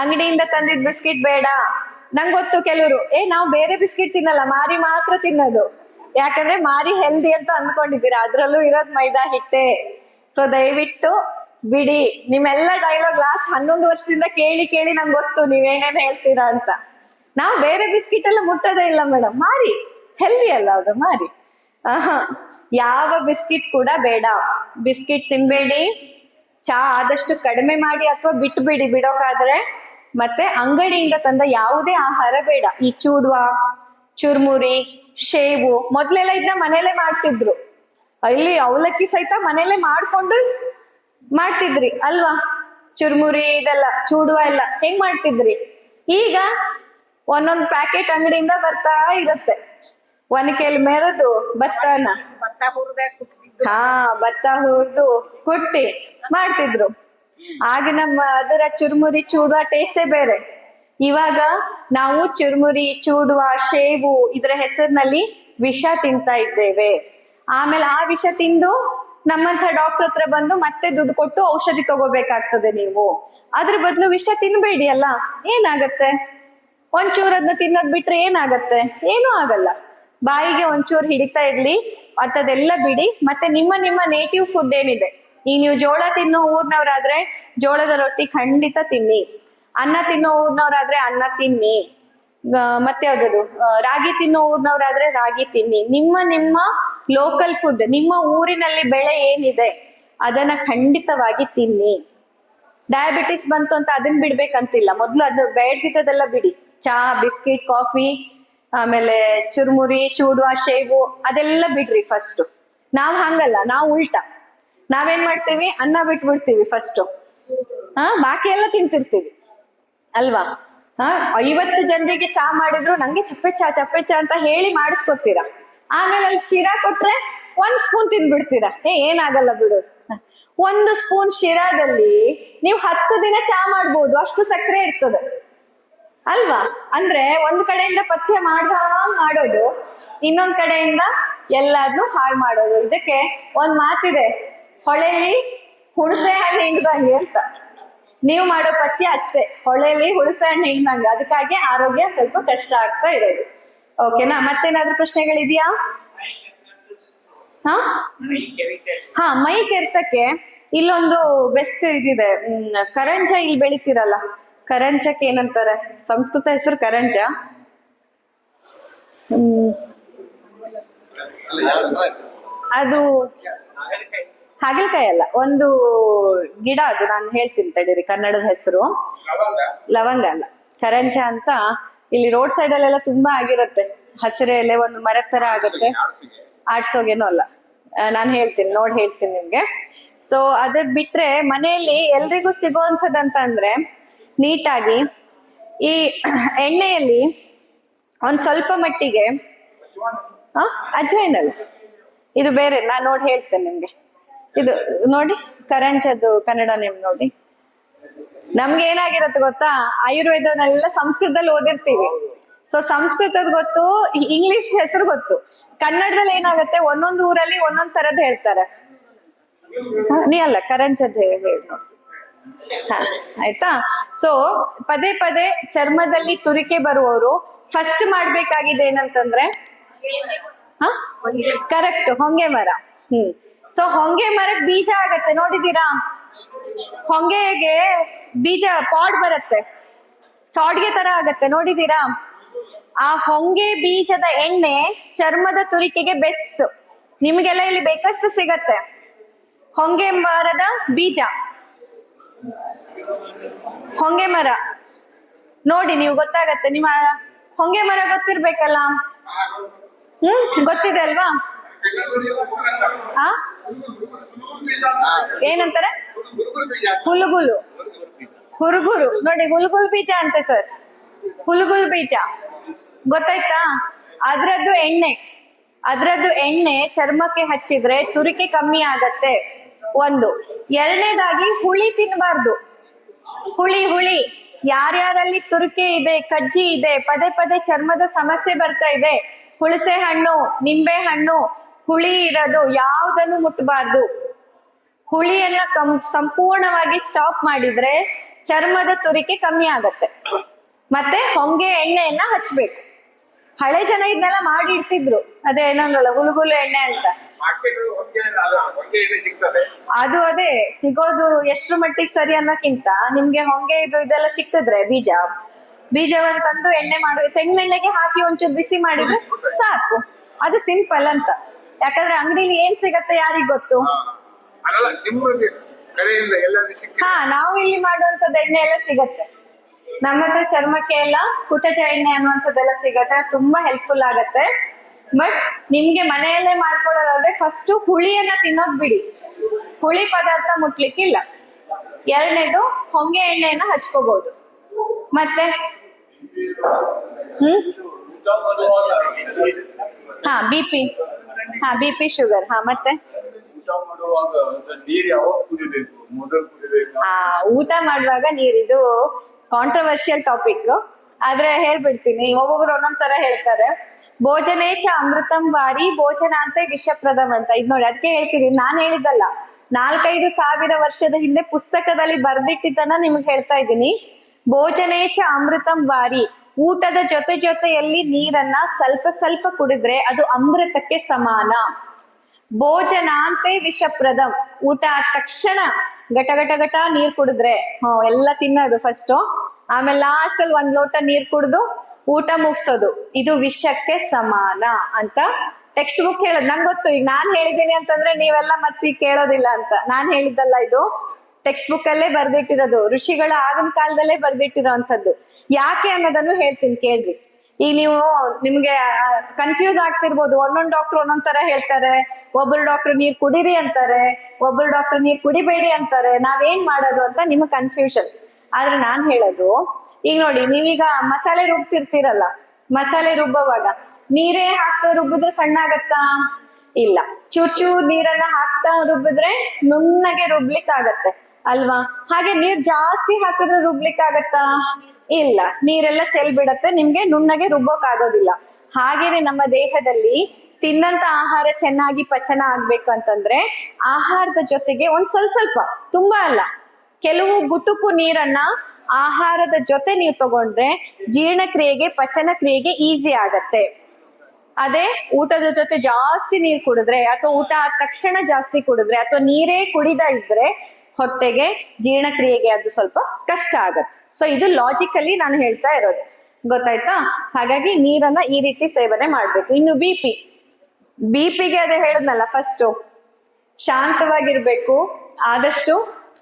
ಅಂಗಡಿಯಿಂದ ತಂದಿದ್ ಬಿಸ್ಕಿಟ್ ಬೇಡ. ನಂಗೆ ಗೊತ್ತು ಕೆಲವರು ನಾವು ಬೇರೆ ಬಿಸ್ಕಿಟ್ ತಿನ್ನಲ್ಲ, ಮಾರಿ ಮಾತ್ರ ತಿನ್ನೋದು. ಯಾಕಂದ್ರೆ ಮಾರಿ ಹೆಲ್ದಿ ಅಂತ ಅಂದ್ಕೊಂಡಿದ್ದೀರಾ, ಅದ್ರಲ್ಲೂ ಇರೋದ್ ಮೈದಾ ಹಿಟ್ಟೆ. ಸೊ ದಯವಿಟ್ಟು ಬಿಡಿ. ನಿಮ್ಮೆಲ್ಲ ಡೈಲಾಗ್ ಲಾಸ್ಟ್ 11 ವರ್ಷದಿಂದ ಕೇಳಿ ನಂಗೆ ಗೊತ್ತು ನೀವೇನೇನ್ ಹೇಳ್ತೀರಾ ಅಂತ. ನಾವು ಬೇರೆ ಬಿಸ್ಕಿಟ್ ಎಲ್ಲ ಮುಟ್ಟೋದೇ ಇಲ್ಲ ಮೇಡಮ್. ಮಾರಿ ಹೆಲ್ದಿ ಅಲ್ಲ ಅದು, ಮಾರಿ. ಯಾವ ಬಿಸ್ಕಿಟ್ ಕೂಡ ಬೇಡ. ಬಿಸ್ಕಿಟ್ ತಿನ್ಬೇಡಿ. ಚಾ ಆದಷ್ಟು ಕಡಿಮೆ ಮಾಡಿ ಅಥವಾ ಬಿಟ್ಬಿಡಿ ಬಿಡೋಕಾದ್ರೆ. ಮತ್ತೆ ಅಂಗಡಿಯಿಂದ ತಂದ ಯಾವುದೇ ಆಹಾರ ಬೇಡ. ಈ ಚೂಡ್ವ, ಚುರ್ಮುರಿ, ಶೇವು ಮೊದ್ಲೆಲ್ಲ ಇದನ್ನ ಮನೇಲೆ ಮಾಡ್ತಿದ್ರು. ಇಲ್ಲಿ ಅವಲಕ್ಕಿ ಸಹಿತ ಮನೇಲೆ ಮಾಡ್ತಿದ್ರಿ ಅಲ್ವಾ? ಚುರ್ಮುರಿ ಇದೆಲ್ಲ, ಚೂಡ್ವ ಎಲ್ಲ ಹೆಂಗ್ ಮಾಡ್ತಿದ್ರಿ? ಈಗ ಒಂದೊಂದ್ ಪ್ಯಾಕೆಟ್ ಅಂಗಡಿಯಿಂದ ಬರ್ತಾ ಇರುತ್ತೆ. ಒನಕೆಯಲ್ಲಿ ಮೆರೆದು ಭತ್ತ ಹುರಿದು ಕುಟ್ಟಿ ಮಾಡ್ತಿದ್ರು. ಆಗ ನಮ್ಮ ಅದರ ಚುರ್ಮುರಿ ಚೂಡುವ ಟೇಸ್ಟೇ ಬೇರೆ. ಇವಾಗ ನಾವು ಚುರ್ಮುರಿ, ಚೂಡುವ, ಶೇವು ಇದರ ಹೆಸರಿನಲ್ಲಿ ವಿಷ ತಿಂತಾ ಇದ್ದೇವೆ. ಆಮೇಲೆ ಆ ವಿಷ ತಿಂದು ನಮ್ಮಂತ ಡಾಕ್ಟರ್ ಹತ್ರ ಬಂದು ಮತ್ತೆ ದುಡ್ಡು ಕೊಟ್ಟು ಔಷಧಿ ತಗೋಬೇಕಾಗ್ತದೆ ನೀವು. ಅದ್ರ ಬದಲು ವಿಷ ತಿನ್ಬೇಡಿ ಅಲ್ಲ, ಏನಾಗತ್ತೆ? ಒಂಚೂರು ಅದನ್ನ ತಿನ್ನೋದ್ ಬಿಟ್ರೆ ಏನಾಗತ್ತೆ? ಏನೂ ಆಗಲ್ಲ. ಬಾಯಿಗೆ ಒಂಚೂರು ಹಿಡಿತಾ ಇರ್ಲಿ, ಅಂತದೆಲ್ಲ ಬಿಡಿ. ಮತ್ತೆ ನಿಮ್ಮ ನೇಟಿವ್ ಫುಡ್ ಏನಿದೆ, ಈ ನೀವು ಜೋಳ ತಿನ್ನೋ ಊರ್ನವ್ರಾದ್ರೆ ಜೋಳದ ರೊಟ್ಟಿ ಖಂಡಿತ ತಿನ್ನಿ. ಅನ್ನ ತಿನ್ನೋ ಊರ್ನವ್ರಾದ್ರೆ ಅನ್ನ ತಿನ್ನಿ. ಮತ್ತೆ ಯಾವ್ದದು ರಾಗಿ ತಿನ್ನೋ ಊರ್ನವ್ರಾದ್ರೆ ರಾಗಿ ತಿನ್ನಿ. ನಿಮ್ಮ ಲೋಕಲ್ ಫುಡ್, ನಿಮ್ಮ ಊರಿನಲ್ಲಿ ಬೆಳೆ ಏನಿದೆ ಅದನ್ನ ಖಂಡಿತವಾಗಿ ತಿನ್ನಿ. ಡಯಾಬಿಟಿಸ್ ಬಂತು ಅಂತ ಅದನ್ನ ಬಿಡ್ಬೇಕಂತಿಲ್ಲ. ಮೊದ್ಲು ಅದು ಬೇಡ್ದಿದ್ದದೆಲ್ಲ ಬಿಡಿ. ಚಾ, ಬಿಸ್ಕಿಟ್, ಕಾಫಿ, ಆಮೇಲೆ ಚುರ್ಮುರಿ, ಚೂಡುವ, ಶೇವು ಅದೆಲ್ಲ ಬಿಡ್ರಿ ಫಸ್ಟ್. ನಾವ್ ಹಂಗಲ್ಲ, ನಾವು ಉಲ್ಟಾ. ನಾವೇನ್ ಮಾಡ್ತೀವಿ? ಅನ್ನ ಬಿಟ್ಬಿಡ್ತೀವಿ ಫಸ್ಟ್. ಬಾಕಿ ಎಲ್ಲ ತಿಂತಿರ್ತೀವಿ ಅಲ್ವಾ? 50 ಜನರಿಗೆ ಚಾ ಮಾಡಿದ್ರು ನಂಗೆ ಚಪ್ಪೆ ಚಾ ಅಂತ ಹೇಳಿ ಮಾಡಿಸ್ಕೊತೀರಾ. ಆಮೇಲೆ ಅಲ್ಲಿ ಶಿರಾ ಕೊಟ್ರೆ 1 ಸ್ಪೂನ್ ತಿಂದ್ಬಿಡ್ತೀರಾ. ಏನಾಗಲ್ಲ ಬಿಡು. 1 ಸ್ಪೂನ್ ಶಿರಾದಲ್ಲಿ ನೀವು 10 ದಿನ ಚಾ ಮಾಡ್ಬೋದು, ಅಷ್ಟು ಸಕ್ಕರೆ ಇರ್ತದೆ ಅಲ್ವಾ? ಅಂದ್ರೆ ಒಂದ್ ಕಡೆಯಿಂದ ಪಥ್ಯ ಮಾಡೋದು, ಇನ್ನೊಂದ್ ಕಡೆಯಿಂದ ಎಲ್ಲಾದ್ರೂ ಹಾಳು ಮಾಡೋದು. ಇದಕ್ಕೆ ಒಂದ್ ಮಾತಿದೆ, ಹೊಳೆಲಿ ಹುಣಸೆ ಹಣ್ಣು ಹಿಂಡ್ದಂಗೆ ಅಂತ. ನೀವು ಮಾಡೋ ಪಥ್ಯ ಅಷ್ಟೇ, ಹೊಳೆಲಿ ಹುಣಸೆ ಹಣ್ಣು ಹಿಂಡ್ದಂಗೆ. ಅದಕ್ಕಾಗಿ ಆರೋಗ್ಯ ಸ್ವಲ್ಪ ಕಷ್ಟ ಆಗ್ತಾ ಇರೋದು. ಓಕೆನಾ? ಮತ್ತೇನಾದ್ರೂ ಪ್ರಶ್ನೆಗಳಿದ್ಯಾ? ಮೈ ಕೆರ್ತಕ್ಕೆ ಇಲ್ಲೊಂದು ಬೆಸ್ಟ್ ಇದಿದೆ. ಕರಂಜ ಇಲ್ಲಿ ಬೆಳಿತೀರಲ್ಲ, ಕರಂಜಕ್ಕೆ ಏನಂತಾರೆ? ಸಂಸ್ಕೃತ ಹೆಸರು ಕರಂಜ. ಅದು ಹಾಗಲಕಾಯಿ ಅಲ್ಲ, ಒಂದು ಗಿಡ. ಅದು ನಾನು ಹೇಳ್ತೀನಿ ತಡೀರಿ, ಕನ್ನಡದ ಹೆಸರು. ಲವಂಗ ಅಲ್ಲ, ಕರಂಜ ಅಂತ. ಇಲ್ಲಿ ರೋಡ್ ಸೈಡ್ ಅಲ್ಲೆಲ್ಲ ತುಂಬಾ ಆಗಿರುತ್ತೆ. ಹಸಿರೆ ಎಲೆ, ಒಂದು ಮರದ ತರ ಆಗುತ್ತೆ. ಆಡ್ಸೋಗೇನೋ ಅಲ್ಲ, ನಾನು ಹೇಳ್ತೀನಿ, ಹೇಳ್ತೀನಿ ನಿಮ್ಗೆ. ಸೊ ಅದ್ ಬಿಟ್ರೆ ಮನೆಯಲ್ಲಿ ಎಲ್ರಿಗೂ ಸಿಗೋವಂಥದ್ದಂತ ಅಂದ್ರೆ ನೀಟಾಗಿ ಈ ಎಣ್ಣೆಯಲ್ಲಿ ಒಂದ್ ಸ್ವಲ್ಪ ಮಟ್ಟಿಗೆ ಅಜ್ವೈನಲ್ಲ, ಇದು ಬೇರೆ, ನಾನು ನೋಡಿ ಹೇಳ್ತೇನೆ ನಿಮ್ಗೆ. ಇದು ನೋಡಿ ಕರಂಚದ್ದು ಕನ್ನಡ ನೇಮ್ ನೋಡಿ. ನಮ್ಗೆ ಏನಾಗಿರತ್ತೆ ಗೊತ್ತಾ, ಆಯುರ್ವೇದನೆಲ್ಲ ಸಂಸ್ಕೃತದಲ್ಲಿ ಓದಿರ್ತೀವಿ. ಸೊ ಸಂಸ್ಕೃತದ ಗೊತ್ತು, ಇಂಗ್ಲಿಷ್ ಹೆಸರು ಗೊತ್ತು. ಕನ್ನಡದಲ್ಲಿ ಏನಾಗುತ್ತೆ, ಒಂದೊಂದು ಊರಲ್ಲಿ ಒಂದೊಂದ್ ತರದ್ ಹೇಳ್ತಾರೆ. ನೀ ಅಲ್ಲ ಕರಂಚದ್ ಹೇಳಿ ಆಯ್ತಾ. ಸೊ ಪದೇ ಪದೇ ಚರ್ಮದಲ್ಲಿ ತುರಿಕೆ ಬರುವವರು ಫಸ್ಟ್ ಮಾಡ್ಬೇಕಾಗಿದೆ ಏನಂತಂದ್ರೆ ಕರೆಕ್ಟ್, ಹೊಂಗೆ ಮರ. ಸೊ ಹೊಂಗೆ ಮರಕ್ ಬೀಜ ಆಗತ್ತೆ, ನೋಡಿದೀರಾ? ಹೊಂಗೆಗೆ ಬೀಜ ಪಾಡ್ ಬರುತ್ತೆ, ಸಾಡ್ಗೆ ತರ ಆಗತ್ತೆ, ನೋಡಿದೀರಾ? ಆ ಹೊಂಗೆ ಬೀಜದ ಎಣ್ಣೆ ಚರ್ಮದ ತುರಿಕೆಗೆ ಬೆಸ್ಟ್. ನಿಮ್ಗೆಲ್ಲ ಇಲ್ಲಿ ಬೇಕಷ್ಟು ಸಿಗತ್ತೆ. ಹೊಂಗೆ ಮರದ ಬೀಜ, ಹೊಂಗೆ ಮರ ನೋಡಿ, ನೀವು ಗೊತ್ತಾಗತ್ತೆ. ನಿಮ್ಮ ಹೊಂಗೆ ಮರ ಗೊತ್ತಿರ್ಬೇಕಲ್ಲ. ಗೊತ್ತಿದೆ ಅಲ್ವಾ? ಏನಂತಾರೆ? ಹುಲುಗುಲು, ಹುರುಗುರು ನೋಡಿ, ಹುಲುಗುಲ್ ಬೀಜ ಅಂತೆ ಸರ್, ಹುಲುಗುಲ್ ಬೀಜ ಗೊತ್ತಾಯ್ತಾ? ಅದ್ರದ್ದು ಎಣ್ಣೆ ಚರ್ಮಕ್ಕೆ ಹಚ್ಚಿದ್ರೆ ತುರಿಕೆ ಕಮ್ಮಿ ಆಗತ್ತೆ. ಒಂದು. ಎರಡನೇದಾಗಿ ಹುಳಿ ತಿನ್ಬಾರ್ದು. ಹುಳಿ ಯಾರ್ಯಾರಲ್ಲಿ ತುರಿಕೆ ಇದೆ, ಕಜ್ಜಿ ಇದೆ, ಪದೇ ಪದೇ ಚರ್ಮದ ಸಮಸ್ಯೆ ಬರ್ತಾ ಇದೆ, ಹುಣಸೆ ಹಣ್ಣು, ನಿಂಬೆ ಹಣ್ಣು, ಹುಳಿ ಇರೋದು ಯಾವುದನ್ನು ಮುಟ್ಟಬಾರ್ದು. ಹುಳಿಯನ್ನ ಸಂಪೂರ್ಣವಾಗಿ ಸ್ಟಾಪ್ ಮಾಡಿದ್ರೆ ಚರ್ಮದ ತುರಿಕೆ ಕಮ್ಮಿ ಆಗತ್ತೆ. ಮತ್ತೆ ಹೊಂಗೆ ಎಣ್ಣೆಯನ್ನ ಹಚ್ಬೇಕು. ಹಳೆ ಜನ ಇದನ್ನೆಲ್ಲ ಮಾಡಿ ಇಡ್ತಿದ್ರು, ಅದೇ ಏನಂದ್ರಲ್ಲ ಹುಳುಗುಲು ಎಣ್ಣೆ ಅಂತ. ಅದು ಅದೇ ಸಿಗೋದು ಎಷ್ಟ್ರ ಮಟ್ಟಿಗೆ ಸರಿ ಅನ್ನೋಕ್ಕಿಂತ ನಿಮ್ಗೆ ಹೊಂಗೆ ಇದೆಲ್ಲ ಸಿಕ್ಕಿದ್ರೆ ಬೀಜವನ್ನ ತಂದು ಎಣ್ಣೆ ಮಾಡೋದು, ತೆಂಗಿನೆಣ್ಣೆಗೆ ಹಾಕಿ ಒಂಚೂರು ಬಿಸಿ ಮಾಡಿದ್ರೆ ಸಾಕು. ಅದು ಸಿಂಪಲ್ ಅಂತ. ಯಾಕಂದ್ರೆ ಅಂಗಡಿಲಿ ಏನ್ ಸಿಗತ್ತೆ ಯಾರಿಗ್ ಗೊತ್ತು? ಹಾ, ನಾವು ಇಲ್ಲಿ ಮಾಡುವಂತದ್ದು ಎಣ್ಣೆ ಎಲ್ಲ ಸಿಗತ್ತೆ. ನಮ್ಮ ಹತ್ರ ಚರ್ಮಕ್ಕೆ ಎಲ್ಲ ಕುಟಜ ಎಣ್ಣೆ ಅನ್ನುವಂಥದ್ದೆಲ್ಲ ಸಿಗತ್ತೆ, ತುಂಬಾ ಹೆಲ್ಪ್ಫುಲ್ ಆಗತ್ತೆ. ಬಟ್ ನಿಮ್ಗೆ ಮನೆಯಲ್ಲೇ ಮಾಡ್ಕೊಳ್ಳೋದಾದ್ರೆ ಫಸ್ಟ್ ಹುಳಿಯನ್ನ ತಿನ್ನೋದ್ ಬಿಡಿ, ಹುಳಿ ಪದಾರ್ಥ ಮುಟ್ಲಿಕ್ಕಿಲ್ಲ. ಎರಡನೇದು ಹೊಂಗೆ ಎಣ್ಣೆಯನ್ನ ಹಚ್ಕೋಬಹುದು. ಮತ್ತೆ ಬಿ ಪಿ ಶುಗರ್. ಮತ್ತೆ ಊಟ ಮಾಡುವಾಗ ನೀರಿದು ಕಾಂಟ್ರವರ್ಷಿಯಲ್ ಟಾಪಿಕ್, ಆದ್ರೆ ಹೇಳ್ಬಿಡ್ತೀನಿ. ಒಬ್ಬೊಬ್ರು ಒಂದೊಂದ್ ತರ ಹೇಳ್ತಾರೆ. ಭೋಜನೇಚ ಅಮೃತಂ ವಾರಿ ಭೋಜನಾಂತೆ ವಿಷಪ್ರದಂ ಅಂತ. ಇದ್ ನೋಡಿ, ಅದಕ್ಕೆ ಹೇಳ್ತೀನಿ, ನಾನ್ ಹೇಳಿದ್ದಲ್ಲ, 4,500 ವರ್ಷದ ಹಿಂದೆ ಪುಸ್ತಕದಲ್ಲಿ ಬರ್ದಿಟ್ಟಿದ್ದನ್ನ ನಿಮ್ಗೆ ಹೇಳ್ತಾ ಇದ್ದೀನಿ. ಭೋಜನೇಚ ಅಮೃತಂ ವಾರಿ, ಊಟದ ಜೊತೆಯಲ್ಲಿ ನೀರನ್ನ ಸ್ವಲ್ಪ ಸ್ವಲ್ಪ ಕುಡಿದ್ರೆ ಅದು ಅಮೃತಕ್ಕೆ ಸಮಾನ. ಭೋಜನಾಂತೆ ವಿಷಪ್ರದಂ, ಊಟ ಆದ ತಕ್ಷಣ ಘಟ ನೀರ್ ಕುಡಿದ್ರೆ, ಎಲ್ಲ ತಿನ್ನೋದು ಫಸ್ಟ್, ಆಮೇಲೆ ಲಾಸ್ಟ್ ಅಲ್ಲಿ 1 ಲೋಟ ನೀರ್ ಕುಡಿದು ಊಟ ಮುಗಿಸೋದು, ಇದು ವಿಷಕ್ಕೆ ಸಮಾನ ಅಂತ ಟೆಕ್ಸ್ಟ್ ಬುಕ್ ಹೇಳೋದು. ನಂಗೆ ಗೊತ್ತು, ಈಗ ನಾನ್ ಹೇಳಿದ್ದೀನಿ ಅಂತಂದ್ರೆ ನೀವೆಲ್ಲ ಮತ್ತೆ ಕೇಳೋದಿಲ್ಲ ಅಂತ. ನಾನ್ ಹೇಳಿದ್ದಲ್ಲ, ಇದು ಟೆಕ್ಸ್ಟ್ ಬುಕ್ ಅಲ್ಲೇ ಬರ್ದಿಟ್ಟಿರೋದು, ಋಷಿಗಳ ಆಗಿನ ಕಾಲದಲ್ಲೇ ಬರ್ದಿಟ್ಟಿರೋ ಅಂತದ್ದು. ಯಾಕೆ ಅನ್ನೋದನ್ನು ಹೇಳ್ತೀನಿ ಕೇಳ್ರಿ. ಈಗ ನಿಮ್ಗೆ ಕನ್ಫ್ಯೂಸ್ ಆಗ್ತಿರ್ಬೋದು, ಒಂದೊಂದ್ ಡಾಕ್ಟರ್ ಒಂದೊಂದ್ ತರ ಹೇಳ್ತಾರೆ. ಒಬ್ಬರು ಡಾಕ್ಟರ್ ನೀರ್ ಕುಡೀರಿ ಅಂತಾರೆ, ಒಬ್ಬರು ಡಾಕ್ಟರ್ ನೀರ್ ಕುಡಿಬೇಡಿ ಅಂತಾರೆ. ನಾವೇನ್ ಮಾಡೋದು ಅಂತ ನಿಮ್ಗೆ ಕನ್ಫ್ಯೂಷನ್. ಆದ್ರೆ ನಾನ್ ಹೇಳೋದು, ಈಗ ನೋಡಿ, ನೀವೀಗ ಮಸಾಲೆ ರುಬ್ತಿರ್ತೀರಲ್ಲ, ಮಸಾಲೆ ರುಬ್ಬುವಾಗ ನೀರೇ ಹಾಕ್ತಾ ರುಬ್ಬಿದ್ರೆ ಸಣ್ಣ ಆಗತ್ತಾ? ಇಲ್ಲ. ಚೂರ್ ನೀರನ್ನ ಹಾಕ್ತಾ ರುಬ್ಬಿದ್ರೆ ನುಣ್ಣಗೆ ರುಬ್ಲಿಕ್ ಆಗತ್ತೆ ಅಲ್ವಾ? ಹಾಗೆ ನೀರ್ ಜಾಸ್ತಿ ಹಾಕಿದ್ರೆ ರುಬ್ಲಿಕ್ ಆಗತ್ತಾ? ಇಲ್ಲ, ನೀರೆಲ್ಲ ಚೆಲ್ ಬಿಡತ್ತೆ, ನಿಮ್ಗೆ ನುಣ್ಣಗೆ ರುಬ್ಬೋಕ್ ಆಗೋದಿಲ್ಲ. ಹಾಗೇನೆ ನಮ್ಮ ದೇಹದಲ್ಲಿ ತಿನ್ನಂತ ಆಹಾರ ಚೆನ್ನಾಗಿ ಪಚನ ಆಗ್ಬೇಕು ಅಂತಂದ್ರೆ ಆಹಾರದ ಜೊತೆಗೆ ಒಂದ್ ಸ್ವಲ್ಪ, ತುಂಬಾ ಅಲ್ಲ, ಕೆಲವು ಗುಟುಕು ನೀರನ್ನ ಆಹಾರದ ಜೊತೆ ನೀವು ತಗೊಂಡ್ರೆ ಜೀರ್ಣಕ್ರಿಯೆಗೆ, ಪಚನ ಕ್ರಿಯೆಗೆ ಈಸಿ ಆಗತ್ತೆ. ಅದೇ ಊಟದ ಜೊತೆ ಜಾಸ್ತಿ ನೀರ್ ಕುಡಿದ್ರೆ, ಅಥವಾ ಊಟ ಆದ ತಕ್ಷಣ ಜಾಸ್ತಿ ಕುಡಿದ್ರೆ, ಅಥವಾ ನೀರೇ ಕುಡಿದ ಇದ್ರೆ ಹೊಟ್ಟೆಗೆ, ಜೀರ್ಣಕ್ರಿಯೆಗೆ ಅದು ಸ್ವಲ್ಪ ಕಷ್ಟ ಆಗತ್ತೆ. ಸೊ ಇದು ಲಾಜಿಕಲಿ ನಾನು ಹೇಳ್ತಾ ಇರೋದು, ಗೊತ್ತಾಯ್ತಾ? ಹಾಗಾಗಿ ನೀರನ್ನ ಈ ರೀತಿ ಸೇವನೆ ಮಾಡ್ಬೇಕು. ಇನ್ನು ಬಿಪಿಗೆ ಅದೇ ಹೇಳದ್ನಲ್ಲ, ಫಸ್ಟ್ ಶಾಂತವಾಗಿರ್ಬೇಕು. ಆದಷ್ಟು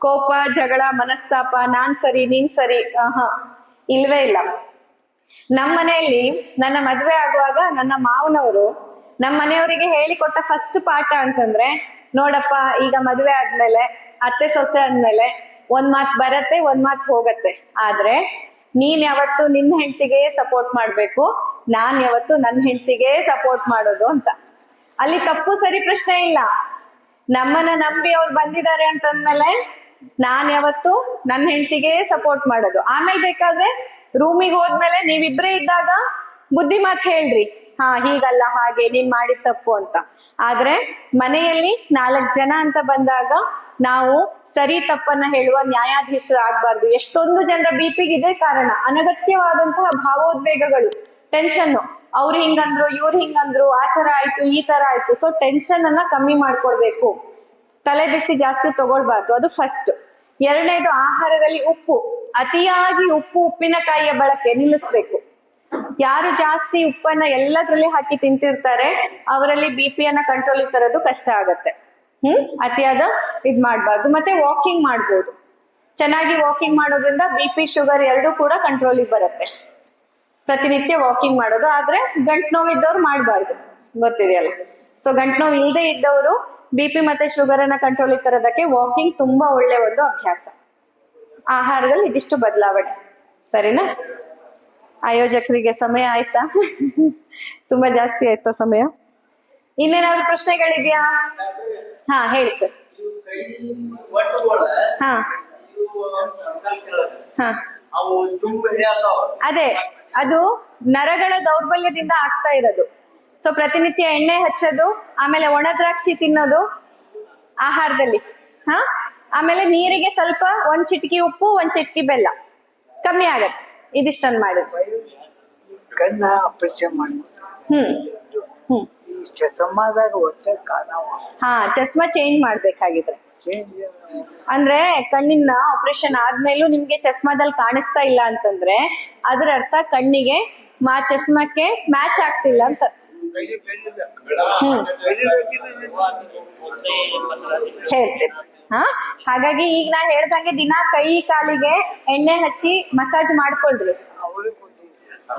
ಕೋಪ, ಜಗಳ, ಮನಸ್ತಾಪ, ನಾನ್ ಸರಿ ನೀನ್ ಸರಿ ಇಲ್ವೇ ಇಲ್ಲ. ನಮ್ಮ ಮನೆಯಲ್ಲಿ ನನ್ನ ಮದ್ವೆ ಆಗುವಾಗ ನನ್ನ ಮಾವನವರು ನಮ್ಮ ಮನೆಯವರಿಗೆ ಹೇಳಿಕೊಟ್ಟ ಫಸ್ಟ್ ಪಾಠ ಅಂತಂದ್ರೆ, ನೋಡಪ್ಪ, ಈಗ ಮದ್ವೆ ಆದ್ಮೇಲೆ ಅತ್ತೆ ಸೊಸೆ ಆದ್ಮೇಲೆ ಒಂದ್ ಮಾತ್ ಬರತ್ತೆ, ಒಂದ್ ಮಾತ್ ಹೋಗತ್ತೆ. ಆದ್ರೆ ನೀನ್ ಯಾವತ್ತು ನಿನ್ನ ಹೆಂಡತಿಗೆ ಸಪೋರ್ಟ್ ಮಾಡ್ಬೇಕು, ನಾನ್ ಯಾವತ್ತು ನನ್ನ ಹೆಂಡತಿಗೆ ಸಪೋರ್ಟ್ ಮಾಡೋದು ಅಂತ. ಅಲ್ಲಿ ತಪ್ಪು ಸರಿ ಪ್ರಶ್ನೆ ಇಲ್ಲ. ನಮ್ಮನ್ನ ನಂಬಿ ಅವ್ರು ಬಂದಿದ್ದಾರೆ ಅಂತಂದ್ಮೇಲೆ ನಾನ್ ಯಾವತ್ತು ನನ್ನ ಹೆಂಡತಿಗೆ ಸಪೋರ್ಟ್ ಮಾಡೋದು. ಆಮೇಲೆ ಬೇಕಾದ್ರೆ ರೂಮಿಗೆ ಹೋದ್ಮೇಲೆ ನೀವಿಬ್ರೇ ಇದ್ದಾಗ ಬುದ್ಧಿ ಮಾತು ಹೇಳ್ರಿ, ಹಾ ಹೀಗಲ್ಲ ಹಾಗೆ ನೀನ್ ಮಾಡಿದ ತಪ್ಪು ಅಂತ. ಆದ್ರೆ ಮನೆಯಲ್ಲಿ 4 ಜನ ಅಂತ ಬಂದಾಗ ನಾವು ಸರಿ ತಪ್ಪನ್ನ ಹೇಳುವ ನ್ಯಾಯಾಧೀಶರು ಆಗ್ಬಾರ್ದು. ಎಷ್ಟೊಂದು ಜನರ ಬಿಪಿಗೆ ಇದೇ ಕಾರಣ, ಅನಗತ್ಯವಾದಂತಹ ಭಾವೋದ್ವೇಗಗಳು, ಟೆನ್ಷನ್. ಅವ್ರು ಹಿಂಗಂದ್ರು, ಇವ್ರು ಹಿಂಗಂದ್ರು, ಆ ತರ ಆಯ್ತು, ಈ ತರ ಆಯ್ತು. ಸೊ ಟೆನ್ಷನ್ ಅನ್ನ ಕಮ್ಮಿ ಮಾಡ್ಕೊಳ್ಬೇಕು, ತಲೆ ಬಿಸಿ ಜಾಸ್ತಿ ತಗೊಳ್ಬಾರ್ದು. ಅದು ಫಸ್ಟ್. ಎರಡನೇದು, ಆಹಾರದಲ್ಲಿ ಉಪ್ಪು, ಅತಿಯಾಗಿ ಉಪ್ಪಿನಕಾಯಿಯ ಬಳಕೆ ನಿಲ್ಲಿಸ್ಬೇಕು. ಯಾರು ಜಾಸ್ತಿ ಉಪ್ಪನ್ನ ಎಲ್ಲದ್ರಲ್ಲಿ ಹಾಕಿ ತಿಂತಿರ್ತಾರೆ ಅವರಲ್ಲಿ ಬಿಪಿಯನ್ನ ಕಂಟ್ರೋಲ್ ತರೋದು ಕಷ್ಟ ಆಗತ್ತೆ. ಅತಿಯಾದ ಇದ್ ಮಾಡ್ಬಾರ್ದು. ಮತ್ತೆ ವಾಕಿಂಗ್ ಮಾಡ್ಬೋದು. ಚೆನ್ನಾಗಿ ವಾಕಿಂಗ್ ಮಾಡೋದ್ರಿಂದ BP ಶುಗರ್ ಎರಡೂ ಕೂಡ ಕಂಟ್ರೋಲಿಗೆ ಬರುತ್ತೆ. ಪ್ರತಿನಿತ್ಯ ವಾಕಿಂಗ್ ಮಾಡೋದು. ಆದ್ರೆ ಗಂಟು ನೋವಿದ್ದವ್ರು ಮಾಡ್ಬಾರ್ದು, ಗೊತ್ತಿದೆಯಲ್ಲ. ಸೊ ಗಂಟು ನೋವು ಇಲ್ಲದೆ ಇದ್ದವರು BP ಮತ್ತೆ ಶುಗರ್ ಅನ್ನ ಕಂಟ್ರೋಲಿಗೆ ತರೋದಕ್ಕೆ ವಾಕಿಂಗ್ ತುಂಬಾ ಒಳ್ಳೆ ಒಂದು ಅಭ್ಯಾಸ. ಆಹಾರದಲ್ಲಿ ಇದಿಷ್ಟು ಬದಲಾವಣೆ. ಸರಿನಾ? ಆಯೋಜಕರಿಗೆ ಸಮಯ ಆಯ್ತಾ? ತುಂಬಾ ಜಾಸ್ತಿ ಆಯ್ತಾ ಸಮಯ? ಇನ್ನೇನಾದ್ರು ಪ್ರಶ್ನೆಗಳಿದ್ಯಾ? ಹಾ ಹೇಳಿ ಸರ್. ಹಾ ಹಾ ಅದೇ ಅದು ನರಗಳ ದೌರ್ಬಲ್ಯದಿಂದ ಆಗ್ತಾ ಇರೋದು. ಸೊ ಪ್ರತಿನಿತ್ಯ ಎಣ್ಣೆ ಹಚ್ಚೋದು, ಆಮೇಲೆ ಒಣ ದ್ರಾಕ್ಷಿ ತಿನ್ನೋದು ಆಹಾರದಲ್ಲಿ, ಹಾ ಆಮೇಲೆ ನೀರಿಗೆ ಸ್ವಲ್ಪ 1 ಚಿಟಿಕೆ ಉಪ್ಪು 1 ಚಿಟಿಕೆ ಬೆಲ್ಲ, ಕಮ್ಮಿ ಆಗತ್ತೆ. ಇದಿಷ್ಟನ್ ಮಾಡಿದ್ರು. ಕಣ್ಣ ಆಪರೇಷನ್ ಮಾಡಿ ಚಸ್ಮಾದಾಗ ಒಟ್ಟೆ ಕಾಣವ. ಹಾ ಚಸ್ಮಾ ಚೇಂಜ್ ಮಾಡ್ಬೇಕಾಗಿದ್ರೆ, ಅಂದ್ರೆ ಕಣ್ಣಿನ ಆಪರೇಷನ್ ಆದ್ಮೇಲೂ ನಿಮ್ಗೆ ಚಸ್ಮಾದಲ್ಲಿ ಕಾಣಿಸ್ತಾ ಇಲ್ಲ ಅಂತಂದ್ರೆ ಅದ್ರ ಅರ್ಥ ಕಣ್ಣಿಗೆ ಚಸ್ಮಕ್ಕೆ ಮ್ಯಾಚ್ ಆಗ್ತಿಲ್ಲ ಅಂತ. ಹೇಳ್ತೀನಿ. ಹಾ ಹಾಗಾಗಿ ಈಗ ನಾ ಹೇಳ್ದಂಗೆ ದಿನ ಕೈ ಕಾಲಿಗೆ ಎಣ್ಣೆ ಹಚ್ಚಿ ಮಸಾಜ್ ಮಾಡ್ಕೊಳ್ರಿ.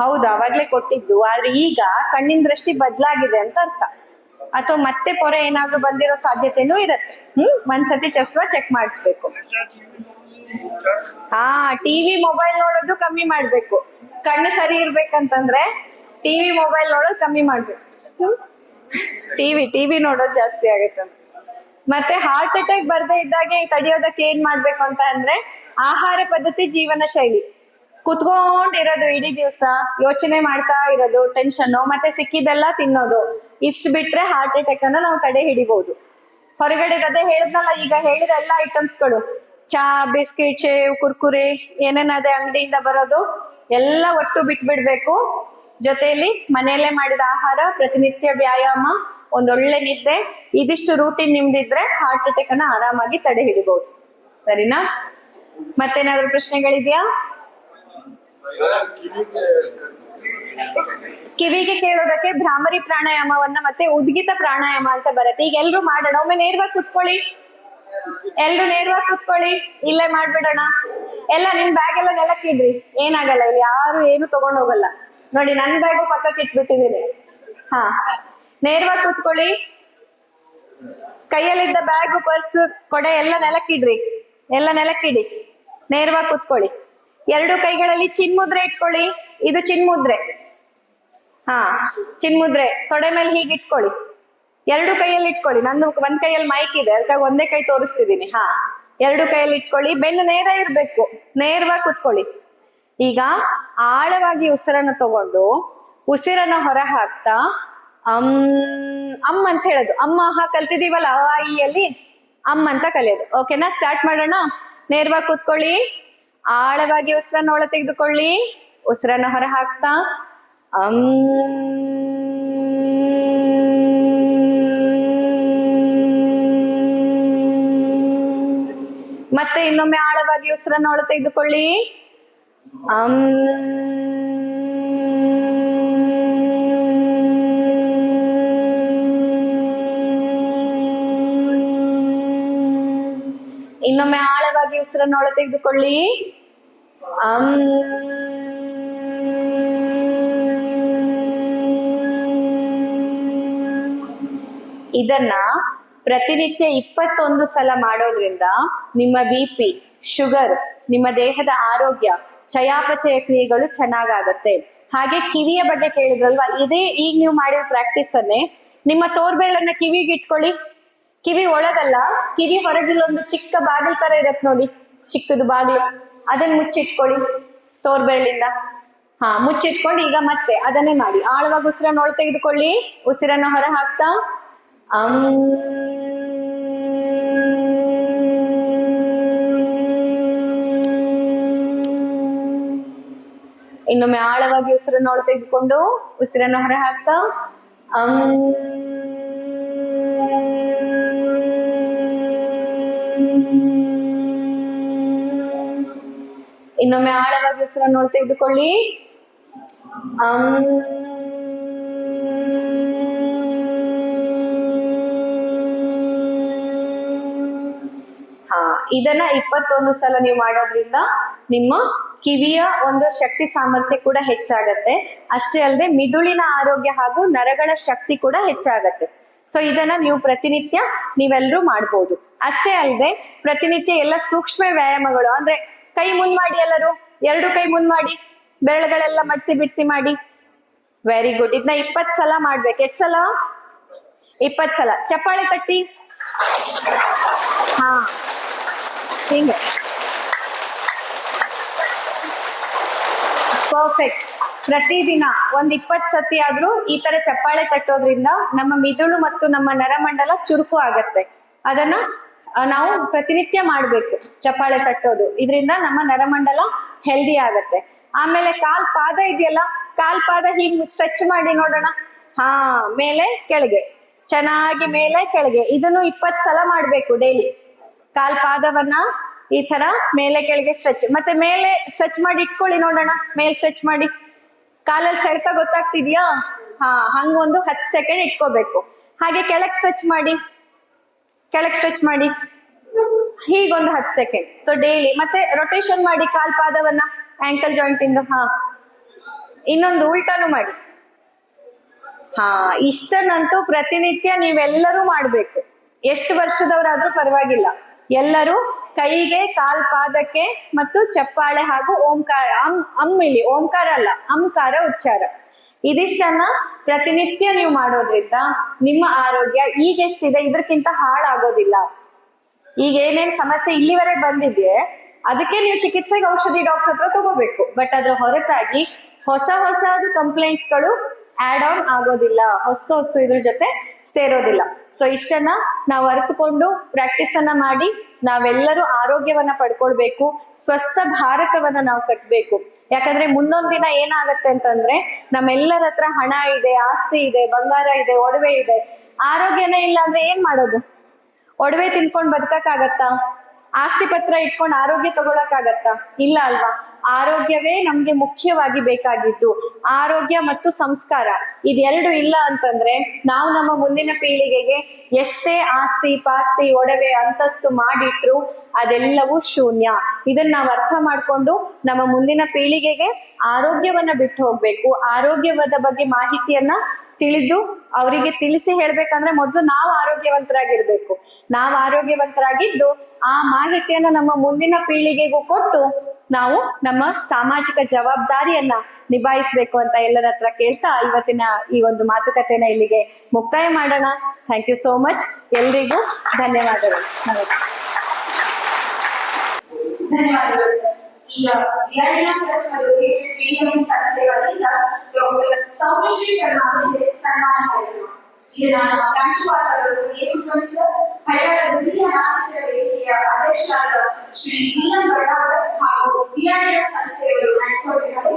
ಹೌದು, ಅವಾಗ್ಲೇ ಕೊಟ್ಟಿದ್ದು. ಆದ್ರೆ ಈಗ ಕಣ್ಣಿನ ದೃಷ್ಟಿ ಬದಲಾಗಿದೆ ಅಂತ ಅರ್ಥ. ಅಥವಾ ಮತ್ತೆ ಪೊರೆ ಏನಾದ್ರೂ ಬಂದಿರೋ ಸಾಧ್ಯತೆನೂ ಇರತ್ತೆ. ಒಂದ್ಸತಿ ಚಸ್ಮಾ ಚೆಕ್ ಮಾಡಿಸ್ಬೇಕು. ಹಾ ಟಿವಿ ಮೊಬೈಲ್ ನೋಡೋದು ಕಮ್ಮಿ ಮಾಡ್ಬೇಕು. ಕಣ್ಣು ಸರಿ ಇರ್ಬೇಕಂತಂದ್ರೆ ಟಿವಿ ಮೊಬೈಲ್ ನೋಡೋದು ಕಮ್ಮಿ ಮಾಡ್ಬೇಕು. ಟಿವಿ ನೋಡೋದು ಜಾಸ್ತಿ ಆಗತ್ತಂತ. ಮತ್ತೆ ಹಾರ್ಟ್ ಅಟ್ಯಾಕ್ ಬರ್ದೇ ಇದ್ದಾಗೆ ತಡೆಯೋದಕ್ಕೆ ಏನ್ ಮಾಡ್ಬೇಕು ಅಂತ ಅಂದ್ರೆ ಆಹಾರ ಪದ್ಧತಿ, ಜೀವನ ಶೈಲಿ. ಕುತ್ಕೊಂಡಿರೋದು ಇಡೀ ದಿವಸ, ಯೋಚನೆ ಮಾಡ್ತಾ ಇರೋದು, ಟೆನ್ಷನ್, ಮತ್ತೆ ಸಿಕ್ಕಿದೆಲ್ಲ ತಿನ್ನೋದು, ಇಷ್ಟು ಬಿಟ್ರೆ ಹಾರ್ಟ್ ಅಟ್ಯಾಕ್ ಅನ್ನ ನಾವು ತಡೆ ಹಿಡಿಬಹುದು. ಹೊರಗಡೆ ಅದೇ ಹೇಳಿದ್ನಲ್ಲ, ಈಗ ಹೇಳಿರೋ ಎಲ್ಲ ಐಟಮ್ಸ್ಗಳು, ಚಾ, ಬಿಸ್ಕಿಟ್, ಶೇವ್, ಕುರ್ಕುರೆ, ಏನೇನದೇ ಅಂಗಡಿಯಿಂದ ಬರೋದು ಎಲ್ಲ ಒಟ್ಟು ಬಿಟ್ಬಿಡ್ಬೇಕು. ಜೊತೆಯಲ್ಲಿ ಮನೆಯಲ್ಲೇ ಮಾಡಿದ ಆಹಾರ, ಪ್ರತಿನಿತ್ಯ ವ್ಯಾಯಾಮ, ಒಂದೊಳ್ಳೆ ನಿದ್ದೆ, ಇದಿಷ್ಟು ರೂಟೀನ್ ನಿಮ್ದಿದ್ರೆ ಹಾರ್ಟ್ ಅಟ್ಯಾಕ್ ಅನ್ನ ಆರಾಮಾಗಿ ತಡೆ ಹಿಡಿಬಹುದು. ಸರಿನಾ? ಮತ್ತೇನಾದ್ರೂ ಪ್ರಶ್ನೆಗಳಿದ್ಯಾ? ಕಿವಿಗೆ ಕೇಳೋದಕ್ಕೆ ಭ್ರಾಮರಿ ಪ್ರಾಣಾಯಾಮವನ್ನ ಮತ್ತೆ ಉದ್ಗಿತ ಪ್ರಾಣಾಯಾಮ ಅಂತ ಬರುತ್ತೆ. ಈಗ ಎಲ್ರು ಮಾಡೋಣ. ಒಮ್ಮೆ ನೇರವಾಗಿ ಕುತ್ಕೊಳ್ಳಿ, ಎಲ್ರು ನೇರವಾಗಿ ಕುತ್ಕೊಳ್ಳಿ. ಇಲ್ಲೇ ಮಾಡ್ಬಿಡೋಣ. ಎಲ್ಲ ನಿಮ್ ಬ್ಯಾಗ್ ಎಲ್ಲ ನೆಲಕ್ಕಿಡ್ರಿ, ಏನಾಗಲ್ಲ. ಇಲ್ಲಿ ಯಾರು ಏನು ತಗೊಂಡ್ ಹೋಗಲ್ಲ. ನೋಡಿ, ನನ್ ಬ್ಯಾಗು ಪಕ್ಕಕ್ಕೆ ಇಟ್ಬಿಟ್ಟಿದ್ದೀನಿ. ಹಾ ನೇರವಾಗಿ ಕೂತ್ಕೊಳ್ಳಿ. ಕೈಯಲ್ಲಿದ್ದ ಬ್ಯಾಗು, ಪರ್ಸ್, ಕೊಡೆ ಎಲ್ಲ ನೆಲಕ್ಕಿಡ್ರಿ. ಎಲ್ಲ ನೆಲಕ್ಕಿಡಿ. ನೇರವಾಗಿ ಕೂತ್ಕೊಳ್ಳಿ. 2 ಕೈಗಳಲ್ಲಿ ಚಿನ್ಮುದ್ರೆ ಇಟ್ಕೊಳ್ಳಿ. ಇದು ಚಿನ್ಮುದ್ರೆ. ಹಾ ಚಿನ್ಮುದ್ರೆ ತೊಡೆ ಮೇಲೆ ಹೀಗೆ ಇಟ್ಕೊಳ್ಳಿ. 2 ಕೈಯಲ್ಲಿ ಇಟ್ಕೊಳ್ಳಿ. ನಂದು ಒಂದ್ ಕೈಯಲ್ಲಿ ಮೈಕ್ ಇದೆ, ಅದಕ್ಕಾಗಿ ಒಂದೇ ಕೈ ತೋರಿಸ್ತಿದ್ದೀನಿ. ಹಾ 2 ಕೈಯಲ್ಲಿ ಇಟ್ಕೊಳ್ಳಿ. ಬೆನ್ನು ನೇರ ಇರ್ಬೇಕು. ನೇರವಾಗಿ ಕೂತ್ಕೊಳ್ಳಿ. ಈಗ ಆಳವಾಗಿ ಉಸಿರನ್ನು ತಗೊಂಡು ಉಸಿರನ್ನ ಹೊರ ಹಾಕ್ತಾ ಅಮ್ ಅಂತ ಹೇಳೋದು. ಅಮ್ಮ ಕಲ್ತಿದೀವಲ್ಲ ಅ ಆ ಇ ಅಲ್ಲಿ, ಅಮ್ ಅಂತ ಕಲಿಯೋದು. ಓಕೆನಾ? ಸ್ಟಾರ್ಟ್ ಮಾಡೋಣ. ನೇರವಾಗಿ ಕೂತ್ಕೊಳ್ಳಿ. ಆಳವಾಗಿ ಉಸಿರನ್ನ ಒಳ ತೆಗೆದುಕೊಳ್ಳಿ. ಉಸಿರನ್ನ ಹೊರ ಹಾಕ್ತಾ ಮತ್ತೆ ಇನ್ನೊಮ್ಮೆ ಆಳವಾಗಿ ಉಸಿರನ್ನ ಒಳ ತೆಗೆದುಕೊಳ್ಳಿ. ಇನ್ನೊಮ್ಮೆ ಆಳವಾಗಿ ಉಸಿರನ್ನ ಒಳ ತೆಗೆದುಕೊಳ್ಳಿ. ಇದನ್ನ ಪ್ರತಿನಿತ್ಯ 21 ಸಲ ಮಾಡೋದ್ರಿಂದ ನಿಮ್ಮ BP, ಶುಗರ್, ನಿಮ್ಮ ದೇಹದ ಆರೋಗ್ಯ ಚಯಾಪಚಯ ಕ್ರಿಯೆಗಳು ಚೆನ್ನಾಗಾಗತ್ತೆ. ಹಾಗೆ ಕಿವಿಯ ಬಗ್ಗೆ ಕೇಳಿದ್ರಲ್ವಾ, ಇದೇ ಈಗ ನೀವು ಮಾಡಿದ ಪ್ರಾಕ್ಟೀಸ್ ಅನ್ನೇ ನಿಮ್ಮ ತೋರ್ಬೆಳ್ಳನ್ನ ಕಿವಿಗೆ ಇಟ್ಕೊಳ್ಳಿ. ಕಿವಿ ಒಳಗಲ್ಲ, ಕಿವಿ ಹೊರಗಿಲ್ಲೊಂದು ಚಿಕ್ಕ ಬಾಗಿಲು ತರ ಇರತ್ ನೋಡಿ, ಚಿಕ್ಕದು ಬಾಗಿಲು, ಅದನ್ನ ಮುಚ್ಚಿಟ್ಕೊಳ್ಳಿ ತೋರ್ಬೆಳ್ಳಿಂದ. ಹಾ, ಮುಚ್ಚಿಟ್ಕೊಂಡು ಈಗ ಮತ್ತೆ ಅದನ್ನೇ ಮಾಡಿ. ಆಳವಾಗಿ ಉಸಿರನ್ನ ಒಳ ತೆಗೆದುಕೊಳ್ಳಿ, ಉಸಿರನ್ನ ಹೊರ ಹಾಕ್ತಾ ಇನ್ನೊಮ್ಮೆ ಆಳವಾಗಿ ಉಸಿರನ್ನ ಒಳ ತೆಗೆದುಕೊಂಡು ಉಸಿರನ್ನ ಹೊರ ಹಾಕ್ತಾ ಇನ್ನೊಮ್ಮೆ ಆಳವಾಗಿ ಉಸಿರನ್ನ ಒಳ ತೆಗೆದುಕೊಳ್ಳಿ. ಹಾ, ಇದನ್ನ 21 ಸಲ ನೀವು ಮಾಡೋದ್ರಿಂದ ನಿಮ್ಮ ಕಿವಿಯ ಒಂದು ಶಕ್ತಿ ಸಾಮರ್ಥ್ಯ ಕೂಡ ಹೆಚ್ಚಾಗತ್ತೆ. ಅಷ್ಟೇ ಅಲ್ಲದೆ ಮಿದುಳಿನ ಆರೋಗ್ಯ ಹಾಗೂ ನರಗಳ ಶಕ್ತಿ ಕೂಡ ಹೆಚ್ಚಾಗತ್ತೆ. ಸೊ ಇದನ್ನ ನೀವು ಪ್ರತಿನಿತ್ಯ ನೀವೆಲ್ಲರೂ ಮಾಡ್ಬೋದು. ಅಷ್ಟೇ ಅಲ್ಲದೆ ಪ್ರತಿನಿತ್ಯ ಎಲ್ಲ ಸೂಕ್ಷ್ಮ ವ್ಯಾಯಾಮಗಳು, ಅಂದ್ರೆ ಕೈ ಮುಂದ್ ಮಾಡಿ, ಎಲ್ಲರೂ 2 ಕೈ ಮುಂದ್ ಮಾಡಿ, ಬೆರಳುಗಳೆಲ್ಲ ಮಡ್ಸಿ ಬಿಡ್ಸಿ ಮಾಡಿ. Very good. ಇದನ್ನ 20 ಸಲ ಮಾಡ್ಬೇಕು. ಎಷ್ಟು ಸಲ? 20 ಸಲ. ಚಪ್ಪಾಳೆ ತಟ್ಟಿ. ಹಾ, ಹಿಂಗೆ. ಪರ್ಫೆಕ್ಟ್. ಪ್ರತಿದಿನ 20 ಸತಿ ಆದ್ರೂ ಈ ತರ ಚಪ್ಪಾಳೆ ತಟ್ಟೋದ್ರಿಂದ ನಮ್ಮ ಮಿದುಳು ಮತ್ತು ನಮ್ಮ ನರಮಂಡಲ ಚುರುಕು ಆಗತ್ತೆ. ಅದನ್ನ ನಾವು ಪ್ರತಿನಿತ್ಯ ಮಾಡ್ಬೇಕು, ಚಪ್ಪಾಳೆ ತಟ್ಟೋದು. ಇದರಿಂದ ನಮ್ಮ ನರಮಂಡಲ ಹೆಲ್ದಿ ಆಗತ್ತೆ. ಆಮೇಲೆ ಪಾದ ಇದೆಯಲ್ಲ, ಪಾದ ಹೀಗೆ ಸ್ಟ್ರೆಚ್ ಮಾಡಿ ನೋಡೋಣ. ಹಾ, ಮೇಲೆ ಕೆಳಗೆ, ಚೆನ್ನಾಗಿ ಮೇಲೆ ಕೆಳಗೆ. ಇದನ್ನು 20 ಸಲ ಮಾಡ್ಬೇಕು ಡೈಲಿ. ಪಾದವನ್ನ ಈ ತರ ಮೇಲೆ ಕೆಳಗೆ ಸ್ಟ್ರೆಚ್, ಮತ್ತೆ ಮೇಲೆ ಸ್ಟ್ರೆಚ್ ಮಾಡಿ ಇಟ್ಕೊಳ್ಳಿ ನೋಡೋಣ. ಮೇಲೆ ಸ್ಟ್ರೆಚ್ ಮಾಡಿ, ಕಾಲಲ್ಲಿ ಸೆಳೆತ ಗೊತ್ತಾಗ್ತಿದ್ಯಾ? ಹಾ, ಹಂಗೊಂದು 10 ಸೆಕೆಂಡ್ ಇಟ್ಕೋಬೇಕು. ಹಾಗೆ ಕೆಳಗ್ ಸ್ಟ್ರೆಚ್ ಮಾಡಿ, ಹೀಗೊಂದು 10 ಸೆಕೆಂಡ್. So daily. ಮತ್ತೆ ರೊಟೇಷನ್ ಮಾಡಿ ಪಾದವನ್ನ, ಆಂಕಲ್ ಜಾಯಿಂಟ್ ಇಂದ. ಹಾ, ಇನ್ನೊಂದು ಉಲ್ಟಾನು ಮಾಡಿ. ಹಾ, ಇಷ್ಟನ್ನಂತೂ ಪ್ರತಿನಿತ್ಯ ನೀವೆಲ್ಲರೂ ಮಾಡ್ಬೇಕು. ಎಷ್ಟು ವರ್ಷದವರಾದ್ರೂ ಪರವಾಗಿಲ್ಲ, ಎಲ್ಲರೂ ಕೈಗೆ, ಪಾದಕ್ಕೆ ಮತ್ತು ಚಪ್ಪಾಳೆ ಹಾಗೂ ಓಂಕಾರ, ಇಲ್ಲಿ ಓಂಕಾರ ಅಲ್ಲ, ಅಂಕಾರ ಉಚ್ಚಾರ, ಇದಿಷ್ಟನ್ನ ಪ್ರತಿನಿತ್ಯ ನೀವು ಮಾಡೋದ್ರಿಂದ ನಿಮ್ಮ ಆರೋಗ್ಯ ಈಗ ಎಷ್ಟಿದೆ ಇದಕ್ಕಿಂತ ಹಾಳಾಗೋದಿಲ್ಲ. ಈಗ ಏನೇನ್ ಸಮಸ್ಯೆ ಇಲ್ಲಿವರೆಗೆ ಬಂದಿದೆ ಅದಕ್ಕೆ ನೀವು ಚಿಕಿತ್ಸೆಗೆ ಔಷಧಿ ಡಾಕ್ಟರ್ ಹತ್ರ ತಗೋಬೇಕು. ಬಟ್ ಅದ್ರ ಹೊರತಾಗಿ ಹೊಸದು ಕಂಪ್ಲೇಂಟ್ಸ್ ಗಳು ಆಡ್ ಆನ್ ಆಗೋದಿಲ್ಲ, ಹೊಸ ಇದ್ರ ಜೊತೆ ಸೇರೋದಿಲ್ಲ. ಸೊ ಇಷ್ಟನ್ನ ನಾವು ಅರಿತುಕೊಂಡು ಪ್ರಾಕ್ಟೀಸ್ ಅನ್ನ ಮಾಡಿ ನಾವೆಲ್ಲರೂ ಆರೋಗ್ಯವನ್ನ ಪಡ್ಕೊಳ್ಬೇಕು. ಸ್ವಸ್ಥ ಭಾರತವನ್ನ ನಾವು ಕಟ್ಬೇಕು. ಯಾಕಂದ್ರೆ ಮುಂದೊಂದ್ ದಿನ ಏನಾಗತ್ತೆ ಅಂತಂದ್ರೆ, ನಮ್ಮೆಲ್ಲರ ಹತ್ರ ಹಣ ಇದೆ, ಆಸ್ತಿ ಇದೆ, ಬಂಗಾರ ಇದೆ, ಒಡವೆ ಇದೆ, ಆರೋಗ್ಯನೇ ಇಲ್ಲ ಅಂದ್ರೆ ಏನ್ ಮಾಡೋದು? ಒಡವೆ ತಿನ್ಕೊಂಡ್ ಬದುಕಕ್ಕಾಗತ್ತಾ? ಆಸ್ತಿ ಪತ್ರ ಇಟ್ಕೊಂಡು ಆರೋಗ್ಯ ತಗೊಳಕ್ಕಾಗತ್ತಾ? ಇಲ್ಲ ಅಲ್ವಾ? ಆರೋಗ್ಯವೇ ನಮ್ಗೆ ಮುಖ್ಯವಾಗಿ ಬೇಕಾಗಿದ್ದು. ಆರೋಗ್ಯ ಮತ್ತು ಸಂಸ್ಕಾರ ಇದೆರಡು ಇಲ್ಲ ಅಂತಂದ್ರೆ ನಾವು ನಮ್ಮ ಮುಂದಿನ ಪೀಳಿಗೆಗೆ ಎಷ್ಟೇ ಆಸ್ತಿ ಪಾಸ್ತಿ ಒಡವೆ ಅಂತಸ್ತು ಮಾಡಿಟ್ರು ಅದೆಲ್ಲವೂ ಶೂನ್ಯ. ಇದನ್ನ ನಾವು ಅರ್ಥ ಮಾಡ್ಕೊಂಡು ನಮ್ಮ ಮುಂದಿನ ಪೀಳಿಗೆಗೆ ಆರೋಗ್ಯವನ್ನ ಬಿಟ್ಟು ಹೋಗ್ಬೇಕು. ಆರೋಗ್ಯದ ಬಗ್ಗೆ ಮಾಹಿತಿಯನ್ನ ತಿಳಿದು ಅವರಿಗೆ ತಿಳಿಸಿ ಹೇಳ್ಬೇಕಂದ್ರೆ ಮೊದಲು ನಾವು ಆರೋಗ್ಯವಂತರಾಗಿರ್ಬೇಕು. ನಾವು ಆರೋಗ್ಯವಂತರಾಗಿದ್ದು ಆ ಮಾಹಿತಿಯನ್ನ ನಮ್ಮ ಮುಂದಿನ ಪೀಳಿಗೆಗೂ ಕೊಟ್ಟು ನಾವು ನಮ್ಮ ಸಾಮಾಜಿಕ ಜವಾಬ್ದಾರಿಯನ್ನ ನಿಭಾಯಿಸ್ಬೇಕು ಅಂತ ಎಲ್ಲರ ಹತ್ರ ಕೇಳ್ತಾ ಇವತ್ತಿನ ಈ ಒಂದು ಮಾತುಕತೆನ ಇಲ್ಲಿಗೆ ಮುಕ್ತಾಯ ಮಾಡೋಣ. Thank you so much. ಎಲ್ರಿಗೂ ಧನ್ಯವಾದಗಳು. ಧನ್ಯವಾದಗಳು ಸರ್. ಈಗ ಎರಡನೇ ಪ್ರಶ್ನೆಗೆ ಶ್ರೀಮತಿ ಸಂಸ್ಥೆಗಳಿಂದ ಡಾಕ್ಟರ್ ಸೌಮ್ಯಶ್ರೀ ಶರ್ಮಾ ಅವರಿಗೆ ಸನ್ಮಾನ ಮಾಡಿದರು. ಇದನ್ನು ಪ್ರಾಂಶುಪಾಲರು ಏಕುಟುಂಬ ಸರ್, ಹಳೆಯ ಹಿರಿಯ ನಾಗರಿಕರ ವೇದಿಕೆಯ ಅಧ್ಯಕ್ಷರಾದ ಶ್ರೀ ವಿ.ಎಂ. ಗಡ್ಡಾವರ್ ಹಾಗೂ ಬಿಆರ್ಡಿಎಫ್ ಸಂಸ್ಥೆಗಳು ನಡೆಸಿಕೊಟ್ಟಿದ್ದಾರೆ.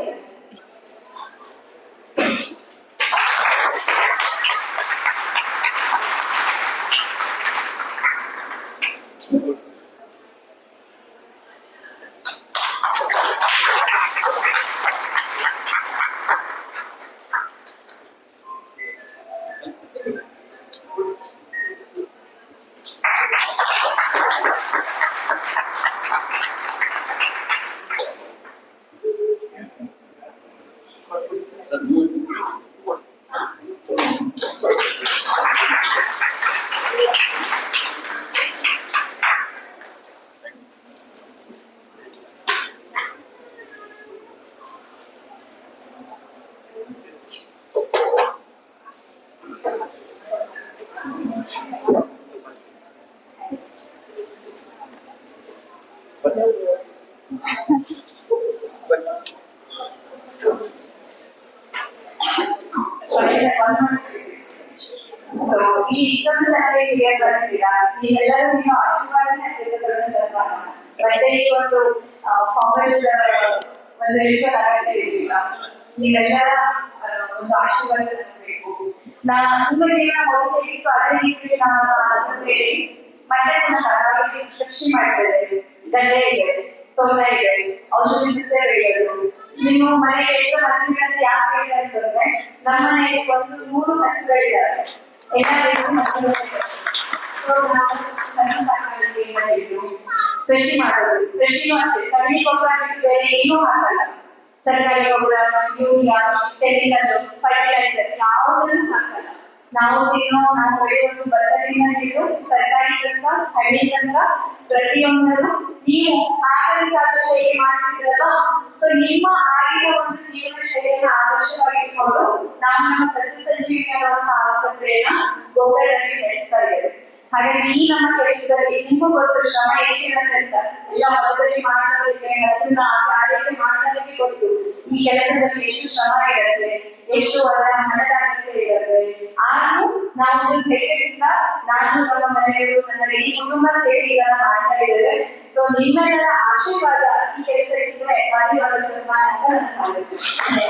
ಈ ಇಷ್ಟೊಂದು ಜನರಿಗೆ ಹಿರಿಯರು ಬಂದಿದ್ದೀರಾ, ನೀವೆಲ್ಲರೂ ನೀವು ಆಶೀರ್ವಾದನೆ ಸನ್ಮಾನ. ಮತ್ತೆ ಈ ಒಂದು ಫಾರ್ಮಲ್ ಒಂದು ರಿಚುವಲ್ ಆಗತ್ತೆ ಇರಲಿಲ್ಲ. ನೀವೆಲ್ಲರ ಒಂದು ಆಶೀರ್ವಾದ ಬೇಕು. ನಿಮ್ಮ ಜೀವನ ಮೊದಲು ಇತ್ತು, ಅದೇ ರೀತಿ ನಾವು ಆಸ್ಪತ್ರೆಯಲ್ಲಿ ಮತ್ತೆ ಕೃಷಿ ಮಾಡ್ತಾ ಇದ್ದೇವೆ. ಗದ್ದೆ ಇದೆ, ತೋಟ ಇದೆ, ಔಷಧಿ ಸಸ್ಯ ಬೆಳೆಯೋದು. ನಿಮ್ಮ ಮನೆಗೆ ಎಷ್ಟು ಹಸುಗಳಂತ ಯಾಕೆ ಹೇಳಿದೆ ಅಂತಂದ್ರೆ, ನಮ್ಮ ಮನೆಯಲ್ಲಿ ಒಂದು 3 ಹಸುಗಳಿದ್ದಾವೆ. ಎಲ್ಲ ಹಸುಗಳಿವೆ. ಸೊ ನಾವು ಹಸು ಸಾಕಾಣಿಕೆಯಿಂದ ಹಿಡಿದು ಕೃಷಿ ಮಾಡೋದು. ಕೃಷಿನೂ ಅಷ್ಟೇ, ಸಗಣಿ ಗೊಬ್ಬರ ಬಿಟ್ಟು ಬೇರೆ ಏನೂ ಹಾಕಲ್ಲ. ಸರ್ಕಾರಿ ಗೊಬ್ಬರ, ಯೂರಿಯಾ, ಕೆಮಿಕಲ್, ಫರ್ಟಿಲೈಸರ್ ಯಾವುದನ್ನು ಹಾಕಲ್ಲ. ನಾವು ಬೆಳೆಯೋದು ಭತ್ತದಿಂದ ಹಿಡಿದು ತರಕಾರಿ ತನಕ, ಹಳ್ಳಿ ತನಕ ಪ್ರತಿಯೊಂದನ್ನು ನೀವು ಆಗಿನ ಕಾಲದಲ್ಲಿ ಹೇಗೆ ಮಾಡ್ತಿದ್ರಲ್ಲ, ಸೊ ನಿಮ್ಮ ಆಗಿನ ಒಂದು ಜೀವನ ಶೈಲಿಯನ್ನು ಆದರ್ಶವಾಗಿಟ್ಕೊಂಡು ನಾವು ನಮ್ಮ ಸಸ್ಯ ಸಂಜೀವಿನಿ ಅನ್ನುವಂತಹ ಆಸ್ಪತ್ರೆಯನ್ನ ಗೋಕರ್ಣದಲ್ಲಿ ನಡೆಸ್ತಾ ಇದ್ದೇವೆ. ಹಾಗಾಗಿ ಈ ನಮ್ಮ ಕೆಲಸದಲ್ಲಿ ನಿಮಗೂ ಗೊತ್ತು ಶ್ರಮ ಎಷ್ಟಿರುತ್ತೆ ಅಂತ. ಎಲ್ಲ ಹೊಲದಲ್ಲಿ ಮಾಡೋದಕ್ಕೆ, ಹಸುನ ಆರೈಕೆ ಮಾಡೋದಕ್ಕೆ ಗೊತ್ತು ಈ ಕೆಲಸದಲ್ಲಿ ಎಷ್ಟು ಶ್ರಮ ಇರುತ್ತೆ, ಎಷ್ಟು ಅದರ ಹಣದಾಗಿರುತ್ತೆ ಇರುತ್ತೆ. ಆದ್ರೂ ನಾವು ಧೈರ್ಯದಿಂದ ನಾನು, ನಮ್ಮ ಮನೆಯವರು, ನನ್ನ ಇಡೀ ಕುಟುಂಬ ಸೇರಿ ಇದನ್ನ ಮಾಡ್ತಾ ಇದ್ದೇವೆ. ಸೊ ನಿಮ್ಮೆಲ್ಲರ ಆಶೀರ್ವಾದ ಈ ಕೆಲಸ ಇದ್ರೆ ಅದು ಸನ್ಮಾನ ಅಂತ ನಾನು ಭಾವಿಸ್ತೀನಿ.